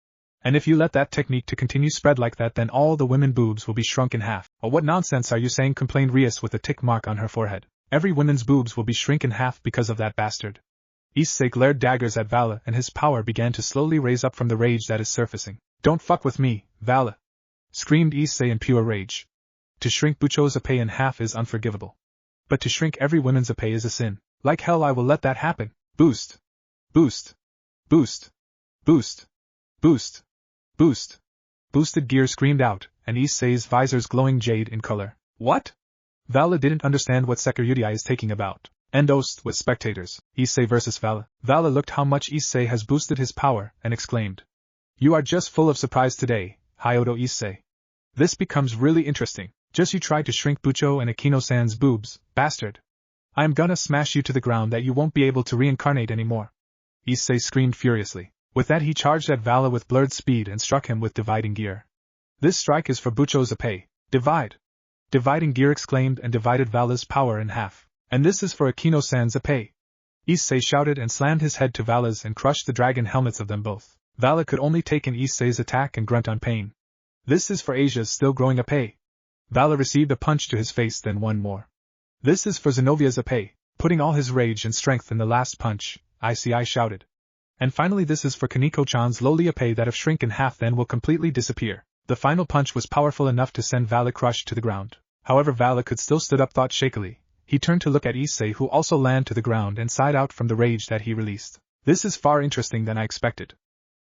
And if you let that technique to continue spread like that, then all the women boobs will be shrunk in half. Oh, what nonsense are you saying? Complained Rias with a tick mark on her forehead. Every woman's boobs will be shrink in half because of that bastard. Issei glared daggers at Vali and his power began to slowly raise up from the rage that is surfacing. Don't fuck with me, Vali, screamed Issei in pure rage. To shrink Bucho's Ipei in half is unforgivable. But to shrink every woman's Ipei is a sin. Like hell I will let that happen. Boost. Boost. Boost. Boost. Boost. Boost. Boosted gear screamed out, and Issei's visors glowing jade in color. What? Vala didn't understand what Security is taking about. Endost with spectators, Issei versus Vala. Vala looked how much Issei has boosted his power, and exclaimed. You are just full of surprise today, Hyodo Issei. This becomes really interesting. Just you try to shrink Bucho and Akino-san's boobs, bastard. I'm gonna smash you to the ground that you won't be able to reincarnate anymore. Issei screamed furiously. With that he charged at Vala with blurred speed and struck him with dividing gear. This strike is for Bucho's Issei. Divide! Dividing gear exclaimed and divided Vala's power in half. And this is for Akino-san's Issei. Issei shouted and slammed his head to Vala's and crushed the dragon helmets of them both. Vala could only take in Issei's attack and grunt on pain. This is for Asia's still growing Issei. Vala received a punch to his face, then one more. This is for Zenovia's Issei. Putting all his rage and strength in the last punch, Issei shouted. And finally this is for Kaneko-chan's lowly Issei that if shrink in half then will completely disappear. The final punch was powerful enough to send Vala crushed to the ground. However, Vala could still stood up thought shakily. He turned to look at Issei, who also landed to the ground and sighed out from the rage that he released. This is far interesting than I expected.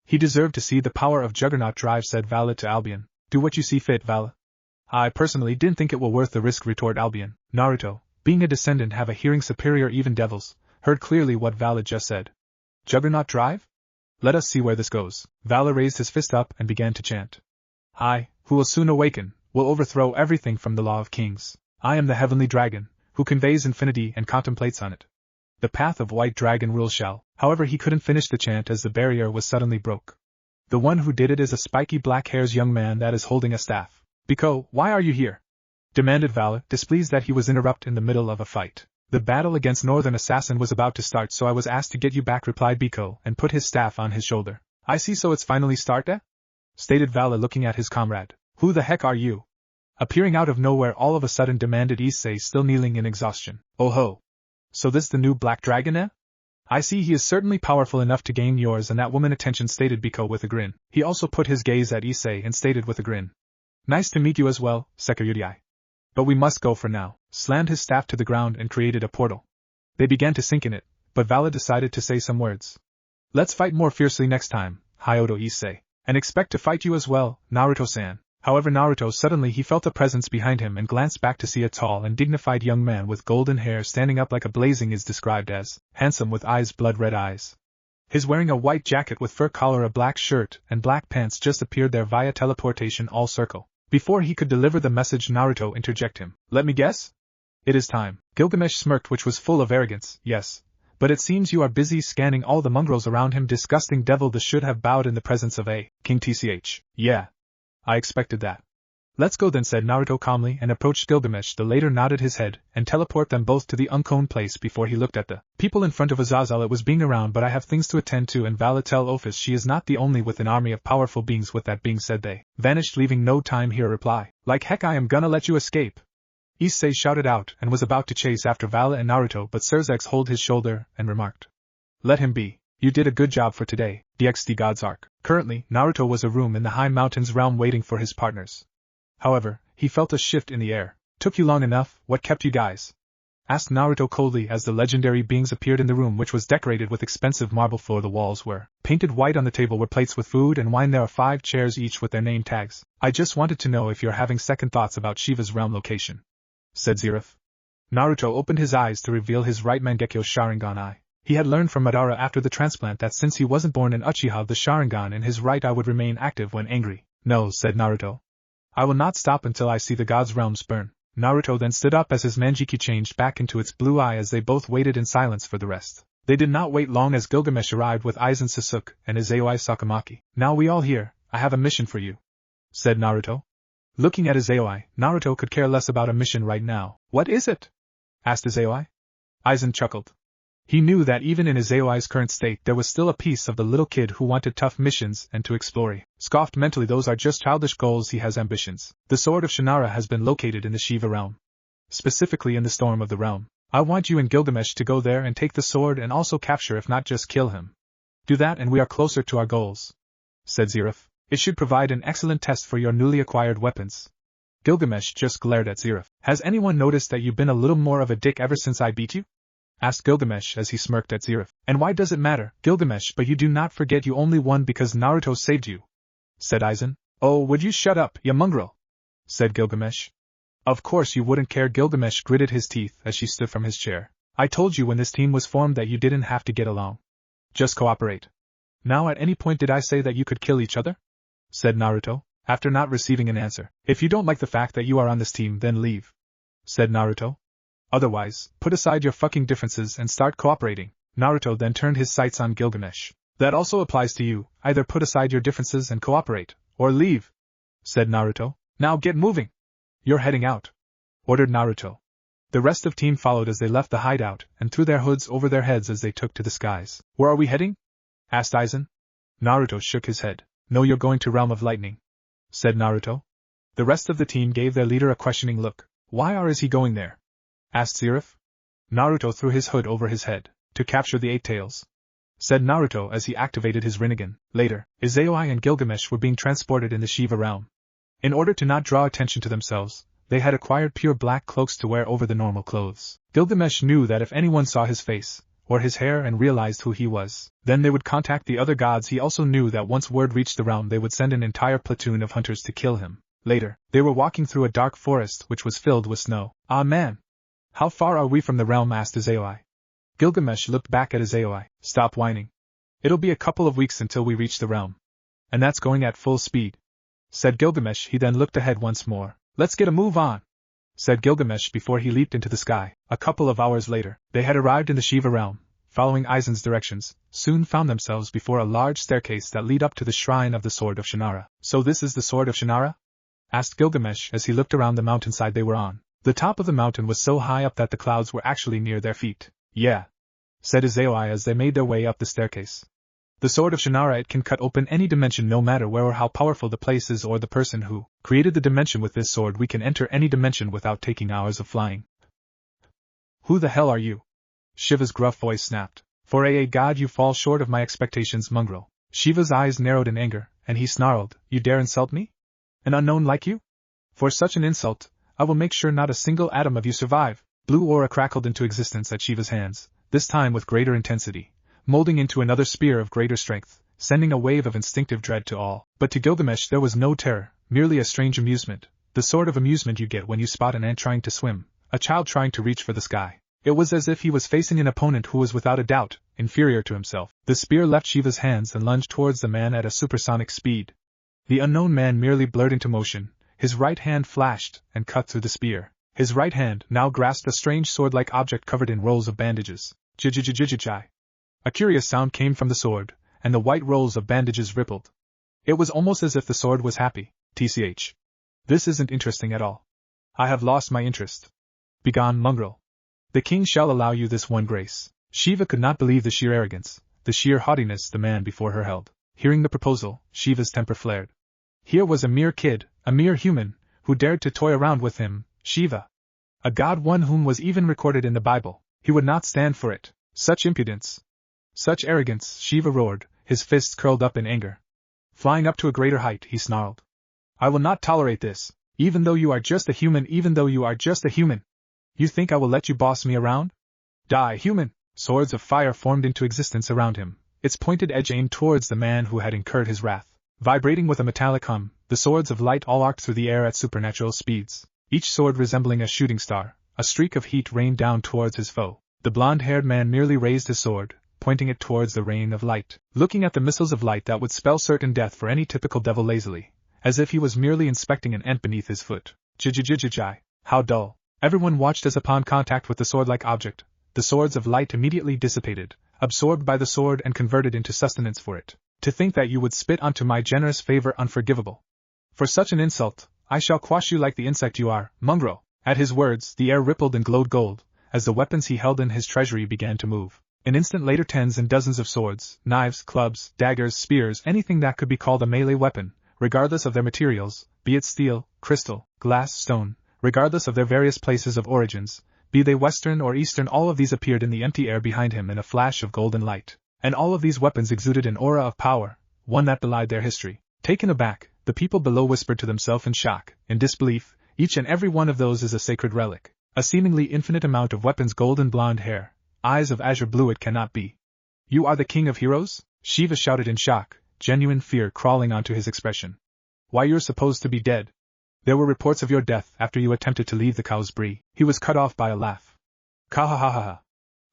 He deserved to see the power of Juggernaut Drive, said Vala to Albion. Do what you see fit, Vala. I personally didn't think it will worth the risk, retorted Albion. Naruto, being a descendant, have a hearing superior even devils, heard clearly what Vala just said. Juggernaut Drive? Let us see where this goes. Vala raised his fist up and began to chant. I, who will soon awaken, will overthrow everything from the law of kings. I am the heavenly dragon, who conveys infinity and contemplates on it. The path of white dragon rule shall. However, he couldn't finish the chant as the barrier was suddenly broke. The one who did it is a spiky black hairs young man that is holding a staff. Biko, why are you here? Demanded Vala, displeased that he was interrupted in the middle of a fight. The battle against Northern Assassin was about to start, so I was asked to get you back, replied Biko, and put his staff on his shoulder. I see, so it's finally started? Stated Vala, looking at his comrade. Who the heck are you? Appearing out of nowhere all of a sudden, demanded Issei, still kneeling in exhaustion. Oh ho! So this the new black dragon, eh? I see he is certainly powerful enough to gain yours and that woman attention, stated Biko with a grin. He also put his gaze at Issei and stated with a grin. Nice to meet you as well, Security. But we must go for now. Slammed his staff to the ground and created a portal. They began to sink in it, but Vala decided to say some words. Let's fight more fiercely next time, Hyodo Issei. And expect to fight you as well, Naruto-san. However, Naruto suddenly he felt a presence behind him and glanced back to see a tall and dignified young man with golden hair standing up like a blazing is described as handsome with eyes, blood red eyes. His wearing a white jacket with fur collar, a black shirt, and black pants just appeared there via teleportation all circle. Before he could deliver the message, Naruto interjected him. Let me guess? It is time. Gilgamesh smirked, which was full of arrogance. Yes. But it seems you are busy scanning all the mongrels around him. Disgusting devil, this should have bowed in the presence of a king. TCH. Yeah. I expected that. Let's go then, said Naruto calmly and approached Gilgamesh. The latter nodded his head and teleported them both to the unknown place. Before he looked at the people in front of Azazel, it was being around, but I have things to attend to, and Vala tell Ophis she is not the only with an army of powerful beings. With that being said, they vanished, leaving no time here. Reply. Like heck I am gonna let you escape. Issei shouted out and was about to chase after Vala and Naruto, but Serzex hold his shoulder and remarked. Let him be. You did a good job for today, DXD God's Arc. Currently, Naruto was a room in the high mountains realm waiting for his partners. However, he felt a shift in the air. Took you long enough, what kept you guys? Asked Naruto coldly as the legendary beings appeared in the room, which was decorated with expensive marble floor. The walls were painted white. On the table were plates with food and wine. There are 5 chairs each with their name tags. I just wanted to know if you're having second thoughts about Shiva's realm location, said Zeref. Naruto opened his eyes to reveal his right Mangekyo Sharingan eye. He had learned from Madara after the transplant that since he wasn't born an Uchiha, the Sharingan in his right eye would remain active when angry. No, said Naruto. I will not stop until I see the gods' realms burn. Naruto then stood up as his Manjiki changed back into its blue eye as they both waited in silence for the rest. They did not wait long as Gilgamesh arrived with Aizen Sasuke and Izayoi Sakamaki. Now we all here, I have a mission for you, said Naruto. Looking at Izayoi, Naruto could care less about a mission right now. What is it? Asked Izayoi. Aizen chuckled. He knew that even in Izayoi's current state there was still a piece of the little kid who wanted tough missions and to explore. He scoffed mentally. Those are just childish goals. He has ambitions. The sword of Shannara has been located in the Shiva realm. Specifically in the storm of the realm. I want you and Gilgamesh to go there and take the sword and also capture, if not just kill him. Do that and we are closer to our goals, said Zeref. It should provide an excellent test for your newly acquired weapons. Gilgamesh just glared at Zeref. Has anyone noticed that you've been a little more of a dick ever since I beat you? Asked Gilgamesh as he smirked at Zeref. And why does it matter, Gilgamesh? But you do not forget you only won because Naruto saved you, said Aizen. Oh, would you shut up, you mongrel? said Gilgamesh. Of course you wouldn't care. Gilgamesh gritted his teeth as she stood from his chair. I told you when this team was formed that you didn't have to get along. Just cooperate. Now at any point did I say that you could kill each other? Said Naruto, after not receiving an answer. If you don't like the fact that you are on this team, then leave. Said Naruto. Otherwise, put aside your fucking differences and start cooperating. Naruto then turned his sights on Gilgamesh. That also applies to you, either put aside your differences and cooperate, or leave. Said Naruto. Now get moving. You're heading out. Ordered Naruto. The rest of team followed as they left the hideout and threw their hoods over their heads as they took to the skies. Where are we heading? Asked Aizen. Naruto shook his head. No, you're going to Realm of Lightning. Said Naruto. The rest of the team gave their leader a questioning look. Why is he going there? Asked Zeref. Naruto threw his hood over his head. To capture the Eight Tails. Said Naruto as he activated his Rinnegan. Later, Issei and Gilgamesh were being transported in the Shiva realm. In order to not draw attention to themselves, they had acquired pure black cloaks to wear over the normal clothes. Gilgamesh knew that if anyone saw his face, or his hair and realized who he was, then they would contact the other gods. He also knew that once word reached the realm they would send an entire platoon of hunters to kill him. Later, they were walking through a dark forest which was filled with snow. Ah man! How far are we from the realm? Asked Issei. Gilgamesh looked back at Issei. Stop whining. It'll be a couple of weeks until we reach the realm. And that's going at full speed. Said Gilgamesh. He then looked ahead once more. Let's get a move on. Said Gilgamesh before he leaped into the sky. A couple of hours later, they had arrived in the Shiva realm. Following Aizen's directions, soon found themselves before a large staircase that led up to the shrine of the Sword of Shannara. So this is the Sword of Shannara? Asked Gilgamesh as he looked around the mountainside they were on. The top of the mountain was so high up that the clouds were actually near their feet. Yeah. Said Issei as they made their way up the staircase. The Sword of Shannara, it can cut open any dimension no matter where or how powerful the place is or the person who created the dimension. With this sword we can enter any dimension without taking hours of flying. Who the hell are you? Shiva's gruff voice snapped. For a god you fall short of my expectations, mongrel. Shiva's eyes narrowed in anger, and he snarled, You dare insult me? An unknown like you? For such an insult, I will make sure not a single atom of you survive. Blue aura crackled into existence at Shiva's hands, this time with greater intensity, molding into another spear of greater strength, sending a wave of instinctive dread to all. But to Gilgamesh there was no terror, merely a strange amusement, the sort of amusement you get when you spot an ant trying to swim, a child trying to reach for the sky. It was as if he was facing an opponent who was without a doubt inferior to himself. The spear left Shiva's hands and lunged towards the man at a supersonic speed. The unknown man merely blurred into motion, his right hand flashed and cut through the spear. His right hand now grasped a strange sword-like object covered in rolls of bandages. Jijijijijijai. A curious sound came from the sword, and the white rolls of bandages rippled. It was almost as if the sword was happy. TCH. This isn't interesting at all. I have lost my interest. Begone, mongrel. The king shall allow you this one grace. Shiva could not believe the sheer arrogance, the sheer haughtiness the man before her held. Hearing the proposal, Shiva's temper flared. Here was a mere kid, a mere human, who dared to toy around with him, Shiva. A god, one whom was even recorded in the Bible. He would not stand for it. Such impudence. Such arrogance, Shiva roared, his fists curled up in anger. Flying up to a greater height, he snarled. I will not tolerate this, even though you are just a human, even though you are just a human. You think I will let you boss me around? Die, human! Swords of fire formed into existence around him, its pointed edge aimed towards the man who had incurred his wrath. Vibrating with a metallic hum, the swords of light all arced through the air at supernatural speeds, each sword resembling a shooting star. A streak of heat rained down towards his foe. The blonde-haired man merely raised his sword, pointing it towards the rain of light, looking at the missiles of light that would spell certain death for any typical devil lazily, as if he was merely inspecting an ant beneath his foot. Jijijijijai. How dull. Everyone watched as upon contact with the sword-like object, the swords of light immediately dissipated, absorbed by the sword and converted into sustenance for it. To think that you would spit onto my generous favor, unforgivable. For such an insult, I shall quash you like the insect you are, mongrel. At his words, the air rippled and glowed gold, as the weapons he held in his treasury began to move. An instant later tens and dozens of swords, knives, clubs, daggers, spears, anything that could be called a melee weapon, regardless of their materials, be it steel, crystal, glass, stone, regardless of their various places of origins, be they western or eastern, all of these appeared in the empty air behind him in a flash of golden light. And all of these weapons exuded an aura of power, one that belied their history. Taken aback, the people below whispered to themselves in shock, in disbelief. Each and every one of those is a sacred relic. A seemingly infinite amount of weapons, golden blonde hair, eyes of azure blue. It cannot be. You are the king of heroes? Shiva shouted in shock, genuine fear crawling onto his expression. Why, you're supposed to be dead. There were reports of your death after you attempted to leave the cow's brie. He was cut off by a laugh. Kahahaha.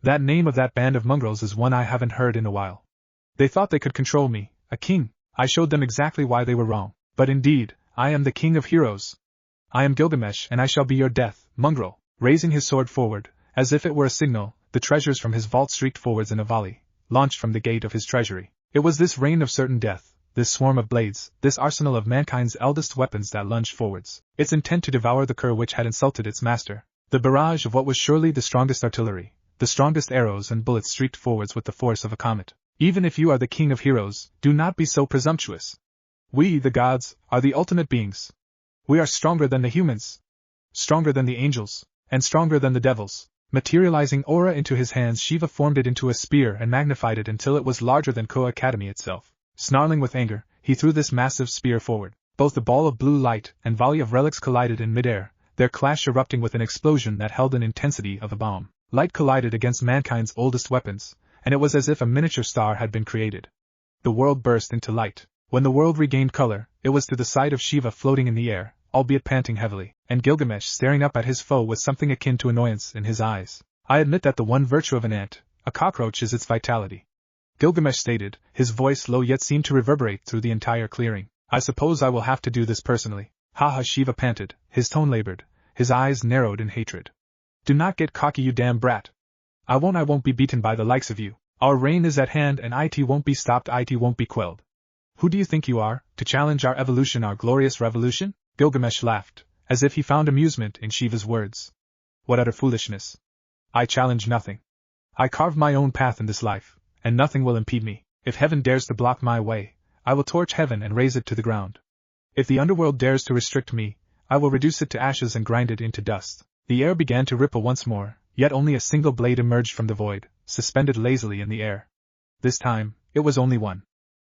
That name of that band of mongrels is one I haven't heard in a while. They thought they could control me, a king. I showed them exactly why they were wrong. But indeed, I am the king of heroes. I am Gilgamesh and I shall be your death, mongrel. Raising his sword forward, as if it were a signal, the treasures from his vault streaked forwards in a volley, launched from the gate of his treasury. It was this rain of certain death, this swarm of blades, this arsenal of mankind's eldest weapons that lunged forwards, its intent to devour the cur which had insulted its master. The barrage of what was surely the strongest artillery, the strongest arrows and bullets streaked forwards with the force of a comet. Even if you are the king of heroes, do not be so presumptuous. We, the gods, are the ultimate beings. We are stronger than the humans, stronger than the angels, and stronger than the devils. Materializing aura into his hands, Shiva formed it into a spear and magnified it until it was larger than Ko Academy itself. Snarling with anger, he threw this massive spear forward. Both the ball of blue light and volley of relics collided in midair, their clash erupting with an explosion that held an intensity of a bomb. Light collided against mankind's oldest weapons, and it was as if a miniature star had been created. The world burst into light. When the world regained color, it was to the sight of Shiva floating in the air, albeit panting heavily, and Gilgamesh staring up at his foe with something akin to annoyance in his eyes. I admit that the one virtue of an ant, a cockroach, is its vitality. Gilgamesh stated, his voice low yet seemed to reverberate through the entire clearing. I suppose I will have to do this personally. Haha, Shiva panted, his tone labored, his eyes narrowed in hatred. Do not get cocky, you damn brat. I won't be beaten by the likes of you. Our reign is at hand and it won't be stopped, it won't be quelled. Who do you think you are, to challenge our evolution, our glorious revolution? Gilgamesh laughed, as if he found amusement in Shiva's words. What utter foolishness. I challenge nothing. I carve my own path in this life, and nothing will impede me. If heaven dares to block my way, I will torch heaven and raze it to the ground. If the underworld dares to restrict me, I will reduce it to ashes and grind it into dust. The air began to ripple once more, yet only a single blade emerged from the void, suspended lazily in the air. This time, it was only one.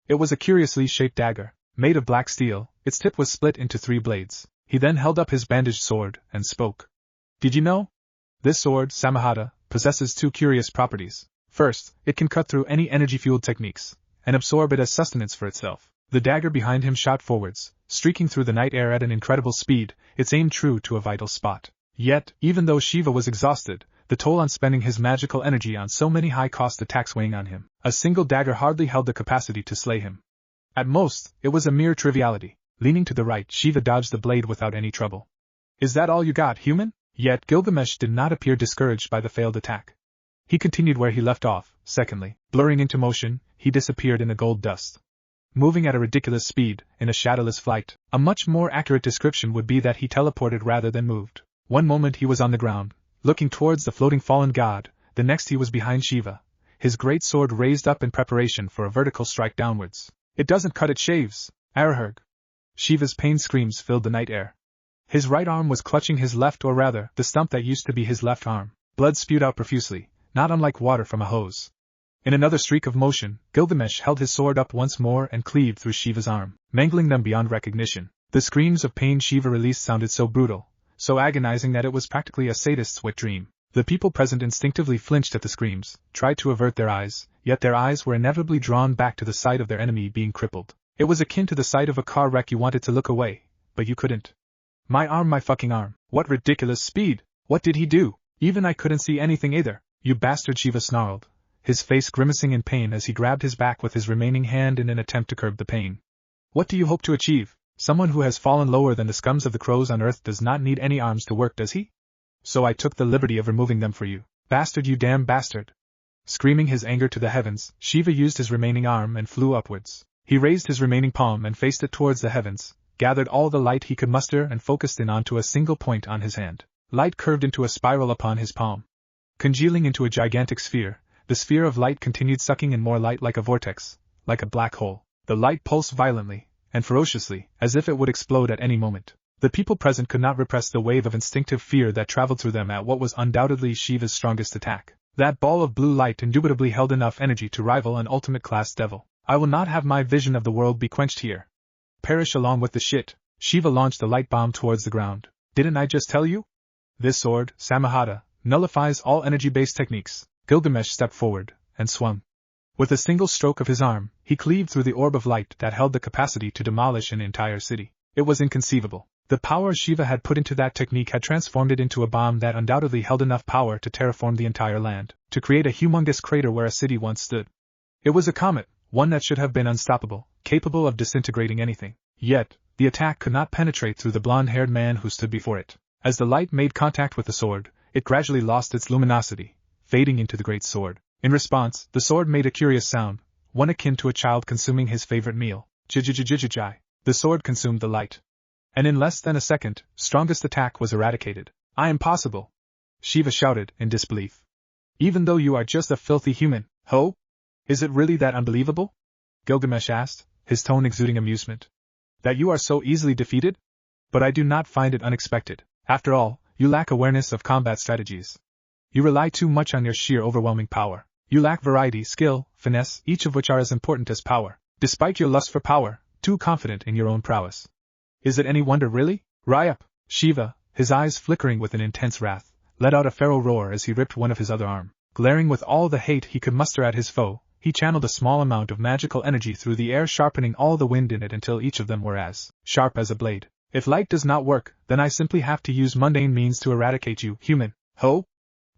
It was a curiously shaped dagger, made of black steel. Its tip was split into 3 blades. He then held up his bandaged sword and spoke. Did you know? This sword, Samahata, possesses 2 curious properties. First, it can cut through any energy-fueled techniques, and absorb it as sustenance for itself. The dagger behind him shot forwards, streaking through the night air at an incredible speed, its aim true to a vital spot. Yet, even though Shiva was exhausted, the toll on spending his magical energy on so many high-cost attacks weighing on him, a single dagger hardly held the capacity to slay him. At most, it was a mere triviality. Leaning to the right, Shiva dodged the blade without any trouble. Is that all you got, human? Yet Gilgamesh did not appear discouraged by the failed attack. He continued where he left off. Secondly, blurring into motion, he disappeared in the gold dust. Moving at a ridiculous speed, in a shadowless flight, a much more accurate description would be that he teleported rather than moved. One moment he was on the ground, looking towards the floating fallen god, the next he was behind Shiva, his great sword raised up in preparation for a vertical strike downwards. It doesn't cut, it shaves. Arahurg. Shiva's pain screams filled the night air. His right arm was clutching his left, or rather, the stump that used to be his left arm. Blood spewed out profusely, not unlike water from a hose. In another streak of motion, Gilgamesh held his sword up once more and cleaved through Shiva's arm, mangling them beyond recognition. The screams of pain Shiva released sounded so brutal, so agonizing that it was practically a sadist's wet dream. The people present instinctively flinched at the screams, tried to avert their eyes, yet their eyes were inevitably drawn back to the sight of their enemy being crippled. It was akin to the sight of a car wreck. You wanted to look away, but you couldn't. My arm, my fucking arm. What ridiculous speed! What did he do? Even I couldn't see anything either. You bastard, Shiva snarled, his face grimacing in pain as he grabbed his back with his remaining hand in an attempt to curb the pain. What do you hope to achieve? Someone who has fallen lower than the scums of the crows on earth does not need any arms to work, does he? So I took the liberty of removing them for you. Bastard, you damn bastard! Screaming his anger to the heavens, Shiva used his remaining arm and flew upwards. He raised his remaining palm and faced it towards the heavens, gathered all the light he could muster and focused in onto a single point on his hand. Light curved into a spiral upon his palm. Congealing into a gigantic sphere, the sphere of light continued sucking in more light like a vortex, like a black hole. The light pulsed violently and ferociously, as if it would explode at any moment. The people present could not repress the wave of instinctive fear that traveled through them at what was undoubtedly Shiva's strongest attack. That ball of blue light indubitably held enough energy to rival an ultimate-class devil. I will not have my vision of the world be quenched here. Perish along with the shit. Shiva launched the light bomb towards the ground. Didn't I just tell you? This sword, Samahata, nullifies all energy-based techniques. Gilgamesh stepped forward and swung. With a single stroke of his arm, he cleaved through the orb of light that held the capacity to demolish an entire city. It was inconceivable. The power Shiva had put into that technique had transformed it into a bomb that undoubtedly held enough power to terraform the entire land, to create a humongous crater where a city once stood. It was a comet, one that should have been unstoppable, capable of disintegrating anything. Yet, the attack could not penetrate through the blonde-haired man who stood before it. As the light made contact with the sword, it gradually lost its luminosity, fading into the great sword. In response, the sword made a curious sound, one akin to a child consuming his favorite meal. Jijijijijijai. The sword consumed the light. And in less than a second, strongest attack was eradicated. I am possible! Shiva shouted, in disbelief. Even though you are just a filthy human, ho? Is it really that unbelievable? Gilgamesh asked, his tone exuding amusement. That you are so easily defeated? But I do not find it unexpected. After all, you lack awareness of combat strategies. You rely too much on your sheer overwhelming power. You lack variety, skill, finesse, each of which are as important as power. Despite your lust for power, too confident in your own prowess. Is it any wonder really? Ryup! Shiva, his eyes flickering with an intense wrath, let out a feral roar as he ripped one of his other arm. Glaring with all the hate he could muster at his foe, he channeled a small amount of magical energy through the air, sharpening all the wind in it until each of them were as sharp as a blade. If light does not work, then I simply have to use mundane means to eradicate you, human. Ho?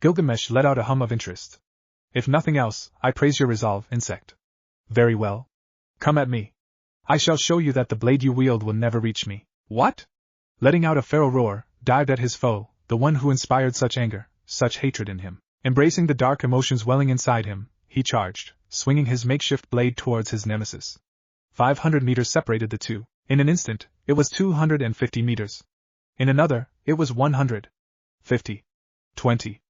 Gilgamesh let out a hum of interest. If nothing else, I praise your resolve, insect. Very well. Come at me. I shall show you that the blade you wield will never reach me. What? Letting out a feral roar, dived at his foe, the one who inspired such anger, such hatred in him. Embracing the dark emotions welling inside him, he charged, swinging his makeshift blade towards his nemesis. 500 meters separated the two. In an instant, it was 250 meters. In another, it was 100. 50. 20.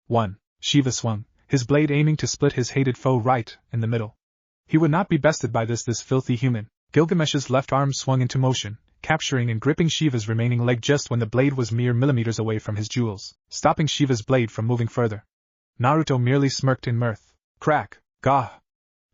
1. Shiva swung, his blade aiming to split his hated foe right in the middle. He would not be bested by this filthy human. Gilgamesh's left arm swung into motion, capturing and gripping Shiva's remaining leg just when the blade was mere millimeters away from his jewels, stopping Shiva's blade from moving further. Naruto merely smirked in mirth. Crack! Gah!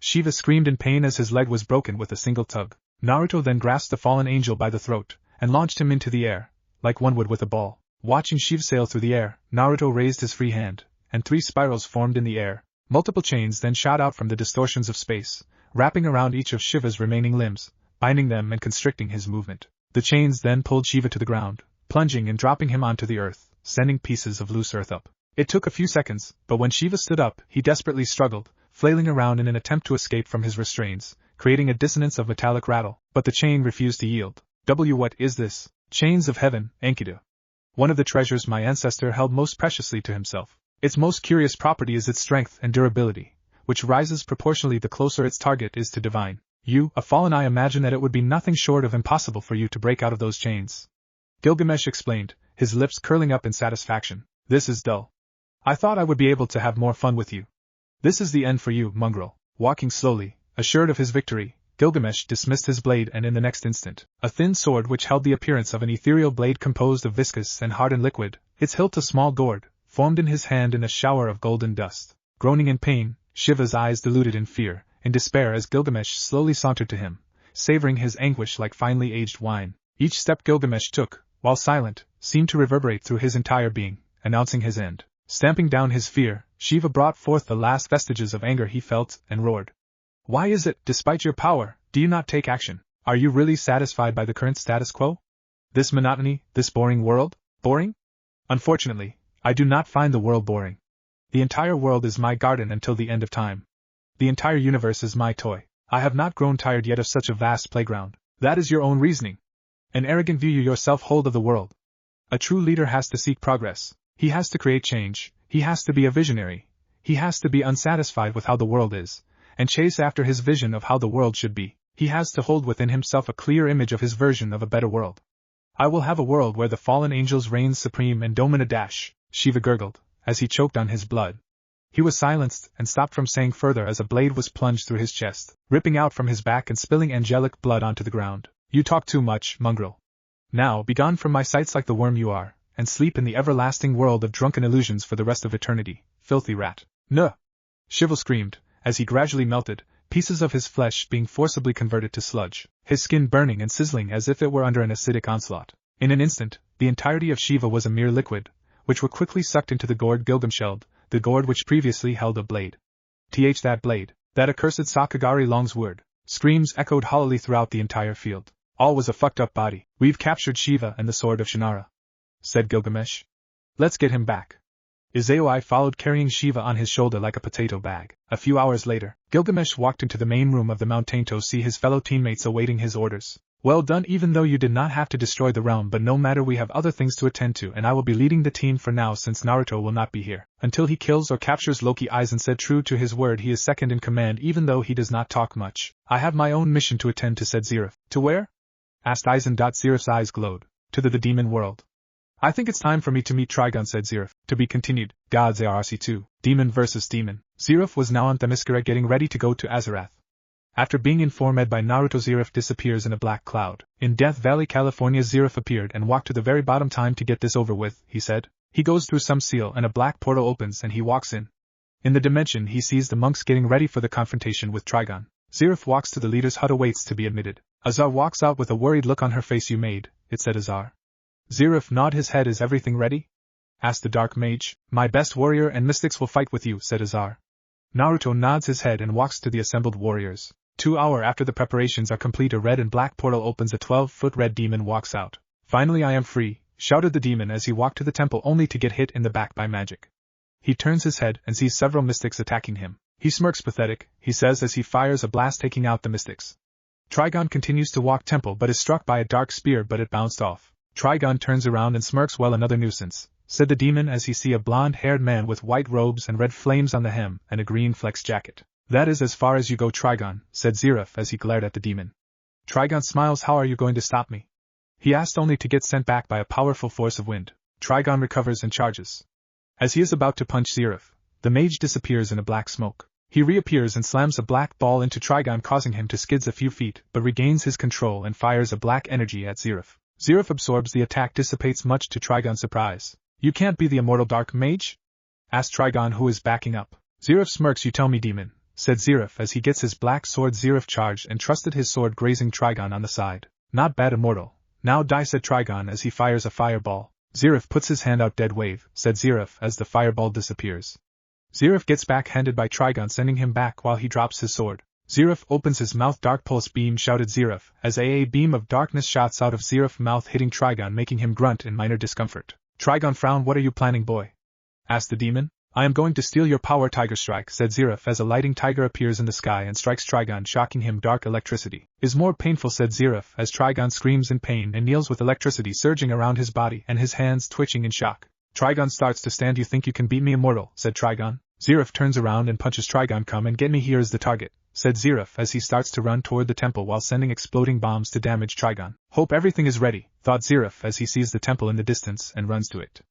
Shiva screamed in pain as his leg was broken with a single tug. Naruto then grasped the fallen angel by the throat, and launched him into the air, like one would with a ball. Watching Shiva sail through the air, Naruto raised his free hand, and 3 spirals formed in the air. Multiple chains then shot out from the distortions of space, wrapping around each of Shiva's remaining limbs, binding them and constricting his movement. The chains then pulled Shiva to the ground, plunging and dropping him onto the earth, sending pieces of loose earth up. It took a few seconds, but when Shiva stood up, he desperately struggled, flailing around in an attempt to escape from his restraints, creating a dissonance of metallic rattle, but the chain refused to yield. What is this? Chains of heaven, Enkidu. One of the treasures my ancestor held most preciously to himself. Its most curious property is its strength and durability, which rises proportionally the closer its target is to divine. You, a fallen, I imagine that it would be nothing short of impossible for you to break out of those chains. Gilgamesh explained, his lips curling up in satisfaction. This is dull. I thought I would be able to have more fun with you. This is the end for you, mongrel. Walking slowly, assured of his victory, Gilgamesh dismissed his blade, and in the next instant, a thin sword which held the appearance of an ethereal blade composed of viscous and hardened liquid, its hilt a small gourd, formed in his hand in a shower of golden dust. Groaning in pain, Shiva's eyes diluted in fear, in despair as Gilgamesh slowly sauntered to him, savoring his anguish like finely aged wine. Each step Gilgamesh took, while silent, seemed to reverberate through his entire being, announcing his end. Stamping down his fear, Shiva brought forth the last vestiges of anger he felt, and roared. Why is it, despite your power, do you not take action? Are you really satisfied by the current status quo? This monotony, this boring world? Boring? Unfortunately, I do not find the world boring. The entire world is my garden until the end of time. The entire universe is my toy. I have not grown tired yet of such a vast playground. That is your own reasoning. An arrogant view you yourself hold of the world. A true leader has to seek progress. He has to create change. He has to be a visionary. He has to be unsatisfied with how the world is, and chase after his vision of how the world should be. He has to hold within himself a clear image of his version of a better world. I will have a world where the fallen angels reign supreme and domina dash, Shiva gurgled, as he choked on his blood. He was silenced and stopped from saying further as a blade was plunged through his chest, ripping out from his back and spilling angelic blood onto the ground. You talk too much, mongrel. Now begone from my sights like the worm you are, and sleep in the everlasting world of drunken illusions for the rest of eternity, filthy rat. Nuh! Shiva screamed, as he gradually melted, pieces of his flesh being forcibly converted to sludge, his skin burning and sizzling as if it were under an acidic onslaught. In an instant, the entirety of Shiva was a mere liquid, which were quickly sucked into the gourd Gilgamesh held, the gourd which previously held a blade. That blade, that accursed Sakagari Long's word. Screams echoed hollowly throughout the entire field. All was a fucked up body. We've captured Shiva and the sword of Shannara, said Gilgamesh. Let's get him back. Issei followed carrying Shiva on his shoulder like a potato bag. A few hours later, Gilgamesh walked into the main room of the mountain to see his fellow teammates awaiting his orders. Well done, even though you did not have to destroy the realm, but no matter, we have other things to attend to and I will be leading the team for now since Naruto will not be here. Until he kills or captures Loki. Aizen said true to his word, he is second in command even though he does not talk much. I have my own mission to attend to, said Zeref. To where? Asked Aizen. Zeref's eyes glowed. To the demon world. I think it's time for me to meet Trigon, said Zeref. To be continued. Gods ARC2. Demon vs. Demon. Zeref was now on Themyscira getting ready to go to Azarath. After being informed by Naruto, Zeref disappears in a black cloud. In Death Valley, California, Zeref appeared and walked to the very bottom. Time to get this over with, he said. He goes through some seal and a black portal opens and he walks in. In the dimension, he sees the monks getting ready for the confrontation with Trigon. Zeref walks to the leader's hut, awaits to be admitted. Azar walks out with a worried look on her face. You made it, said Azar. Zeref nodded his head. Is everything ready? Asked the dark mage. My best warrior and mystics will fight with you, said Azar. Naruto nods his head and walks to the assembled warriors. 2 hours after the preparations are complete, a red and black portal opens. A 12-foot red demon walks out. Finally I am free, shouted the demon as he walked to the temple only to get hit in the back by magic. He turns his head and sees several mystics attacking him. He smirks. Pathetic, he says as he fires a blast taking out the mystics. Trigon continues to walk temple but is struck by a dark spear, but it bounced off. Trigon turns around and smirks. Well, another nuisance, said the demon as he see a blonde-haired man with white robes and red flames on the hem and a green flex jacket. That is as far as you go, Trigon, said Zeref as he glared at the demon. Trigon smiles. How are you going to stop me? He asked, only to get sent back by a powerful force of wind. Trigon recovers and charges. As he is about to punch Zeref, the mage disappears in a black smoke. He reappears and slams a black ball into Trigon, causing him to skid a few feet, but regains his control and fires a black energy at Zeref. Zeref absorbs the attack, dissipates much to Trigon's surprise. You can't be the immortal dark mage? Asked Trigon, who is backing up. Zeref smirks. You tell me, demon, said Zeref as he gets his black sword. Zeref charged and trusted his sword, grazing Trigon on the side. Not bad, immortal. Now die, said Trigon as he fires a fireball. Zeref puts his hand out. Dead wave, said Zeref as the fireball disappears. Zeref gets backhanded by Trigon, sending him back while he drops his sword. Zeref opens his mouth. Dark pulse beam, shouted Zeref as a beam of darkness shots out of Zeref's mouth, hitting Trigon, making him grunt in minor discomfort. Trigon frowned. What are you planning, boy? Asked the demon. I am going to steal your power. Tiger strike, said Zeref as a lighting tiger appears in the sky and strikes Trigon, shocking him. Dark electricity is more painful, said Zeref as Trigon screams in pain and kneels with electricity surging around his body and his hands twitching in shock. Trigon starts to stand. You think you can beat me, immortal, said Trigon. Zeref turns around and punches Trigon. Come and get me, here is the target, said Zeref as he starts to run toward the temple while sending exploding bombs to damage Trigon. Hope everything is ready, thought Zeref as he sees the temple in the distance and runs to it.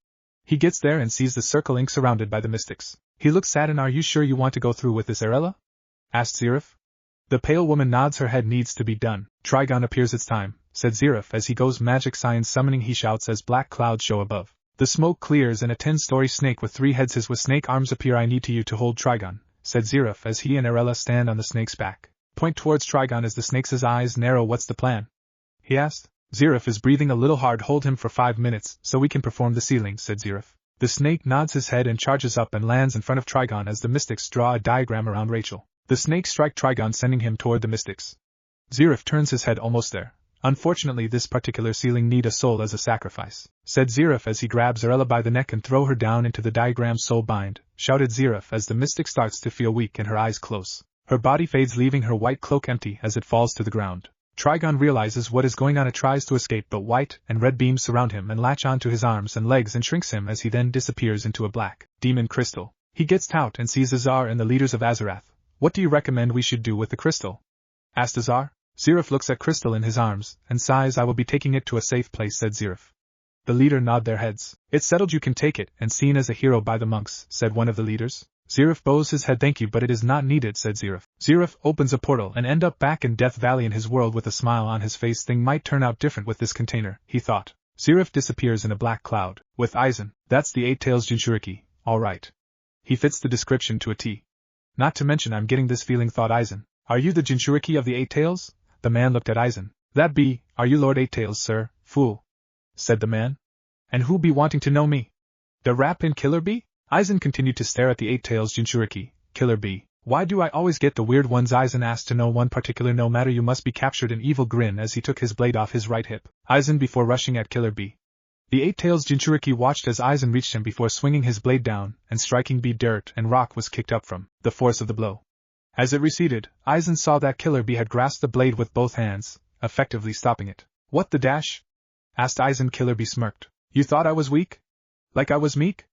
He gets there and sees the circle ink surrounded by the mystics. He looks sad. And are you sure you want to go through with this, Arella? Asked Zeref. The pale woman nods her head. Needs to be done. Trigon appears. It's time, said Zeref as he goes magic sign summoning. He shouts as black clouds show above. The smoke clears and a 10-story snake with 3 heads with snake arms appear. I need you to hold Trigon, said Zeref as he and Arella stand on the snake's back. Point towards Trigon as the snake's eyes narrow. What's the plan? He asked. Zeref is breathing a little hard. Hold him for 5 minutes so we can perform the sealing, said Zeref. The snake nods his head and charges up and lands in front of Trigon as the mystics draw a diagram around Rachel. The snake strikes Trigon, sending him toward the mystics. Zeref turns his head. Almost there. Unfortunately, this particular sealing need a soul as a sacrifice, said Zeref as he grabs Arella by the neck and throw her down into the diagram. Soul bind, shouted Zeref as the mystic starts to feel weak and her eyes close. Her body fades, leaving her white cloak empty as it falls to the ground. Trigon realizes what is going on. It tries to escape, but white and red beams surround him and latch onto his arms and legs and shrinks him as he then disappears into a black demon crystal. He gets out and sees Azar and the leaders of Azarath. What do you recommend we should do with the crystal? Asked Azar. Zeref looks at crystal in his arms and sighs. I will be taking it to a safe place, said Zeref. The leader nod their heads. It's settled, you can take it, and seen as a hero by the monks, said one of the leaders. Zeref bows his head. Thank you, but it is not needed, said Zeref. Zeref opens a portal and end up back in Death Valley in his world with a smile on his face. Thing might turn out different with this container, he thought. Zeref disappears in a black cloud. With Aizen. That's the 8-tails Jinchuriki, all right. He fits the description to a T. Not to mention I'm getting this feeling, thought Aizen. Are you the Jinchuriki of the 8-tails? The man looked at Aizen. That be, are you Lord 8-tails, sir, fool? Said the man. And who be wanting to know me? The rap in Killer Bee? Aizen continued to stare at the 8-tails Jinchuriki. Killer Bee. Why do I always get the weird ones? Aizen asked to no one particular. No matter, you must be captured. An evil grin as he took his blade off his right hip. Aizen before rushing at Killer Bee. The Eight-Tails Jinchuriki watched as Aizen reached him before swinging his blade down and striking Bee. Dirt and rock was kicked up from the force of the blow. As it receded, Aizen saw that Killer Bee had grasped the blade with both hands, effectively stopping it. What the dash? Asked Aizen. Killer Bee smirked. You thought I was weak? Like I was meek?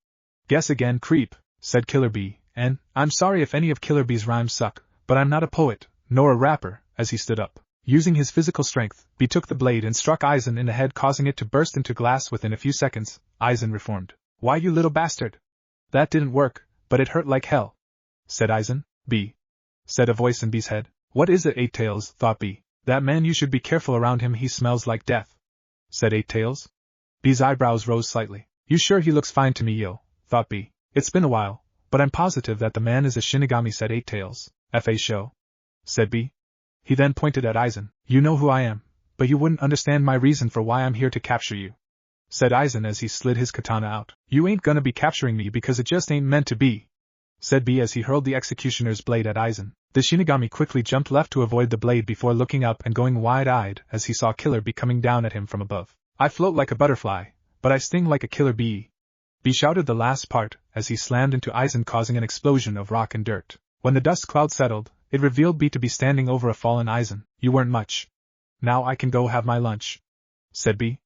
Guess again, creep, said Killer Bee, and I'm sorry if any of Killer Bee's rhymes suck, but I'm not a poet, nor a rapper. As he stood up, using his physical strength, Bee took the blade and struck Aizen in the head, causing it to burst into glass within a few seconds. Aizen reformed. Why, you little bastard? That didn't work, but it hurt like hell, said Aizen. Bee, said a voice in Bee's head. What is it, Eight-Tails? Thought Bee. That man, you should be careful around him, he smells like death, said Eight-Tails. Bee's eyebrows rose slightly. You sure he looks fine to me, yo, thought Bee. It's been a while, but I'm positive that the man is a Shinigami, said Eight-Tails. F.A. show, said Bee. He then pointed at Aizen. You know who I am, but you wouldn't understand my reason for why I'm here to capture you, said Aizen as he slid his katana out. You ain't gonna be capturing me because it just ain't meant to be, said Bee as he hurled the executioner's blade at Aizen. The Shinigami quickly jumped left to avoid the blade before looking up and going wide-eyed as he saw Killer Bee coming down at him from above. I float like a butterfly, but I sting like a killer bee. Bee shouted the last part as he slammed into Aizen, causing an explosion of rock and dirt. When the dust cloud settled, it revealed Bee to be standing over a fallen Aizen. You weren't much. Now I can go have my lunch, said Bee.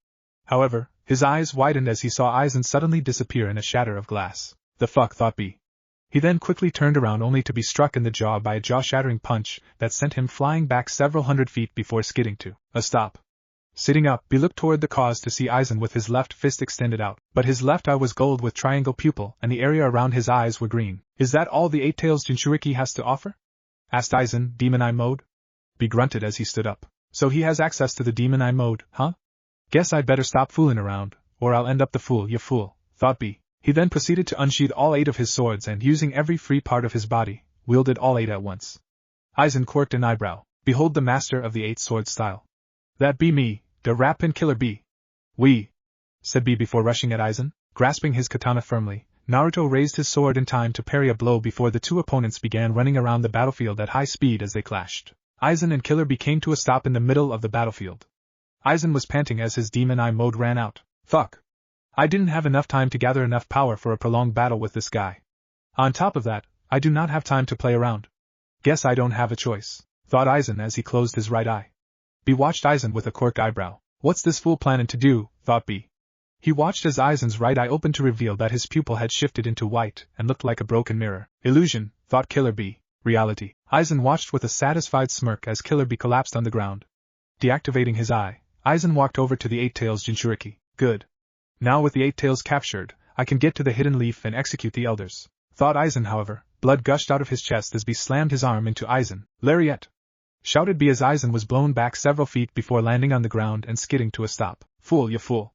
However, his eyes widened as he saw Aizen suddenly disappear in a shatter of glass. The fuck, thought Bee. He then quickly turned around only to be struck in the jaw by a jaw-shattering punch that sent him flying back several hundred feet before skidding to a stop. Sitting up, Bee looked toward the cause to see Aizen with his left fist extended out, but his left eye was gold with triangle pupil and the area around his eyes were green. Is that all the Eight-Tails Jinchuriki has to offer? Asked Aizen. Demon Eye mode? Bee grunted as he stood up. So he has access to the Demon Eye mode, huh? Guess I'd better stop fooling around, or I'll end up the fool, you fool, thought Bee. He then proceeded to unsheath all 8 of his swords and, using every free part of his body, wielded all 8 at once. Aizen quirked an eyebrow. Behold the master of the 8-sword style. That be me, the Rappin' Killer Bee. We, said Bee before rushing at Aizen. Grasping his katana firmly, Naruto raised his sword in time to parry a blow before the two opponents began running around the battlefield at high speed as they clashed. Aizen and Killer Bee came to a stop in the middle of the battlefield. Aizen was panting as his Demon Eye mode ran out. Fuck. I didn't have enough time to gather enough power for a prolonged battle with this guy. On top of that, I do not have time to play around. Guess I don't have a choice, thought Aizen as he closed his right eye. Bee watched Aizen with a quirked eyebrow. What's this fool planning to do, thought Bee. He watched as Aizen's right eye opened to reveal that his pupil had shifted into white and looked like a broken mirror. Illusion, thought Killer Bee. Reality. Aizen watched with a satisfied smirk as Killer Bee collapsed on the ground. Deactivating his eye, Aizen walked over to the Eight-Tails Jinchuriki. Good. Now with the 8 tails captured, I can get to the hidden leaf and execute the elders, thought Aizen. However, blood gushed out of his chest as Bee slammed his arm into Aizen. Lariat! Shouted Bee as Aizen was blown back several feet before landing on the ground and skidding to a stop. Fool, you fool.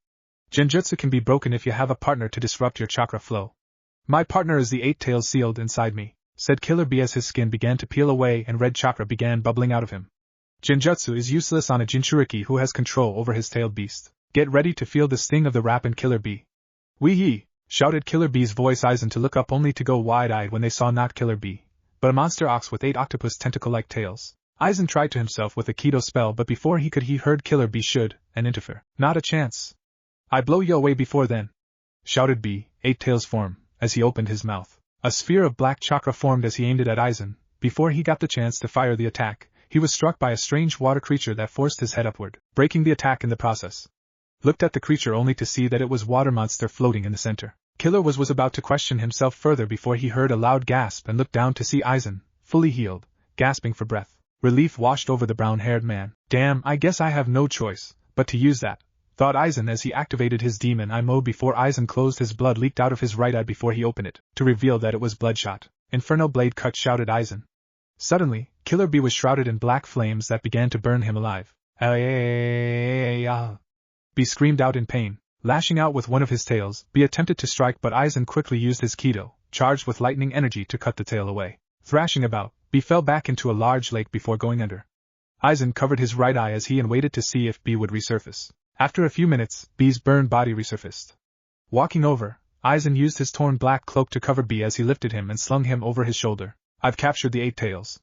Genjutsu can be broken if you have a partner to disrupt your chakra flow. My partner is the 8 tails sealed inside me, said Killer Bee as his skin began to peel away and red chakra began bubbling out of him. Genjutsu is useless on a Jinchuriki who has control over his tailed beast. Get ready to feel the sting of the Rappin' Killer Bee. Wee-yee! Shouted Killer Bee's voice. Aizen to look up only to go wide-eyed when they saw not Killer Bee, but a monster ox with 8 octopus tentacle-like tails. Aizen tried to himself with a Kido spell, but before he could he heard Killer Bee should, and interfere. Not a chance. I blow you away before then, shouted Bee, 8 tails form, as he opened his mouth. A sphere of black chakra formed as he aimed it at Aizen. Before he got the chance to fire the attack, he was struck by a strange water creature that forced his head upward, breaking the attack in the process. Looked at the creature only to see that it was water monster floating in the center. Killer was about to question himself further before he heard a loud gasp and looked down to see Aizen, fully healed, gasping for breath. Relief washed over the brown-haired man. Damn, I guess I have no choice but to use that, thought Aizen as he activated his Demon Eye mode. Before Aizen closed, his blood leaked out of his right eye before he opened it, to reveal that it was bloodshot. Inferno blade cut, shouted Aizen. Suddenly, Killer Bee was shrouded in black flames that began to burn him alive. Bee screamed out in pain. Lashing out with one of his tails, Bee attempted to strike, but Aizen quickly used his Kido, charged with lightning energy, to cut the tail away. Thrashing about, Bee fell back into a large lake before going under. Aizen covered his right eye as he waited to see if Bee would resurface. After a few minutes, Bee's burned body resurfaced. Walking over, Aizen used his torn black cloak to cover Bee as he lifted him and slung him over his shoulder. I've captured the 8 tails,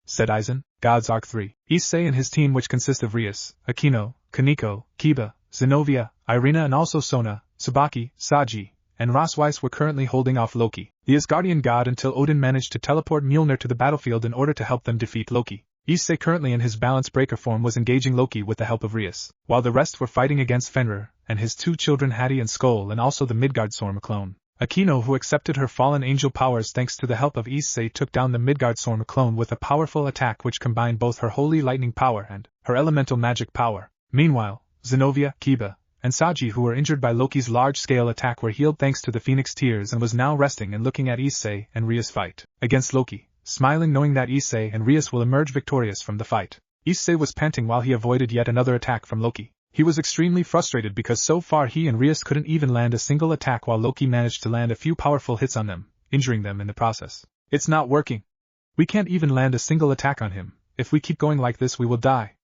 said Aizen, God's Arc 3. Issei and his team, which consist of Rias, Akino, Kaneko, Kiba, Zenobia, Irina and also Sona, Tsubaki, Saji, and Rosweiss were currently holding off Loki, the Asgardian god, until Odin managed to teleport Mjolnir to the battlefield in order to help them defeat Loki. Issei, currently in his balance breaker form, was engaging Loki with the help of Rias, while the rest were fighting against Fenrir and his 2 children Hattie and Skoll, and also the Midgardsormr clone. Akino, who accepted her fallen angel powers thanks to the help of Issei, took down the Midgardsormr clone with a powerful attack which combined both her holy lightning power and her elemental magic power. Meanwhile, Zenobia, Kiba, and Saji, who were injured by Loki's large-scale attack, were healed thanks to the Phoenix Tears and was now resting and looking at Issei and Rias fight against Loki, smiling knowing that Issei and Rias will emerge victorious from the fight. Issei was panting while he avoided yet another attack from Loki. He was extremely frustrated because so far he and Rias couldn't even land a single attack, while Loki managed to land a few powerful hits on them, injuring them in the process. It's not working. We can't even land a single attack on him. If we keep going like this, we will die.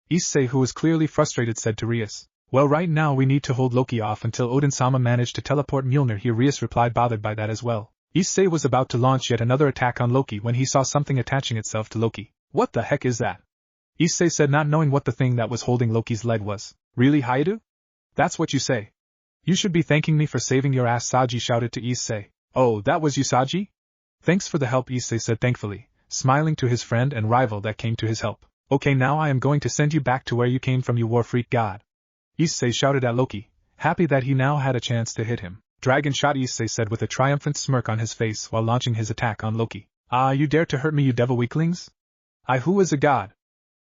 Issei, who was clearly frustrated, said to Rias. Well, right now we need to hold Loki off until Odin-sama managed to teleport Mjolnir here. Rias replied, bothered by that as well. Issei was about to launch yet another attack on Loki when he saw something attaching itself to Loki. What the heck is that? Issei said, not knowing what the thing that was holding Loki's leg was. Really, Haidu? That's what you say? You should be thanking me for saving your ass, Saji shouted to Issei. Oh, that was you, Saji? Thanks for the help, Issei said thankfully, smiling to his friend and rival that came to his help. Okay, now I am going to send you back to where you came from, you war freak god. Issei shouted at Loki, happy that he now had a chance to hit him. Dragon shot, Issei said with a triumphant smirk on his face while launching his attack on Loki. Ah, you dare to hurt me, you devil weaklings? I who is a god?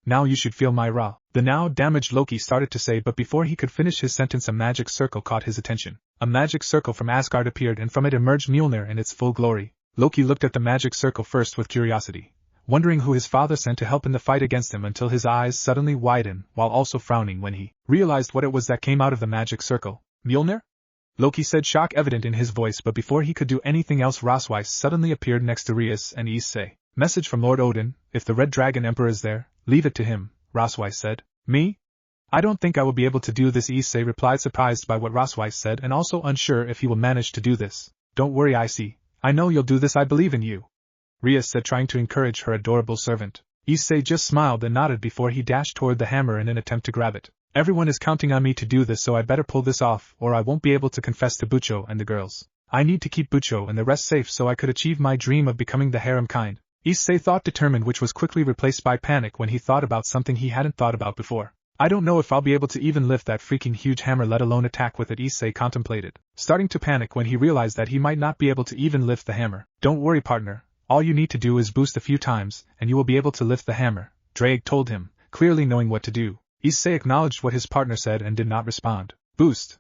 Now you should feel my wrath. The now damaged Loki started to say, but before he could finish his sentence a magic circle caught his attention. A magic circle from Asgard appeared and from it emerged Mjolnir in its full glory. Loki looked at the magic circle first with curiosity, wondering who his father sent to help in the fight against him, until his eyes suddenly widened while also frowning when he realized what it was that came out of the magic circle. Mjolnir? Loki said, shock evident in his voice, but before he could do anything else Rosweiss suddenly appeared next to Rias and Issei. Message from Lord Odin, if the Red Dragon Emperor is there, leave it to him, Rosweiss said. Me? I don't think I will be able to do this, Issei replied, surprised by what Rosweiss said and also unsure if he will manage to do this. Don't worry, Issei. I know you'll do this, I believe in you, Rias said, trying to encourage her adorable servant. Issei just smiled and nodded before he dashed toward the hammer in an attempt to grab it. Everyone is counting on me to do this, so I better pull this off or I won't be able to confess to Bucho and the girls. I need to keep Bucho and the rest safe so I could achieve my dream of becoming the harem kind. Issei thought, determined, which was quickly replaced by panic when he thought about something he hadn't thought about before. I don't know if I'll be able to even lift that freaking huge hammer, let alone attack with it, Issei contemplated, starting to panic when he realized that he might not be able to even lift the hammer. Don't worry, partner. All you need to do is boost a few times, and you will be able to lift the hammer, Drake told him, clearly knowing what to do. Issei acknowledged what his partner said and did not respond. Boost.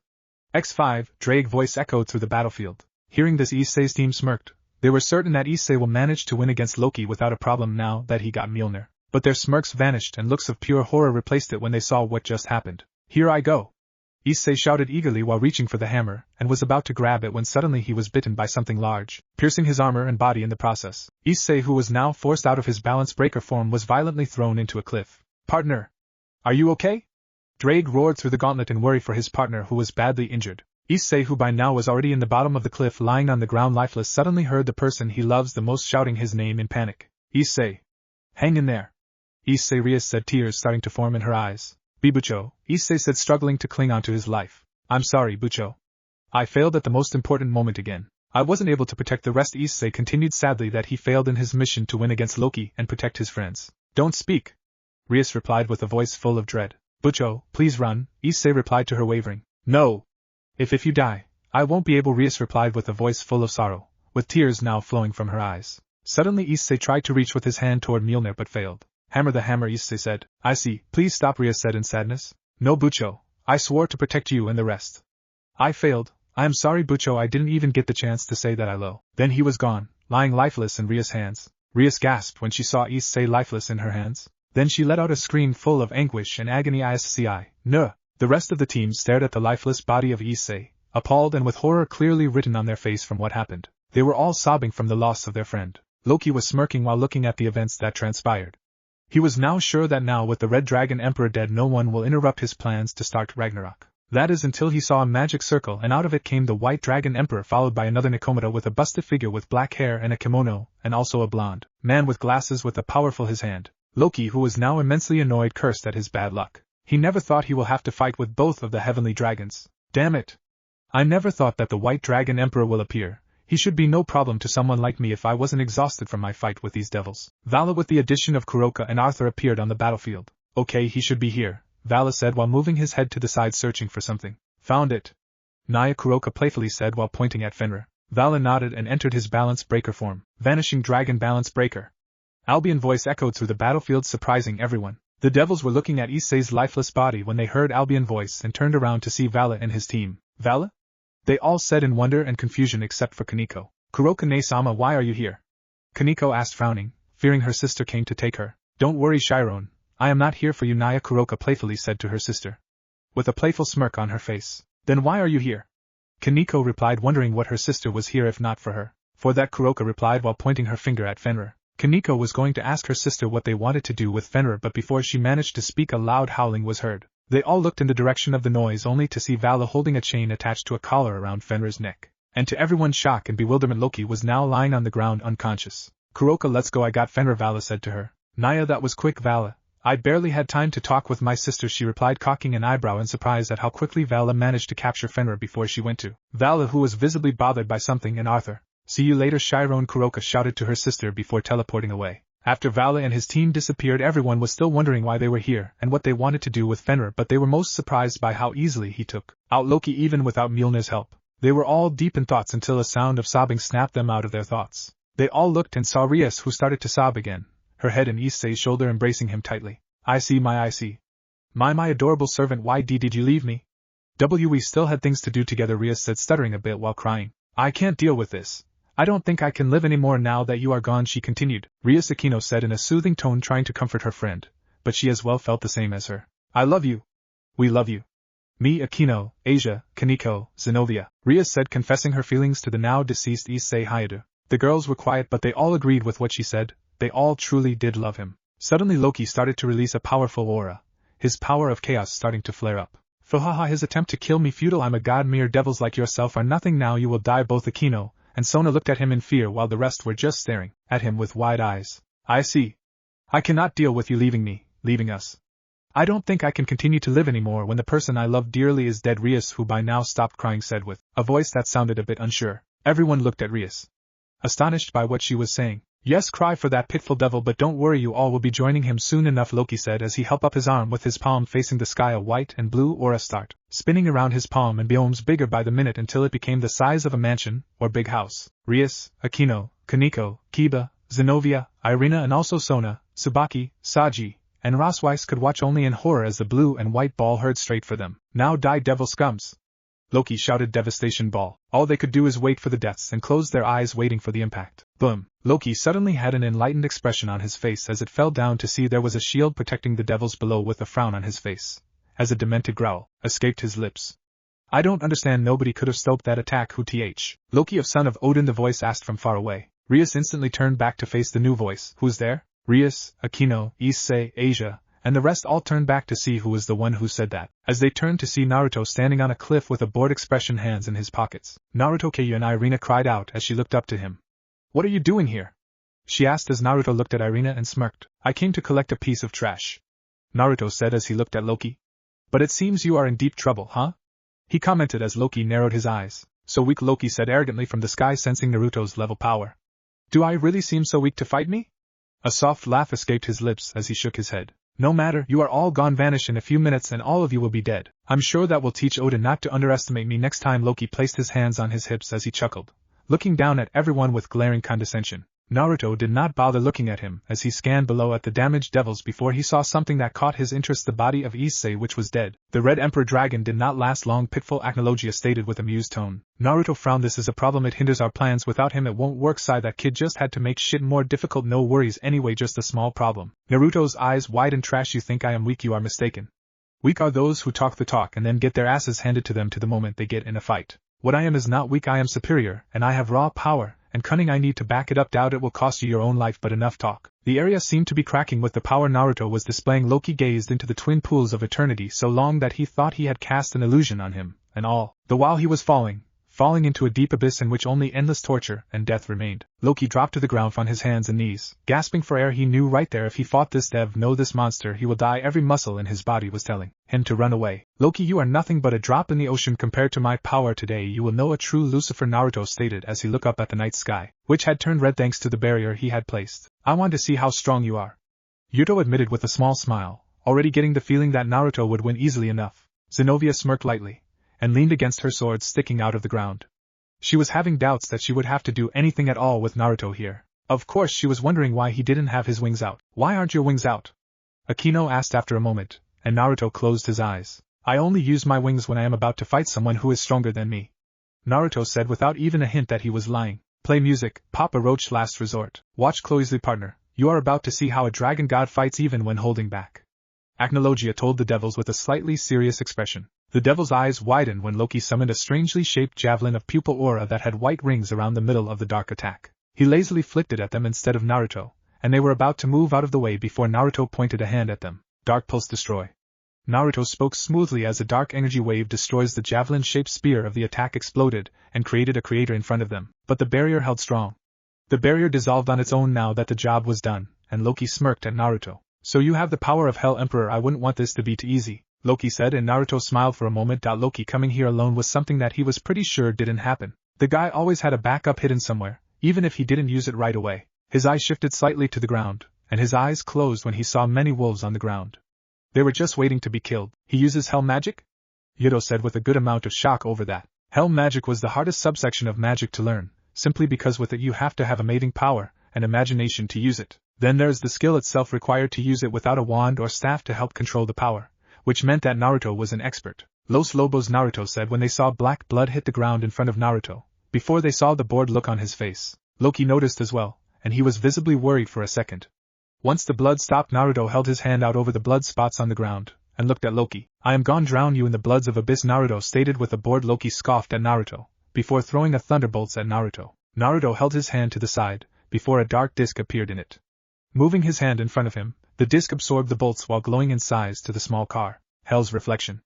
X5, Drake's voice echoed through the battlefield. Hearing this, Issei's team smirked. They were certain that Issei will manage to win against Loki without a problem now that he got Mjolnir. But their smirks vanished and looks of pure horror replaced it when they saw what just happened. Here I go! Issei shouted eagerly while reaching for the hammer, and was about to grab it when suddenly he was bitten by something large, piercing his armor and body in the process. Issei, who was now forced out of his balance breaker form, was violently thrown into a cliff. Partner! Are you okay? Drake roared through the gauntlet in worry for his partner, who was badly injured. Issei, who by now was already in the bottom of the cliff lying on the ground lifeless, suddenly heard the person he loves the most shouting his name in panic. Issei! Hang in there! Issei, Rias said, tears starting to form in her eyes. Be Bucho, Issei said, struggling to cling on to his life. I'm sorry, Bucho. I failed at the most important moment again. I wasn't able to protect the rest. Issei continued sadly that he failed in his mission to win against Loki and protect his friends. Don't speak, Rias replied with a voice full of dread. Bucho, please run, Issei replied to her, wavering. No! If you die, I won't be able, Rias replied with a voice full of sorrow, with tears now flowing from her eyes. Suddenly Issei tried to reach with his hand toward Mjolnir but failed. Hammer the hammer, Issei said. I see, please stop, Rias said in sadness. No, Bucho, I swore to protect you and the rest. I failed. I am sorry, Bucho, I didn't even get the chance to say that I lo. Then he was gone, lying lifeless in Rias' hands. Rias gasped when she saw Issei lifeless in her hands. Then she let out a scream full of anguish and agony. Isci. No. The rest of the team stared at the lifeless body of Issei, appalled and with horror clearly written on their face from what happened. They were all sobbing from the loss of their friend. Loki was smirking while looking at the events that transpired. He was now sure that now with the Red Dragon Emperor dead, no one will interrupt his plans to start Ragnarok. That is until he saw a magic circle and out of it came the White Dragon Emperor followed by another Nekomata with a busted figure with black hair and a kimono, and also a blonde man with glasses with a powerful his hand. Loki, who was now immensely annoyed, cursed at his bad luck. He never thought he will have to fight with both of the heavenly dragons. Damn it! I never thought that the White Dragon Emperor will appear. He should be no problem to someone like me if I wasn't exhausted from my fight with these devils. Vala with the addition of Kuroka and Arthur appeared on the battlefield. Okay, he should be here, Vala said while moving his head to the side searching for something. Found it. Naya, Kuroka playfully said while pointing at Fenrir. Vala nodded and entered his balance breaker form. Vanishing Dragon Balance Breaker. Albion's voice echoed through the battlefield, surprising everyone. The devils were looking at Issei's lifeless body when they heard Albion's voice and turned around to see Vala and his team. Vala? They all said in wonder and confusion except for Kaneko. Kuroka ne-sama, why are you here? Kaneko asked, frowning, fearing her sister came to take her. Don't worry, Chiron, I am not here for you, Naya, Kuroka playfully said to her sister. With a playful smirk on her face. Then why are you here? Kaneko replied, wondering what her sister was here if not for her. For that, Kuroka replied while pointing her finger at Fenrir. Kaneko was going to ask her sister what they wanted to do with Fenrir, but before she managed to speak a loud howling was heard. They all looked in the direction of the noise only to see Vala holding a chain attached to a collar around Fenrir's neck. And to everyone's shock and bewilderment, Loki was now lying on the ground unconscious. Kuroka, let's go, I got Fenrir, Vala said to her. Naya, that was quick, Vala. I barely had time to talk with my sister, she replied, cocking an eyebrow in surprise at how quickly Vala managed to capture Fenrir before she went to Vala, who was visibly bothered by something, and Arthur. See you later, Chiron, Kuroka shouted to her sister before teleporting away. After Vala and his team disappeared, everyone was still wondering why they were here and what they wanted to do with Fenrir, but they were most surprised by how easily he took out Loki even without Mjolnir's help. They were all deep in thoughts until a sound of sobbing snapped them out of their thoughts. They all looked and saw Rias, who started to sob again, her head in Issei's shoulder embracing him tightly. I see. My adorable servant, why did you leave me? We still had things to do together, Rias said, stuttering a bit while crying. I can't deal with this. I don't think I can live anymore now that you are gone, she continued. Rias, Aquino said in a soothing tone, trying to comfort her friend, but she as well felt the same as her. I love you. We love you. Me, Aquino, Asia, Kaneko, Zenobia, Rias said, confessing her feelings to the now deceased Issei Hayadu. The girls were quiet, but they all agreed with what she said. They all truly did love him. Suddenly Loki started to release a powerful aura, his power of chaos starting to flare up. Fuhaha, his attempt to kill me futile, I'm a god, mere devils like yourself are nothing, now you will die. Both Aquino and Sona looked at him in fear while the rest were just staring at him with wide eyes. I see. I cannot deal with you leaving us. I don't think I can continue to live anymore when the person I love dearly is dead. Rias, who by now stopped crying, said with a voice that sounded a bit unsure. Everyone looked at Rias, astonished by what she was saying. Yes, cry for that pitiful devil, but don't worry, you all will be joining him soon enough, Loki said as he held up his arm with his palm facing the sky. A white and blue aura start spinning around his palm and biomes bigger by the minute until it became the size of a mansion or big house. Rias, Aquino, Kaneko, Kiba, Zenobia, Irina and also Sona, Tsubaki, Saji, and Rosweiss could watch only in horror as the blue and white ball hurled straight for them. Now die, devil scums! Loki shouted, devastation ball. All they could do is wait for the deaths and close their eyes waiting for the impact. Boom! Loki suddenly had an enlightened expression on his face as it fell down to see there was a shield protecting the devils below with a frown on his face, as a demented growl escaped his lips. I don't understand, nobody could have stopped that attack. Who th? Loki of son of Odin, the voice asked from far away. Rias instantly turned back to face the new voice. Who's there? Rias, Aquino, Issei, Asia, and the rest all turned back to see who was the one who said that. As they turned to see Naruto standing on a cliff with a bored expression, hands in his pockets. Naruto, Kyu and Irina cried out as she looked up to him. What are you doing here? She asked as Naruto looked at Irina and smirked. I came to collect a piece of trash, Naruto said as he looked at Loki. But it seems you are in deep trouble, huh? He commented as Loki narrowed his eyes. So weak, Loki said arrogantly from the sky, sensing Naruto's level power. Do I really seem so weak to fight me? A soft laugh escaped his lips as he shook his head. No matter, you are all gone, vanish in a few minutes and all of you will be dead. I'm sure that will teach Odin not to underestimate me next time. Loki placed his hands on his hips as he chuckled, looking down at everyone with glaring condescension. Naruto did not bother looking at him as he scanned below at the damaged devils before he saw something that caught his interest, the body of Issei, which was dead. The Red Emperor Dragon did not last long, pitiful Acnologia stated with amused tone. Naruto frowned. This is a problem, it hinders our plans, without him it won't work. Sigh, that kid just had to make shit more difficult. No worries anyway, just a small problem. Naruto's eyes widened. Trash, you think I am weak? You are mistaken. Weak are those who talk the talk and then get their asses handed to them to the moment they get in a fight. What I am is not weak, I am superior, and I have raw power and cunning. I need to back it up. Doubt it will cost you your own life, but enough talk. The area seemed to be cracking with the power Naruto was displaying. Loki gazed into the twin pools of eternity so long that he thought he had cast an illusion on him, and all the while he was falling into a deep abyss in which only endless torture and death remained. Loki dropped to the ground on his hands and knees, gasping for air. He knew right there if he fought this this monster he will die. Every muscle in his body was telling him to run away. Loki, you are nothing but a drop in the ocean compared to my power. Today you will know a true Lucifer, Naruto stated as he looked up at the night sky, which had turned red thanks to the barrier he had placed. I want to see how strong you are, Yuto admitted with a small smile, already getting the feeling that Naruto would win easily enough. Zenobia smirked lightly and leaned against her sword sticking out of the ground. She was having doubts that she would have to do anything at all with Naruto here. Of course she was wondering why he didn't have his wings out. Why aren't your wings out? Akino asked after a moment, and Naruto closed his eyes. I only use my wings when I am about to fight someone who is stronger than me, Naruto said without even a hint that he was lying. Play music, Papa Roach last resort. Watch closely partner, you are about to see how a dragon god fights even when holding back, Acnologia told the devils with a slightly serious expression. The devil's eyes widened when Loki summoned a strangely shaped javelin of pupil aura that had white rings around the middle of the dark attack. He lazily flicked it at them instead of Naruto, and they were about to move out of the way before Naruto pointed a hand at them. Dark Pulse Destroy. Naruto spoke smoothly as a dark energy wave destroys the javelin-shaped spear of the attack exploded and created a crater in front of them, but the barrier held strong. The barrier dissolved on its own now that the job was done, and Loki smirked at Naruto. So you have the power of Hell Emperor. I wouldn't want this to be too easy, Loki said, and Naruto smiled for a moment. Loki coming here alone was something that he was pretty sure didn't happen. The guy always had a backup hidden somewhere, even if he didn't use it right away. His eyes shifted slightly to the ground, and his eyes closed when he saw many wolves on the ground. They were just waiting to be killed. He uses hell magic? Yuto said with a good amount of shock over that. Hell magic was the hardest subsection of magic to learn, simply because with it you have to have amazing power and imagination to use it. Then there's the skill itself required to use it without a wand or staff to help control the power, which meant that Naruto was an expert. Los Lobos, Naruto said when they saw black blood hit the ground in front of Naruto, before they saw the bored look on his face. Loki noticed as well, and he was visibly worried for a second. Once the blood stopped, Naruto held his hand out over the blood spots on the ground, and looked at Loki. I am gone, drown you in the bloods of abyss, Naruto stated with a bored. Loki scoffed at Naruto, before throwing a thunderbolts at Naruto. Naruto held his hand to the side, before a dark disc appeared in it. Moving his hand in front of him, the disc absorbed the bolts while glowing in size to the small car. Hell's reflection,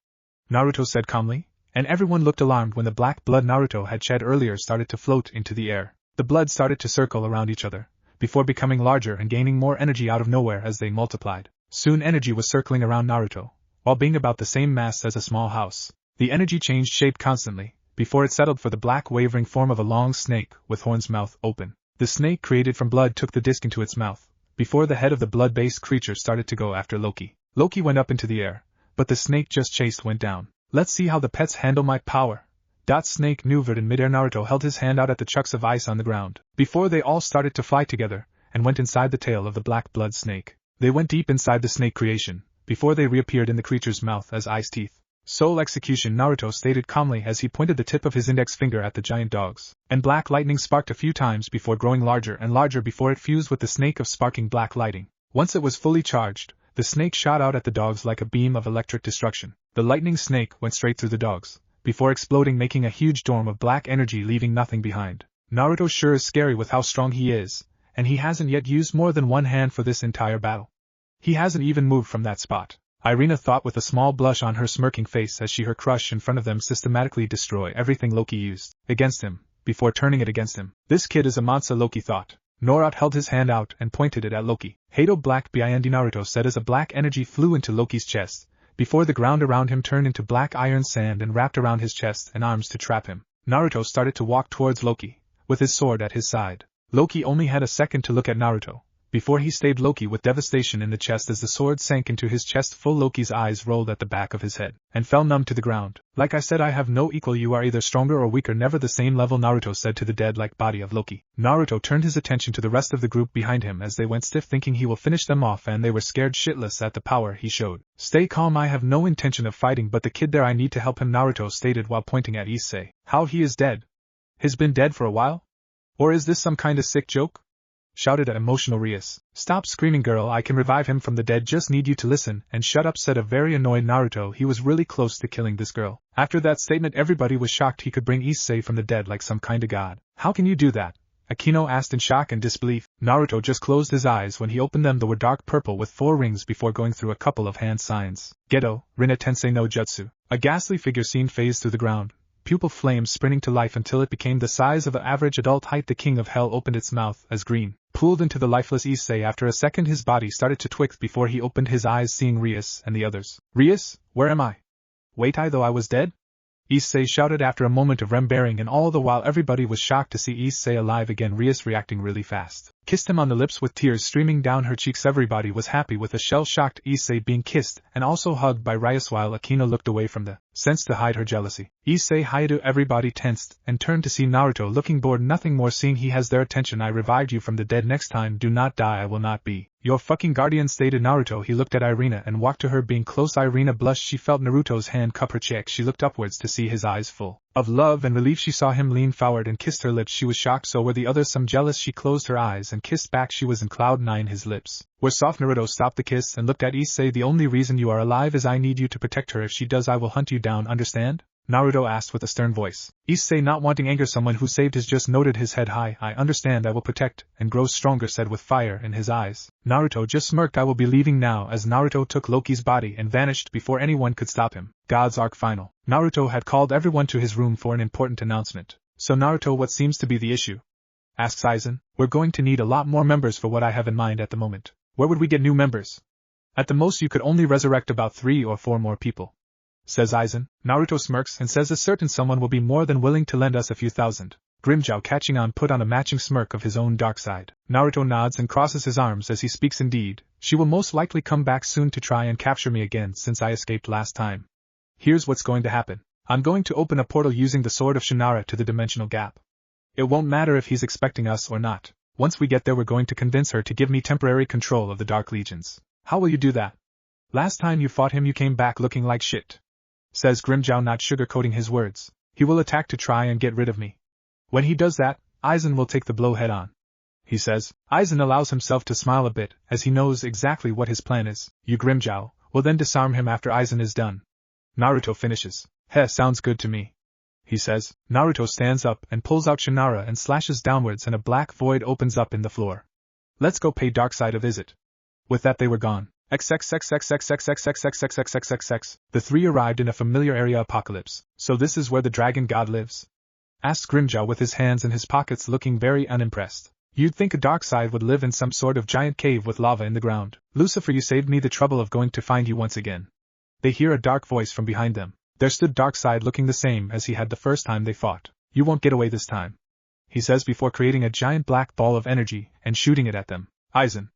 Naruto said calmly, and everyone looked alarmed when the black blood Naruto had shed earlier started to float into the air. The blood started to circle around each other, before becoming larger and gaining more energy out of nowhere as they multiplied. Soon energy was circling around Naruto, while being about the same mass as a small house. The energy changed shape constantly, before it settled for the black wavering form of a long snake with horns, mouth open. The snake created from blood took the disc into its mouth, before the head of the blood-based creature started to go after Loki. Loki went up into the air, but the snake just chased went down. Let's see how the pets handle my power. Snake maneuvered in midair. Naruto held his hand out at the chunks of ice on the ground, before they all started to fly together, and went inside the tail of the black blood snake. They went deep inside the snake creation, before they reappeared in the creature's mouth as ice teeth. Soul execution, Naruto stated calmly as he pointed the tip of his index finger at the giant dogs, and black lightning sparked a few times before growing larger and larger before it fused with the snake of sparking black lightning. Once it was fully charged, the snake shot out at the dogs like a beam of electric destruction. The lightning snake went straight through the dogs, before exploding, making a huge storm of black energy, leaving nothing behind. Naruto sure is scary with how strong he is, and he hasn't yet used more than one hand for this entire battle. He hasn't even moved from that spot, Irina thought with a small blush on her smirking face as she heard Crush in front of them systematically destroy everything Loki used against him, before turning it against him. This kid is a monster, Loki thought. Norot held his hand out and pointed it at Loki. Hado black bind, Naruto said as a black energy flew into Loki's chest, before the ground around him turned into black iron sand and wrapped around his chest and arms to trap him. Naruto started to walk towards Loki, with his sword at his side. Loki only had a second to look at Naruto, before he stabbed Loki with devastation in the chest as the sword sank into his chest full. Loki's eyes rolled at the back of his head, and fell numb to the ground. Like I said, I have no equal, you are either stronger or weaker, never the same level, Naruto said to the dead-like body of Loki. Naruto turned his attention to the rest of the group behind him as they went stiff, thinking he will finish them off, and they were scared shitless at the power he showed. Stay calm, I have no intention of fighting, but the kid there, I need to help him, Naruto stated while pointing at Issei. How, he is dead? He's been dead for a while? Or is this some kind of sick joke? Shouted at emotional Rias. Stop screaming, girl, I can revive him from the dead, just need you to listen and shut up, said a very annoyed Naruto. He was really close to killing this girl. After that statement everybody was shocked he could bring Issei from the dead like some kind of god. How can you do that? Akino asked in shock and disbelief. Naruto just closed his eyes. When he opened them, they were dark purple with 4 rings before going through a couple of hand signs. Geto, Rinna Tensei no Jutsu. A ghastly figure seen phase through the ground, pupil flames sprinting to life until it became the size of an average adult height. The king of hell opened its mouth as green pooled into the lifeless Issei. After a second his body started to twitch before he opened his eyes, seeing Rias and the others. Rias, where am I? Wait, I thought I was dead? Issei shouted after a moment of remembering, and all the while everybody was shocked to see Issei alive again. Rias reacting really fast kissed him on the lips with tears streaming down her cheeks. Everybody was happy with a shell-shocked Issei being kissed and also hugged by Rias, while Akino looked away from the sense to hide her jealousy. Issei Hayato. Everybody tensed and turned to see Naruto looking bored. Nothing more. Seeing he has their attention, I revived you from the dead. Next time do not die. I will not be your fucking guardian, stated Naruto. He looked at Irina and walked to her, being close. Irina blushed. She felt Naruto's hand cup her cheek. She looked upwards to see his eyes full of love and relief. She saw him lean forward and kissed her lips. She was shocked, so were the others. Some jealous. She closed her eyes and kissed back. She was in cloud 9. His lips were soft. Naruto stopped the kiss and looked at Issei. The only reason you are alive is I need you to protect her. If she does, I will hunt you down. Understand? Naruto asked with a stern voice. Issei, not wanting anger someone who saved his, just nodded his head high. I understand. I will protect and grow stronger, said with fire in his eyes. Naruto just smirked. I will be leaving now, as Naruto took Loki's body and vanished before anyone could stop him. God's Arc Final. Naruto had called everyone to his room for an important announcement. So Naruto, what seems to be the issue? Asks Aizen. We're going to need a lot more members for what I have in mind at the moment. Where would we get new members? At the most you could only resurrect about 3 or 4 more people, says Aizen. Naruto smirks and says a certain someone will be more than willing to lend us a few thousand. Grimmjow, catching on, put on a matching smirk of his own dark side. Naruto nods and crosses his arms as he speaks. Indeed, she will most likely come back soon to try and capture me again since I escaped last time. Here's what's going to happen. I'm going to open a portal using the sword of Shunara to the dimensional gap. It won't matter if he's expecting us or not. Once we get there, we're going to convince her to give me temporary control of the Dark Legions. How will you do that? Last time you fought him you came back looking like shit, says Grimmjow, not sugarcoating his words. He will attack to try and get rid of me. When he does that, Aizen will take the blow head on, he says. Aizen allows himself to smile a bit, as he knows exactly what his plan is. You, Grimmjow, will then disarm him after Aizen is done. Naruto finishes. Heh, sounds good to me, he says. Naruto stands up and pulls out Shunara and slashes downwards, and a black void opens up in the floor. Let's go pay Darkseid a visit. With that they were gone. XXXXXXXXXXXXXXXX. The 3 arrived in a familiar area. Apocalypse. So this is where the dragon god lives? Asked Grimmjow with his hands in his pockets, looking very unimpressed. You'd think a Darkseid would live in some sort of giant cave with lava in the ground. Lucifer, you saved me the trouble of going to find you once again. They hear a dark voice from behind them. There stood Darkseid, looking the same as he had the first time they fought. You won't get away this time, he says before creating a giant black ball of energy and shooting it at them. Aizen,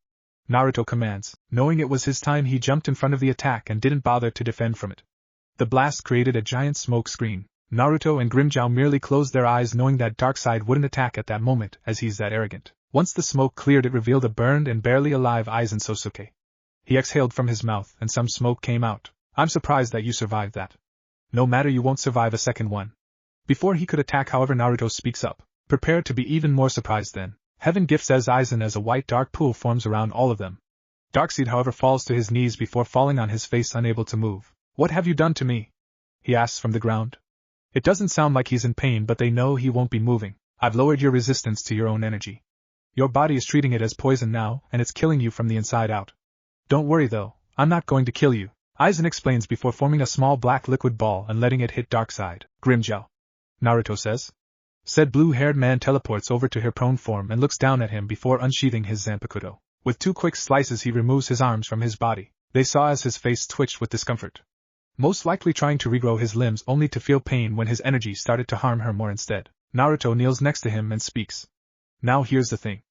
Naruto commands. Knowing it was his time, he jumped in front of the attack and didn't bother to defend from it. The blast created a giant smoke screen. Naruto and Grimmjow merely closed their eyes, knowing that Darkseid wouldn't attack at that moment, as he's that arrogant. Once the smoke cleared, it revealed a burned and barely alive Aizen Sosuke. He exhaled from his mouth and some smoke came out. I'm surprised that you survived that. No matter, you won't survive a second one. Before he could attack, however, Naruto speaks up. Prepare to be even more surprised then. Heaven gift, says Aizen as a white dark pool forms around all of them. Darkseid, however, falls to his knees before falling on his face, unable to move. What have you done to me? He asks from the ground. It doesn't sound like he's in pain, but they know he won't be moving. I've lowered your resistance to your own energy. Your body is treating it as poison now, and it's killing you from the inside out. Don't worry though, I'm not going to kill you, Aizen explains before forming a small black liquid ball and letting it hit Darkseid. Grimmjow, Naruto says. Said blue-haired man teleports over to her prone form and looks down at him before unsheathing his Zanpakuto. With 2 quick slices he removes his arms from his body. They saw as his face twitched with discomfort, most likely trying to regrow his limbs, only to feel pain when his energy started to harm her more instead. Naruto kneels next to him and speaks. Now here's the thing.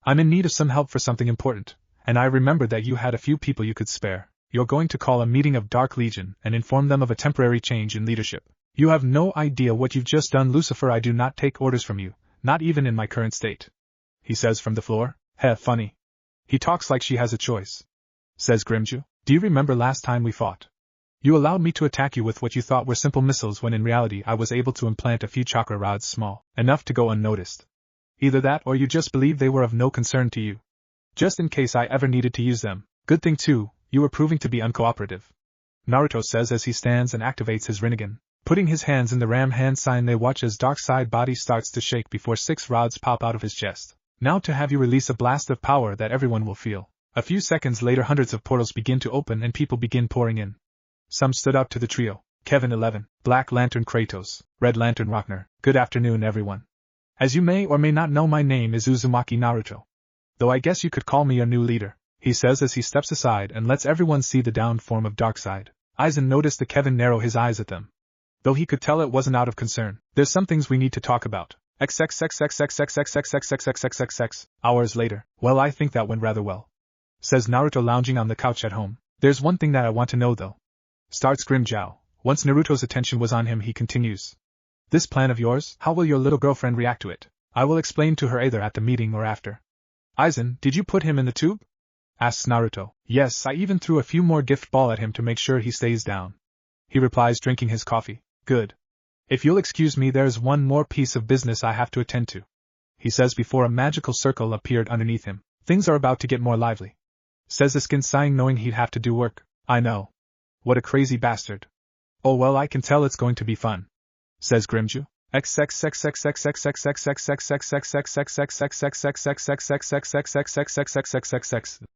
I'm in need of some help for something important, and I remembered that you had a few people you could spare. You're going to call a meeting of Dark Legion and inform them of a temporary change in leadership. You have no idea what you've just done, Lucifer. I do not take orders from you, not even in my current state, he says from the floor. Heh, funny. He talks like she has a choice, says Grimmjow. Do you remember last time we fought? You allowed me to attack you with what you thought were simple missiles, when in reality I was able to implant a few chakra rods small enough to go unnoticed. Either that or you just believed they were of no concern to you, just in case I ever needed to use them. Good thing too, you were proving to be uncooperative, Naruto says as he stands and activates his Rinnegan. Putting his hands in the ram hand sign, they watch as Darkseid body starts to shake before 6 rods pop out of his chest. Now to have you release a blast of power that everyone will feel. A few seconds later, hundreds of portals begin to open and people begin pouring in. Some stood up to the trio. Kevin 11, Black Lantern Kratos, Red Lantern Rockner. Good afternoon, everyone. As you may or may not know, my name is Uzumaki Naruto. Though I guess you could call me your new leader, he says as he steps aside and lets everyone see the downed form of Darkseid. Eisen noticed the Kevin narrow his eyes at them. Though he could tell it wasn't out of concern. There's some things we need to talk about. XXXXXXXXXXXXXXXX. Hours later. Well, I think that went rather well, says Naruto lounging on the couch at home. There's one thing that I want to know though. Starts Grimjow. Once Naruto's attention was on him, he continues. This plan of yours, how will your little girlfriend react to it? I will explain to her either at the meeting or after. Eisen, did you put him in the tube? Asks Naruto. Yes, I even threw a few more gift ball at him to make sure he stays down. He replies, drinking his coffee. Good. If you'll excuse me, there's one more piece of business I have to attend to, he says before a magical circle appeared underneath him. Things are about to get more lively, says the skin, sighing knowing he'd have to do work. I know. What a crazy bastard. Oh well, I can tell it's going to be fun, says Grimju.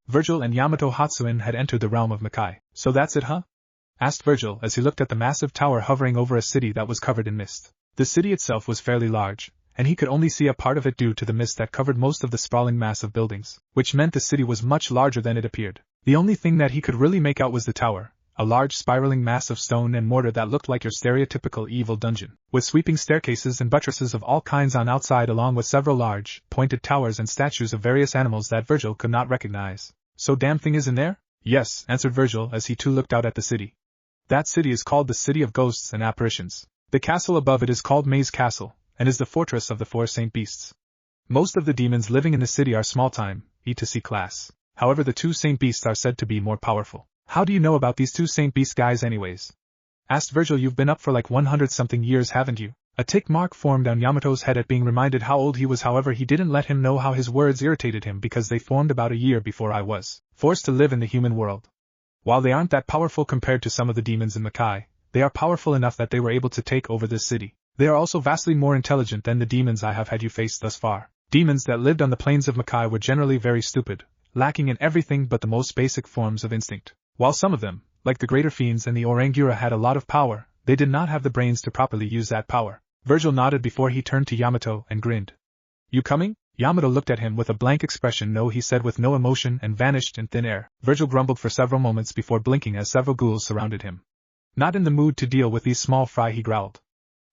Virgil and Yamato Hatsuin had entered the realm of Makai. So that's it, huh? Asked Virgil as he looked at the massive tower hovering over a city that was covered in mist. The city itself was fairly large, and he could only see a part of it due to the mist that covered most of the sprawling mass of buildings, which meant the city was much larger than it appeared. The only thing that he could really make out was the tower, a large spiraling mass of stone and mortar that looked like your stereotypical evil dungeon, with sweeping staircases and buttresses of all kinds on outside, along with several large, pointed towers and statues of various animals that Virgil could not recognize. So damn thing is in there? Yes, answered Virgil as he too looked out at the city. That city is called the City of Ghosts and Apparitions. The castle above it is called Maze Castle, and is the fortress of the 4 Saint Beasts. Most of the demons living in the city are small-time, E to C class. However, the 2 Saint Beasts are said to be more powerful. How do you know about these 2 Saint Beast guys anyways? Asked Virgil. You've been up for like 100-something years, haven't you? A tick mark formed on Yamato's head at being reminded how old he was. However, he didn't let him know how his words irritated him because they formed about a year before I was forced to live in the human world. While they aren't that powerful compared to some of the demons in Makai, they are powerful enough that they were able to take over this city. They are also vastly more intelligent than the demons I have had you face thus far. Demons that lived on the plains of Makai were generally very stupid, lacking in everything but the most basic forms of instinct. While some of them, like the Greater Fiends and the Orangura, had a lot of power, they did not have the brains to properly use that power. Virgil nodded before he turned to Yamato and grinned. You coming? Yamato looked at him with a blank expression. No, he said with no emotion, and vanished in thin air. Virgil grumbled for several moments before blinking as several ghouls surrounded him. Not in the mood to deal with these small fry, he growled.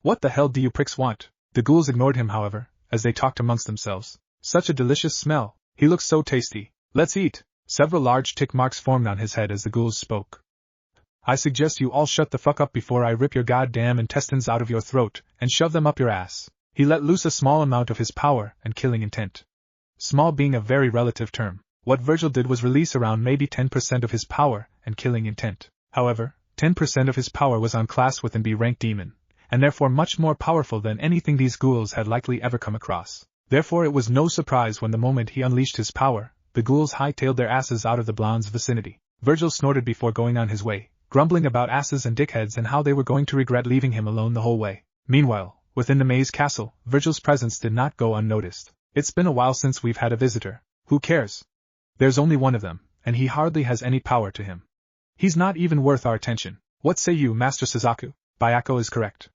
What the hell do you pricks want? The ghouls ignored him, however, as they talked amongst themselves. Such a delicious smell. He looks so tasty. Let's eat. Several large tick marks formed on his head as the ghouls spoke. I suggest you all shut the fuck up before I rip your goddamn intestines out of your throat and shove them up your ass. He let loose a small amount of his power and killing intent. Small being a very relative term. What Virgil did was release around maybe 10% of his power and killing intent. However, 10% of his power was on class with an B-rank demon, and therefore much more powerful than anything these ghouls had likely ever come across. Therefore it was no surprise when the moment he unleashed his power, the ghouls hightailed their asses out of the blonde's vicinity. Virgil snorted before going on his way, grumbling about asses and dickheads and how they were going to regret leaving him alone the whole way. Meanwhile, within the maze castle, Virgil's presence did not go unnoticed. It's been a while since we've had a visitor. Who cares? There's only one of them, and he hardly has any power to him. He's not even worth our attention. What say you, Master Suzaku? Bayako is correct.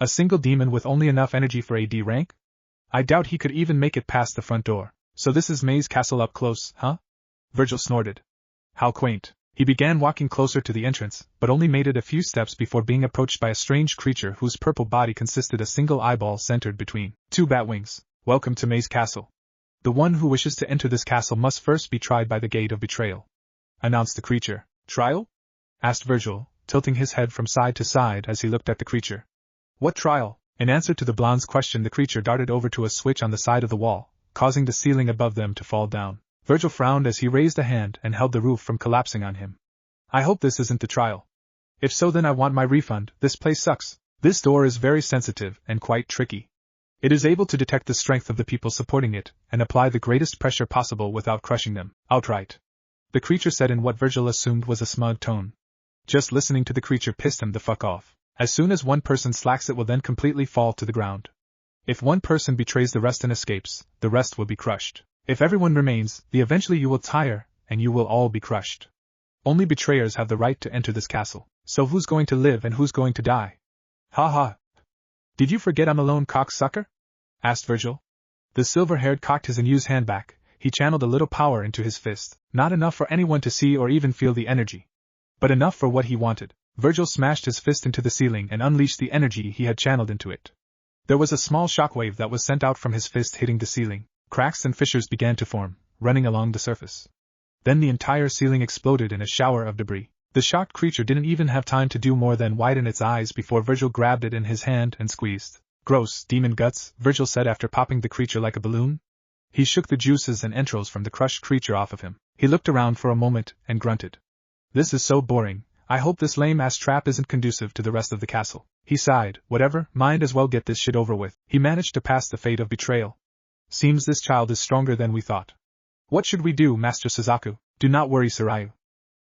A single demon with only enough energy for a D rank? I doubt he could even make it past the front door. So this is Maze Castle up close, huh? Virgil snorted. How quaint. He began walking closer to the entrance, but only made it a few steps before being approached by a strange creature whose purple body consisted of a single eyeball centered between 2 bat wings. Welcome to Maze Castle. The one who wishes to enter this castle must first be tried by the gate of betrayal, announced the creature. Trial? Asked Virgil, tilting his head from side to side as he looked at the creature. What trial? In answer to the blonde's question, the creature darted over to a switch on the side of the wall, causing the ceiling above them to fall down. Virgil frowned as he raised a hand and held the roof from collapsing on him. I hope this isn't the trial. If so, then I want my refund. This place sucks. This door is very sensitive and quite tricky. It is able to detect the strength of the people supporting it and apply the greatest pressure possible without crushing them outright. The creature said in what Virgil assumed was a smug tone. Just listening to the creature pissed him the fuck off. As soon as one person slacks, it will then completely fall to the ground. If one person betrays the rest and escapes, the rest will be crushed. If everyone remains, eventually you will tire, and you will all be crushed. Only betrayers have the right to enter this castle. So who's going to live and who's going to die? Ha ha. Did you forget I'm a lone cocksucker? Asked Virgil. The silver-haired cocked his unused hand back. He channeled a little power into his fist, not enough for anyone to see or even feel the energy, but enough for what he wanted. Virgil smashed his fist into the ceiling and unleashed the energy he had channeled into it. There was a small shockwave that was sent out from his fist hitting the ceiling. Cracks and fissures began to form, running along the surface. Then the entire ceiling exploded in a shower of debris. The shocked creature didn't even have time to do more than widen its eyes before Virgil grabbed it in his hand and squeezed. Gross, demon guts, Virgil said after popping the creature like a balloon. He shook the juices and entrails from the crushed creature off of him. He looked around for a moment and grunted. This is so boring. I hope this lame-ass trap isn't conducive to the rest of the castle. He sighed. Whatever, might as well get this shit over with. He managed to pass the fate of betrayal. Seems this child is stronger than we thought. What should we do, Master Suzaku? Do not worry, Sarayu.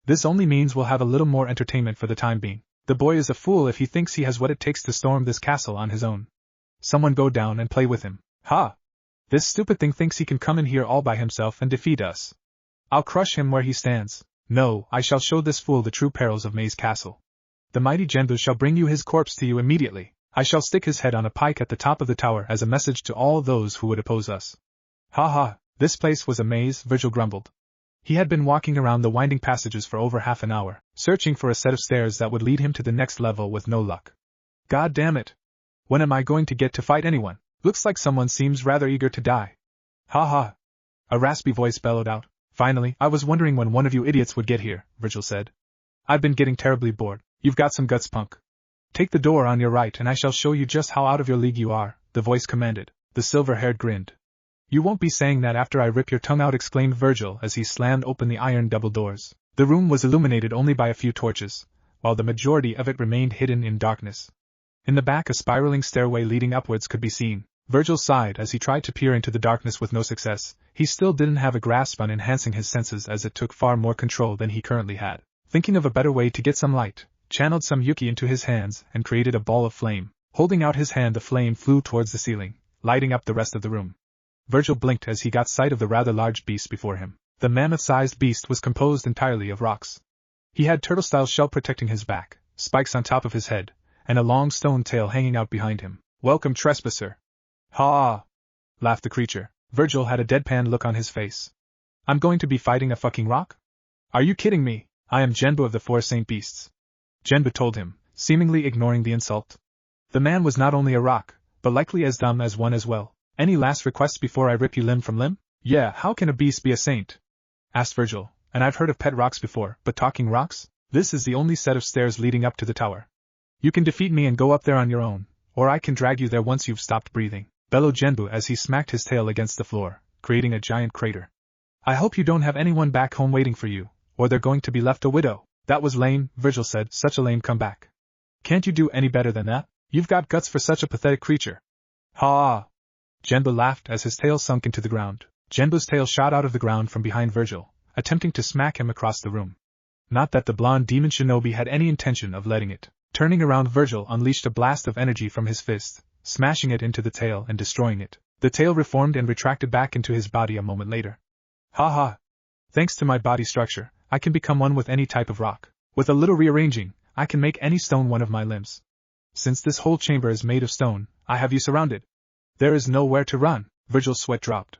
This only means we'll have a little more entertainment for the time being. The boy is a fool if he thinks he has what it takes to storm this castle on his own. Someone go down and play with him. Ha! This stupid thing thinks he can come in here all by himself and defeat us. I'll crush him where he stands. No, I shall show this fool the true perils of Maze Castle. The mighty Genbu shall bring you his corpse to you immediately. I shall stick his head on a pike at the top of the tower as a message to all those who would oppose us. Ha ha, this place was a maze, Virgil grumbled. He had been walking around the winding passages for over half an hour, searching for a set of stairs that would lead him to the next level with no luck. God damn it! When am I going to get to fight anyone? Looks like someone seems rather eager to die. Ha ha! A raspy voice bellowed out. Finally, I was wondering when one of you idiots would get here, Virgil said. I've been getting terribly bored. You've got some guts, punk. Take the door on your right and I shall show you just how out of your league you are, the voice commanded. The silver-haired grinned. You won't be saying that after I rip your tongue out, exclaimed Virgil as he slammed open the iron double doors. The room was illuminated only by a few torches, while the majority of it remained hidden in darkness. In the back, a spiraling stairway leading upwards could be seen. Virgil sighed as he tried to peer into the darkness with no success. He still didn't have a grasp on enhancing his senses as it took far more control than he currently had. Thinking of a better way to get some light, channeled some yuki into his hands and created a ball of flame. Holding out his hand, the flame flew towards the ceiling, lighting up the rest of the room. Virgil blinked as he got sight of the rather large beast before him. The mammoth-sized beast was composed entirely of rocks. He had turtle-style shell protecting his back, spikes on top of his head, and a long stone tail hanging out behind him. Welcome, trespasser. Ha! Laughed the creature. Virgil had a deadpan look on his face. I'm going to be fighting a fucking rock? Are you kidding me? I am Genbu of the Four Saint Beasts. Genbu told him, seemingly ignoring the insult. The man was not only a rock, but likely as dumb as one as well. Any last requests before I rip you limb from limb? Yeah, how can a beast be a saint? Asked Virgil, and I've heard of pet rocks before, but talking rocks? This is the only set of stairs leading up to the tower. You can defeat me and go up there on your own, or I can drag you there once you've stopped breathing, bellowed Genbu as he smacked his tail against the floor, creating a giant crater. I hope you don't have anyone back home waiting for you, or they're going to be left a widow. That was lame, Virgil said, such a lame comeback. Can't you do any better than that? You've got guts for such a pathetic creature. Ha! Genbu laughed as his tail sunk into the ground. Genbu's tail shot out of the ground from behind Virgil, attempting to smack him across the room. Not that the blonde demon shinobi had any intention of letting it. Turning around, Virgil unleashed a blast of energy from his fist, smashing it into the tail and destroying it. The tail reformed and retracted back into his body a moment later. Ha ha! Thanks to my body structure, I can become one with any type of rock. With a little rearranging, I can make any stone one of my limbs. Since this whole chamber is made of stone, I have you surrounded. There is nowhere to run. Virgil's sweat dropped.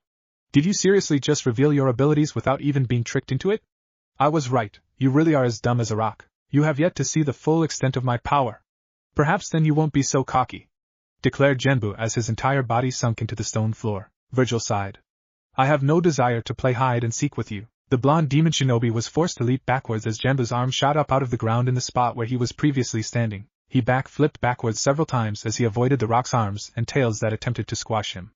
Did you seriously just reveal your abilities without even being tricked into it? I was right, you really are as dumb as a rock. You have yet to see the full extent of my power. Perhaps then you won't be so cocky, declared Genbu as his entire body sunk into the stone floor. Virgil sighed. I have no desire to play hide and seek with you. The blonde demon shinobi was forced to leap backwards as Genbu's arm shot up out of the ground in the spot where he was previously standing. He back-flipped backwards several times as he avoided the rock's arms and tails that attempted to squash him.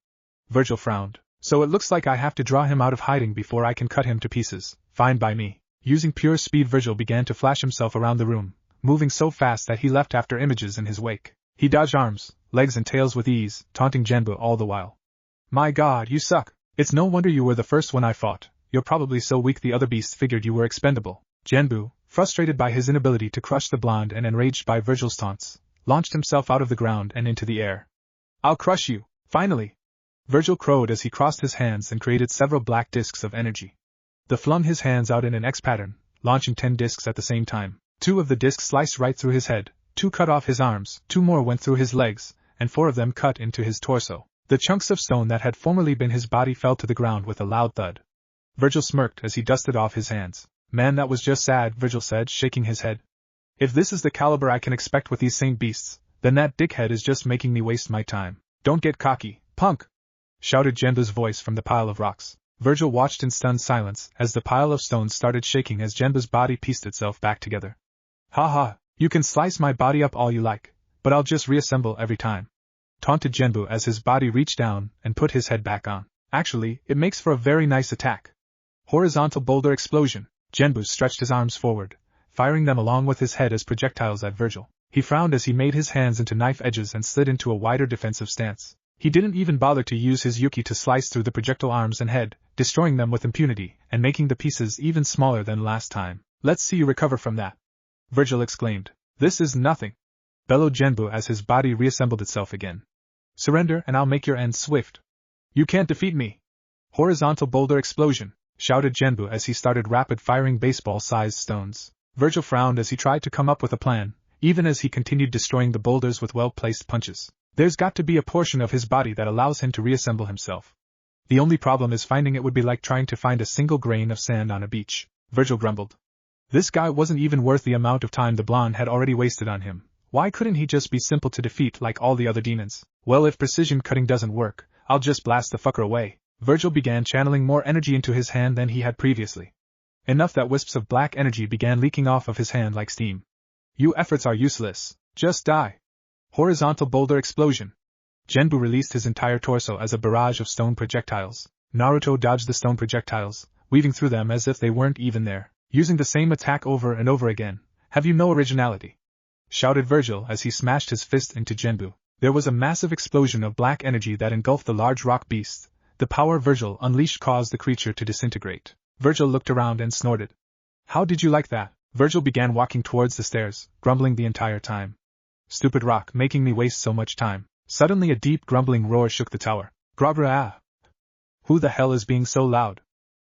Virgil frowned. So it looks like I have to draw him out of hiding before I can cut him to pieces. Fine by me. Using pure speed, Virgil began to flash himself around the room, moving so fast that he left after images in his wake. He dodged arms, legs and tails with ease, taunting Genbu all the while. My god, you suck. It's no wonder you were the first one I fought. You're probably so weak the other beasts figured you were expendable. Genbu, frustrated by his inability to crush the blonde and enraged by Virgil's taunts, launched himself out of the ground and into the air. I'll crush you, finally! Virgil crowed as he crossed his hands and created several black discs of energy. He flung his hands out in an X pattern, launching 10 discs at the same time. 2 of the discs sliced right through his head, 2 cut off his arms, 2 more went through his legs, and 4 of them cut into his torso. The chunks of stone that had formerly been his body fell to the ground with a loud thud. Virgil smirked as he dusted off his hands. Man, that was just sad, Virgil said, shaking his head. If this is the caliber I can expect with these same beasts, then that dickhead is just making me waste my time. Don't get cocky, punk! Shouted Genbu's voice from the pile of rocks. Virgil watched in stunned silence as the pile of stones started shaking as Genbu's body pieced itself back together. Ha ha, you can slice my body up all you like, but I'll just reassemble every time. Taunted Genbu as his body reached down and put his head back on. Actually, it makes for a very nice attack. Horizontal boulder explosion. Genbu stretched his arms forward, firing them along with his head as projectiles at Virgil. He frowned as he made his hands into knife edges and slid into a wider defensive stance. He didn't even bother to use his yuki to slice through the projectile arms and head, destroying them with impunity and making the pieces even smaller than last time. Let's see you recover from that, Virgil exclaimed. This is nothing, bellowed Genbu as his body reassembled itself again. Surrender and I'll make your end swift. You can't defeat me. Horizontal boulder explosion, shouted Genbu as he started rapid-firing baseball-sized stones. Virgil frowned as he tried to come up with a plan, even as he continued destroying the boulders with well-placed punches. There's got to be a portion of his body that allows him to reassemble himself. The only problem is finding it would be like trying to find a single grain of sand on a beach, Virgil grumbled. This guy wasn't even worth the amount of time the blonde had already wasted on him. Why couldn't he just be simple to defeat like all the other demons? Well, if precision cutting doesn't work, I'll just blast the fucker away. Virgil began channeling more energy into his hand than he had previously. Enough that wisps of black energy began leaking off of his hand like steam. You efforts are useless. Just die. Horizontal boulder explosion. Genbu released his entire torso as a barrage of stone projectiles. Naruto dodged the stone projectiles, weaving through them as if they weren't even there, using the same attack over and over again. Have you no originality? Shouted Virgil as he smashed his fist into Genbu. There was a massive explosion of black energy that engulfed the large rock beast. The power Virgil unleashed caused the creature to disintegrate. Virgil looked around and snorted. How did you like that? Virgil began walking towards the stairs, grumbling the entire time. Stupid rock, making me waste so much time. Suddenly a deep grumbling roar shook the tower. Grabra! Who the hell is being so loud?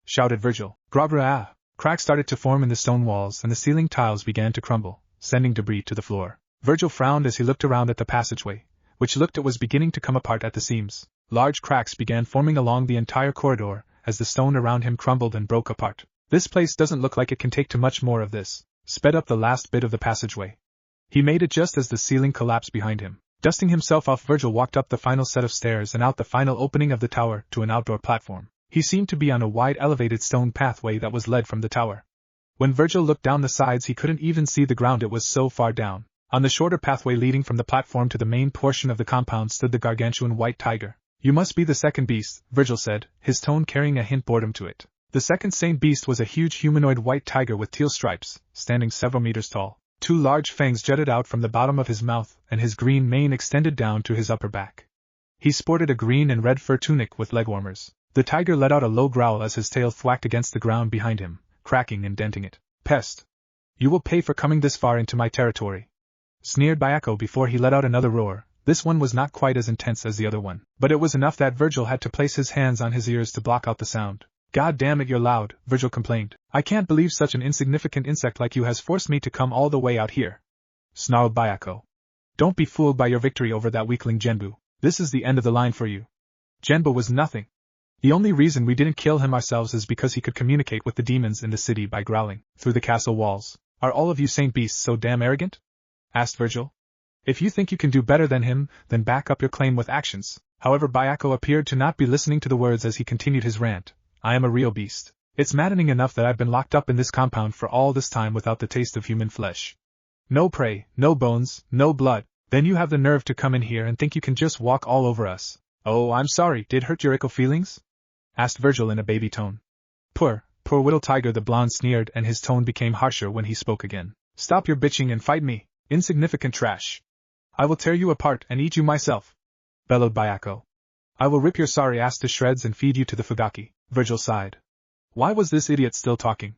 Shouted Virgil. Grabra! Cracks started to form in the stone walls and the ceiling tiles began to crumble, sending debris to the floor. Virgil frowned as he looked around at the passageway, which looked it was beginning to come apart at the seams. Large cracks began forming along the entire corridor as the stone around him crumbled and broke apart. This place doesn't look like it can take too much more of this. Sped up the last bit of the passageway. He made it just as the ceiling collapsed behind him. Dusting himself off, Virgil walked up the final set of stairs and out the final opening of the tower to an outdoor platform. He seemed to be on a wide elevated stone pathway that was led from the tower. When Virgil looked down the sides he couldn't even see the ground, it was so far down. On the shorter pathway leading from the platform to the main portion of the compound stood the gargantuan white tiger. You must be the second beast, Virgil said, his tone carrying a hint boredom to it. The second same beast was a huge humanoid white tiger with teal stripes, standing several meters tall. 2 large fangs jutted out from the bottom of his mouth, and his green mane extended down to his upper back. He sported a green and red fur tunic with leg warmers. The tiger let out a low growl as his tail thwacked against the ground behind him, cracking and denting it. Pest! You will pay for coming this far into my territory, sneered Bayako before he let out another roar. This one was not quite as intense as the other one, but it was enough that Virgil had to place his hands on his ears to block out the sound. God damn it, you're loud, Virgil complained. I can't believe such an insignificant insect like you has forced me to come all the way out here, snarled Bayako. Don't be fooled by your victory over that weakling Genbu. This is the end of the line for you. Genbu was nothing. The only reason we didn't kill him ourselves is because he could communicate with the demons in the city by growling through the castle walls. Are all of you saint beasts so damn arrogant? Asked Virgil. If you think you can do better than him, then back up your claim with actions. However, Bayako appeared to not be listening to the words as he continued his rant. I am a real beast. It's maddening enough that I've been locked up in this compound for all this time without the taste of human flesh. No prey, no bones, no blood. Then you have the nerve to come in here and think you can just walk all over us. Oh, I'm sorry, did hurt your ickle feelings? Asked Virgil in a baby tone. Poor little tiger, the blonde sneered, and his tone became harsher when he spoke again. Stop your bitching and fight me, insignificant trash. I will tear you apart and eat you myself, bellowed Bayako. I will rip your sorry ass to shreds and feed you to the Fugaki, Virgil sighed. Why was this idiot still talking?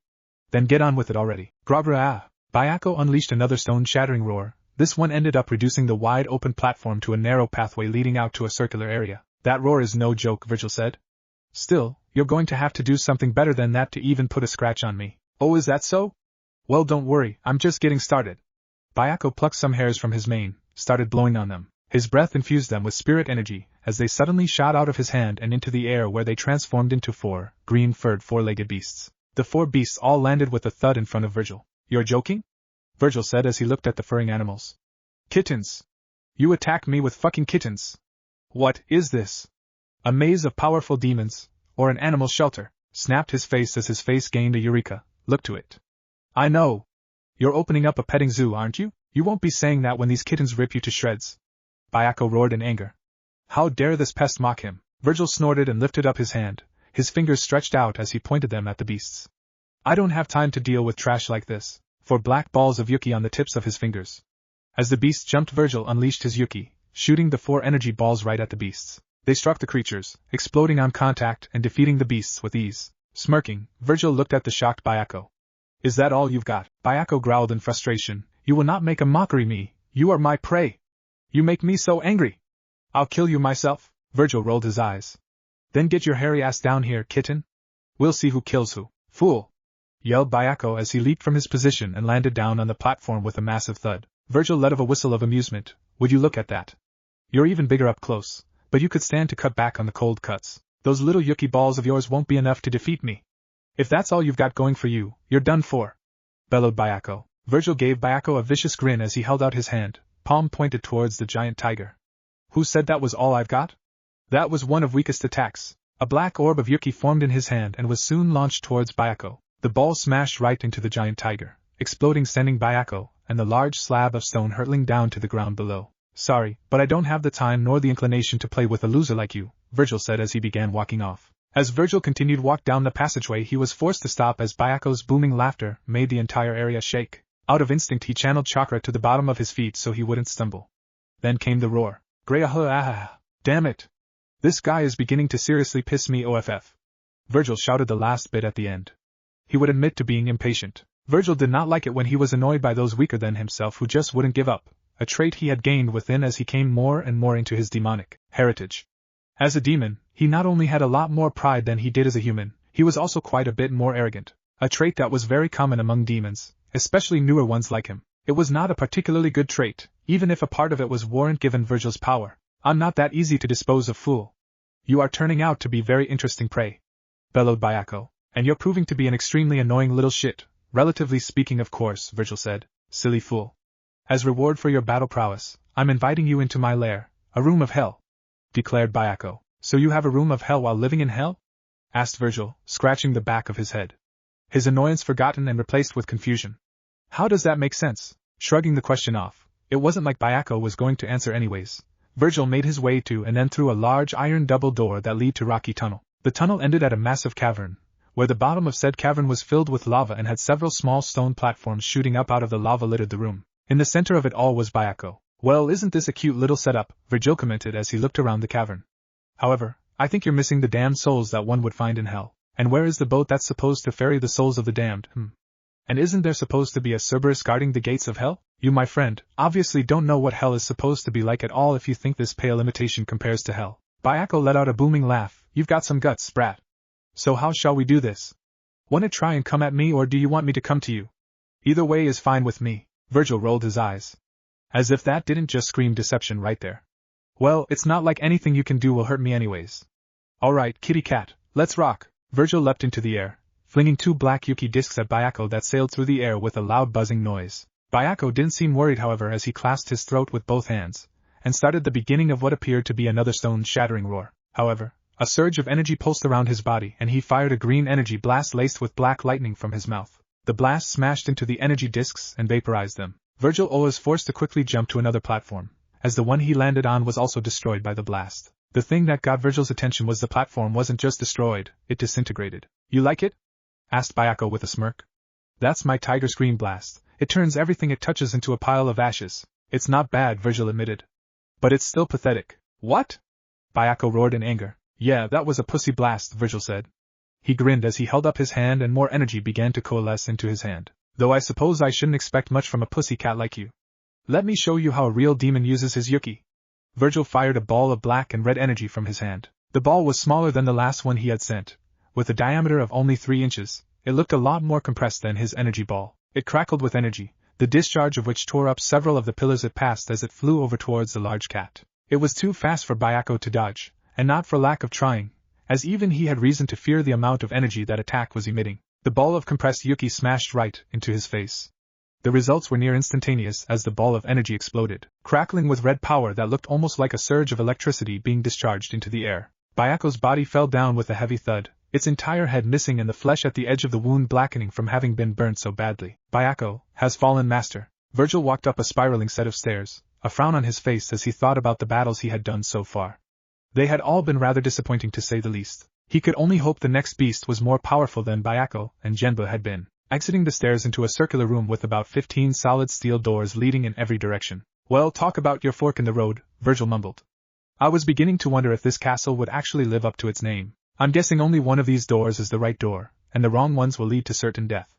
Then get on with it already. Grabra! Bayako unleashed another stone-shattering roar, this one ended up reducing the wide open platform to a narrow pathway leading out to a circular area. That roar is no joke, Virgil said. Still, you're going to have to do something better than that to even put a scratch on me. Oh, is that so? Well, don't worry, I'm just getting started. Bayako plucked some hairs from his mane, started blowing on them. His breath infused them with spirit energy, as they suddenly shot out of his hand and into the air, where they transformed into 4 green-furred four-legged beasts. The 4 beasts all landed with a thud in front of Virgil. You're joking? Virgil said as he looked at the furring animals. Kittens! You attacked me with fucking kittens! What is this? A maze of powerful demons, or an animal shelter? Snapped his face as his face gained a eureka. Look to it. I know. You're opening up a petting zoo, aren't you? You won't be saying that when these kittens rip you to shreds. Bayako roared in anger. How dare this pest mock him? Virgil snorted and lifted up his hand, his fingers stretched out as he pointed them at the beasts. I don't have time to deal with trash like this. 4 black balls of Yuki on the tips of his fingers. As the beasts jumped, Virgil unleashed his Yuki, shooting the 4 energy balls right at the beasts. They struck the creatures, exploding on contact and defeating the beasts with ease. Smirking, Virgil looked at the shocked Bayako. Is that all you've got? Bayako growled in frustration. You will not make a mockery me. You are my prey. You make me so angry. I'll kill you myself. Virgil rolled his eyes. Then get your hairy ass down here, kitten. We'll see who kills who. Fool! Yelled Bayako as he leaped from his position and landed down on the platform with a massive thud. Virgil let off a whistle of amusement. Would you look at that? You're even bigger up close, but you could stand to cut back on the cold cuts. Those little Yuki balls of yours won't be enough to defeat me. If that's all you've got going for you, you're done for, bellowed Bayako. Virgil gave Bayako a vicious grin as he held out his hand, palm pointed towards the giant tiger. Who said that was all I've got? That was one of weakest attacks. A black orb of Yuki formed in his hand and was soon launched towards Bayako. The ball smashed right into the giant tiger, exploding, sending Bayako and the large slab of stone hurtling down to the ground below. Sorry, but I don't have the time nor the inclination to play with a loser like you, Virgil said as he began walking off. As Virgil continued walk down the passageway, he was forced to stop as Bayako's booming laughter made the entire area shake. Out of instinct, he channeled chakra to the bottom of his feet so he wouldn't stumble. Then came the roar. Damn it! This guy is beginning to seriously piss me off. Virgil shouted the last bit at the end. He would admit to being impatient. Virgil did not like it when he was annoyed by those weaker than himself who just wouldn't give up, a trait he had gained within as he came more and more into his demonic heritage. As a demon, he not only had a lot more pride than he did as a human, he was also quite a bit more arrogant, a trait that was very common among demons, especially newer ones like him. It was not a particularly good trait, even if a part of it was warrant given Virgil's power. I'm not that easy to dispose of, fool. You are turning out to be very interesting prey, bellowed Bayako, and you're proving to be an extremely annoying little shit, relatively speaking of course, Virgil said. Silly fool. As reward for your battle prowess, I'm inviting you into my lair, a room of hell, declared Bayako. So you have a room of hell while living in hell? Asked Virgil, scratching the back of his head. His annoyance forgotten and replaced with confusion. How does that make sense? Shrugging the question off, it wasn't like Bayako was going to answer anyways. Virgil made his way to and then through a large iron double door that led to rocky tunnel. The tunnel ended at a massive cavern, where the bottom of said cavern was filled with lava and had several small stone platforms shooting up out of the lava littered the room. In the center of it all was Bayako. Well, isn't this a cute little setup? Virgil commented as he looked around the cavern. However, I think you're missing the damned souls that one would find in hell. And where is the boat that's supposed to ferry the souls of the damned? And isn't there supposed to be a Cerberus guarding the gates of hell? You, my friend, obviously don't know what hell is supposed to be like at all if you think this pale imitation compares to hell. Bayako let out a booming laugh. You've got some guts, brat. So how shall we do this? Want to try and come at me, or do you want me to come to you? Either way is fine with me. Virgil rolled his eyes. As if that didn't just scream deception right there. Well, it's not like anything you can do will hurt me anyways. Alright, kitty cat, let's rock. Virgil leapt into the air, flinging 2 black Yuki discs at Bayako that sailed through the air with a loud buzzing noise. Bayako didn't seem worried, however, as he clasped his throat with both hands, and started the beginning of what appeared to be another stone-shattering roar. However, a surge of energy pulsed around his body and he fired a green energy blast laced with black lightning from his mouth. The blast smashed into the energy discs and vaporized them. Virgil was forced to quickly jump to another platform, as the one he landed on was also destroyed by the blast. The thing that got Virgil's attention was the platform wasn't just destroyed, it disintegrated. You like it? Asked Bayako with a smirk. That's my tiger screen blast. It turns everything it touches into a pile of ashes. It's not bad, Virgil admitted. But it's still pathetic. What? Bayako roared in anger. Yeah, that was a pussy blast, Virgil said. He grinned as he held up his hand and more energy began to coalesce into his hand. Though I suppose I shouldn't expect much from a pussy cat like you. Let me show you how a real demon uses his yuki. Virgil fired a ball of black and red energy from his hand. The ball was smaller than the last one he had sent. With a diameter of only 3 inches, it looked a lot more compressed than his energy ball. It crackled with energy, the discharge of which tore up several of the pillars it passed as it flew over towards the large cat. It was too fast for Bayako to dodge, and not for lack of trying, as even he had reason to fear the amount of energy that attack was emitting. The ball of compressed yuki smashed right into his face. The results were near instantaneous as the ball of energy exploded, crackling with red power that looked almost like a surge of electricity being discharged into the air. Bayako's body fell down with a heavy thud, its entire head missing and the flesh at the edge of the wound blackening from having been burnt so badly. Bayako has fallen, master. Virgil walked up a spiraling set of stairs, a frown on his face as he thought about the battles he had done so far. They had all been rather disappointing to say the least. He could only hope the next beast was more powerful than Bayako and Genba had been. Exiting the stairs into a circular room with about 15 solid steel doors leading in every direction. Well, talk about your fork in the road, Virgil mumbled. I was beginning to wonder if this castle would actually live up to its name. I'm guessing only one of these doors is the right door, and the wrong ones will lead to certain death.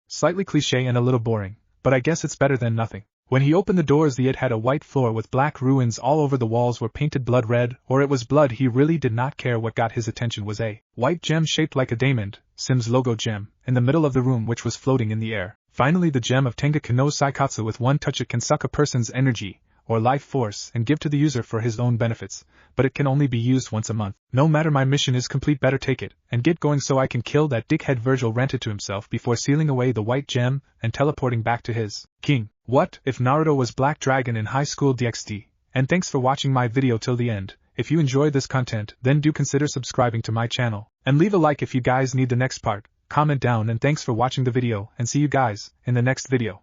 Slightly cliché and a little boring, but I guess it's better than nothing. When he opened the doors, it had a white floor with black ruins all over. The walls were painted blood red, or it was blood. He really did not care. What got his attention was a white gem shaped like a diamond, Sim's logo gem, in the middle of the room, which was floating in the air. Finally, the gem of Tengaka no Saikatsu. With one touch it can suck a person's energy or life force and give to the user for his own benefits, but it can only be used once a month. No matter, my mission is complete. Better take it and get going so I can kill that dickhead, Virgil ranted to himself before sealing away the white gem and teleporting back to his king. What if Naruto was Black Dragon in high school DxD? And thanks for watching my video till the end. If you enjoyed this content, then do consider subscribing to my channel, and leave a like if you guys need the next part. Comment down, and thanks for watching the video, and see you guys in the next video.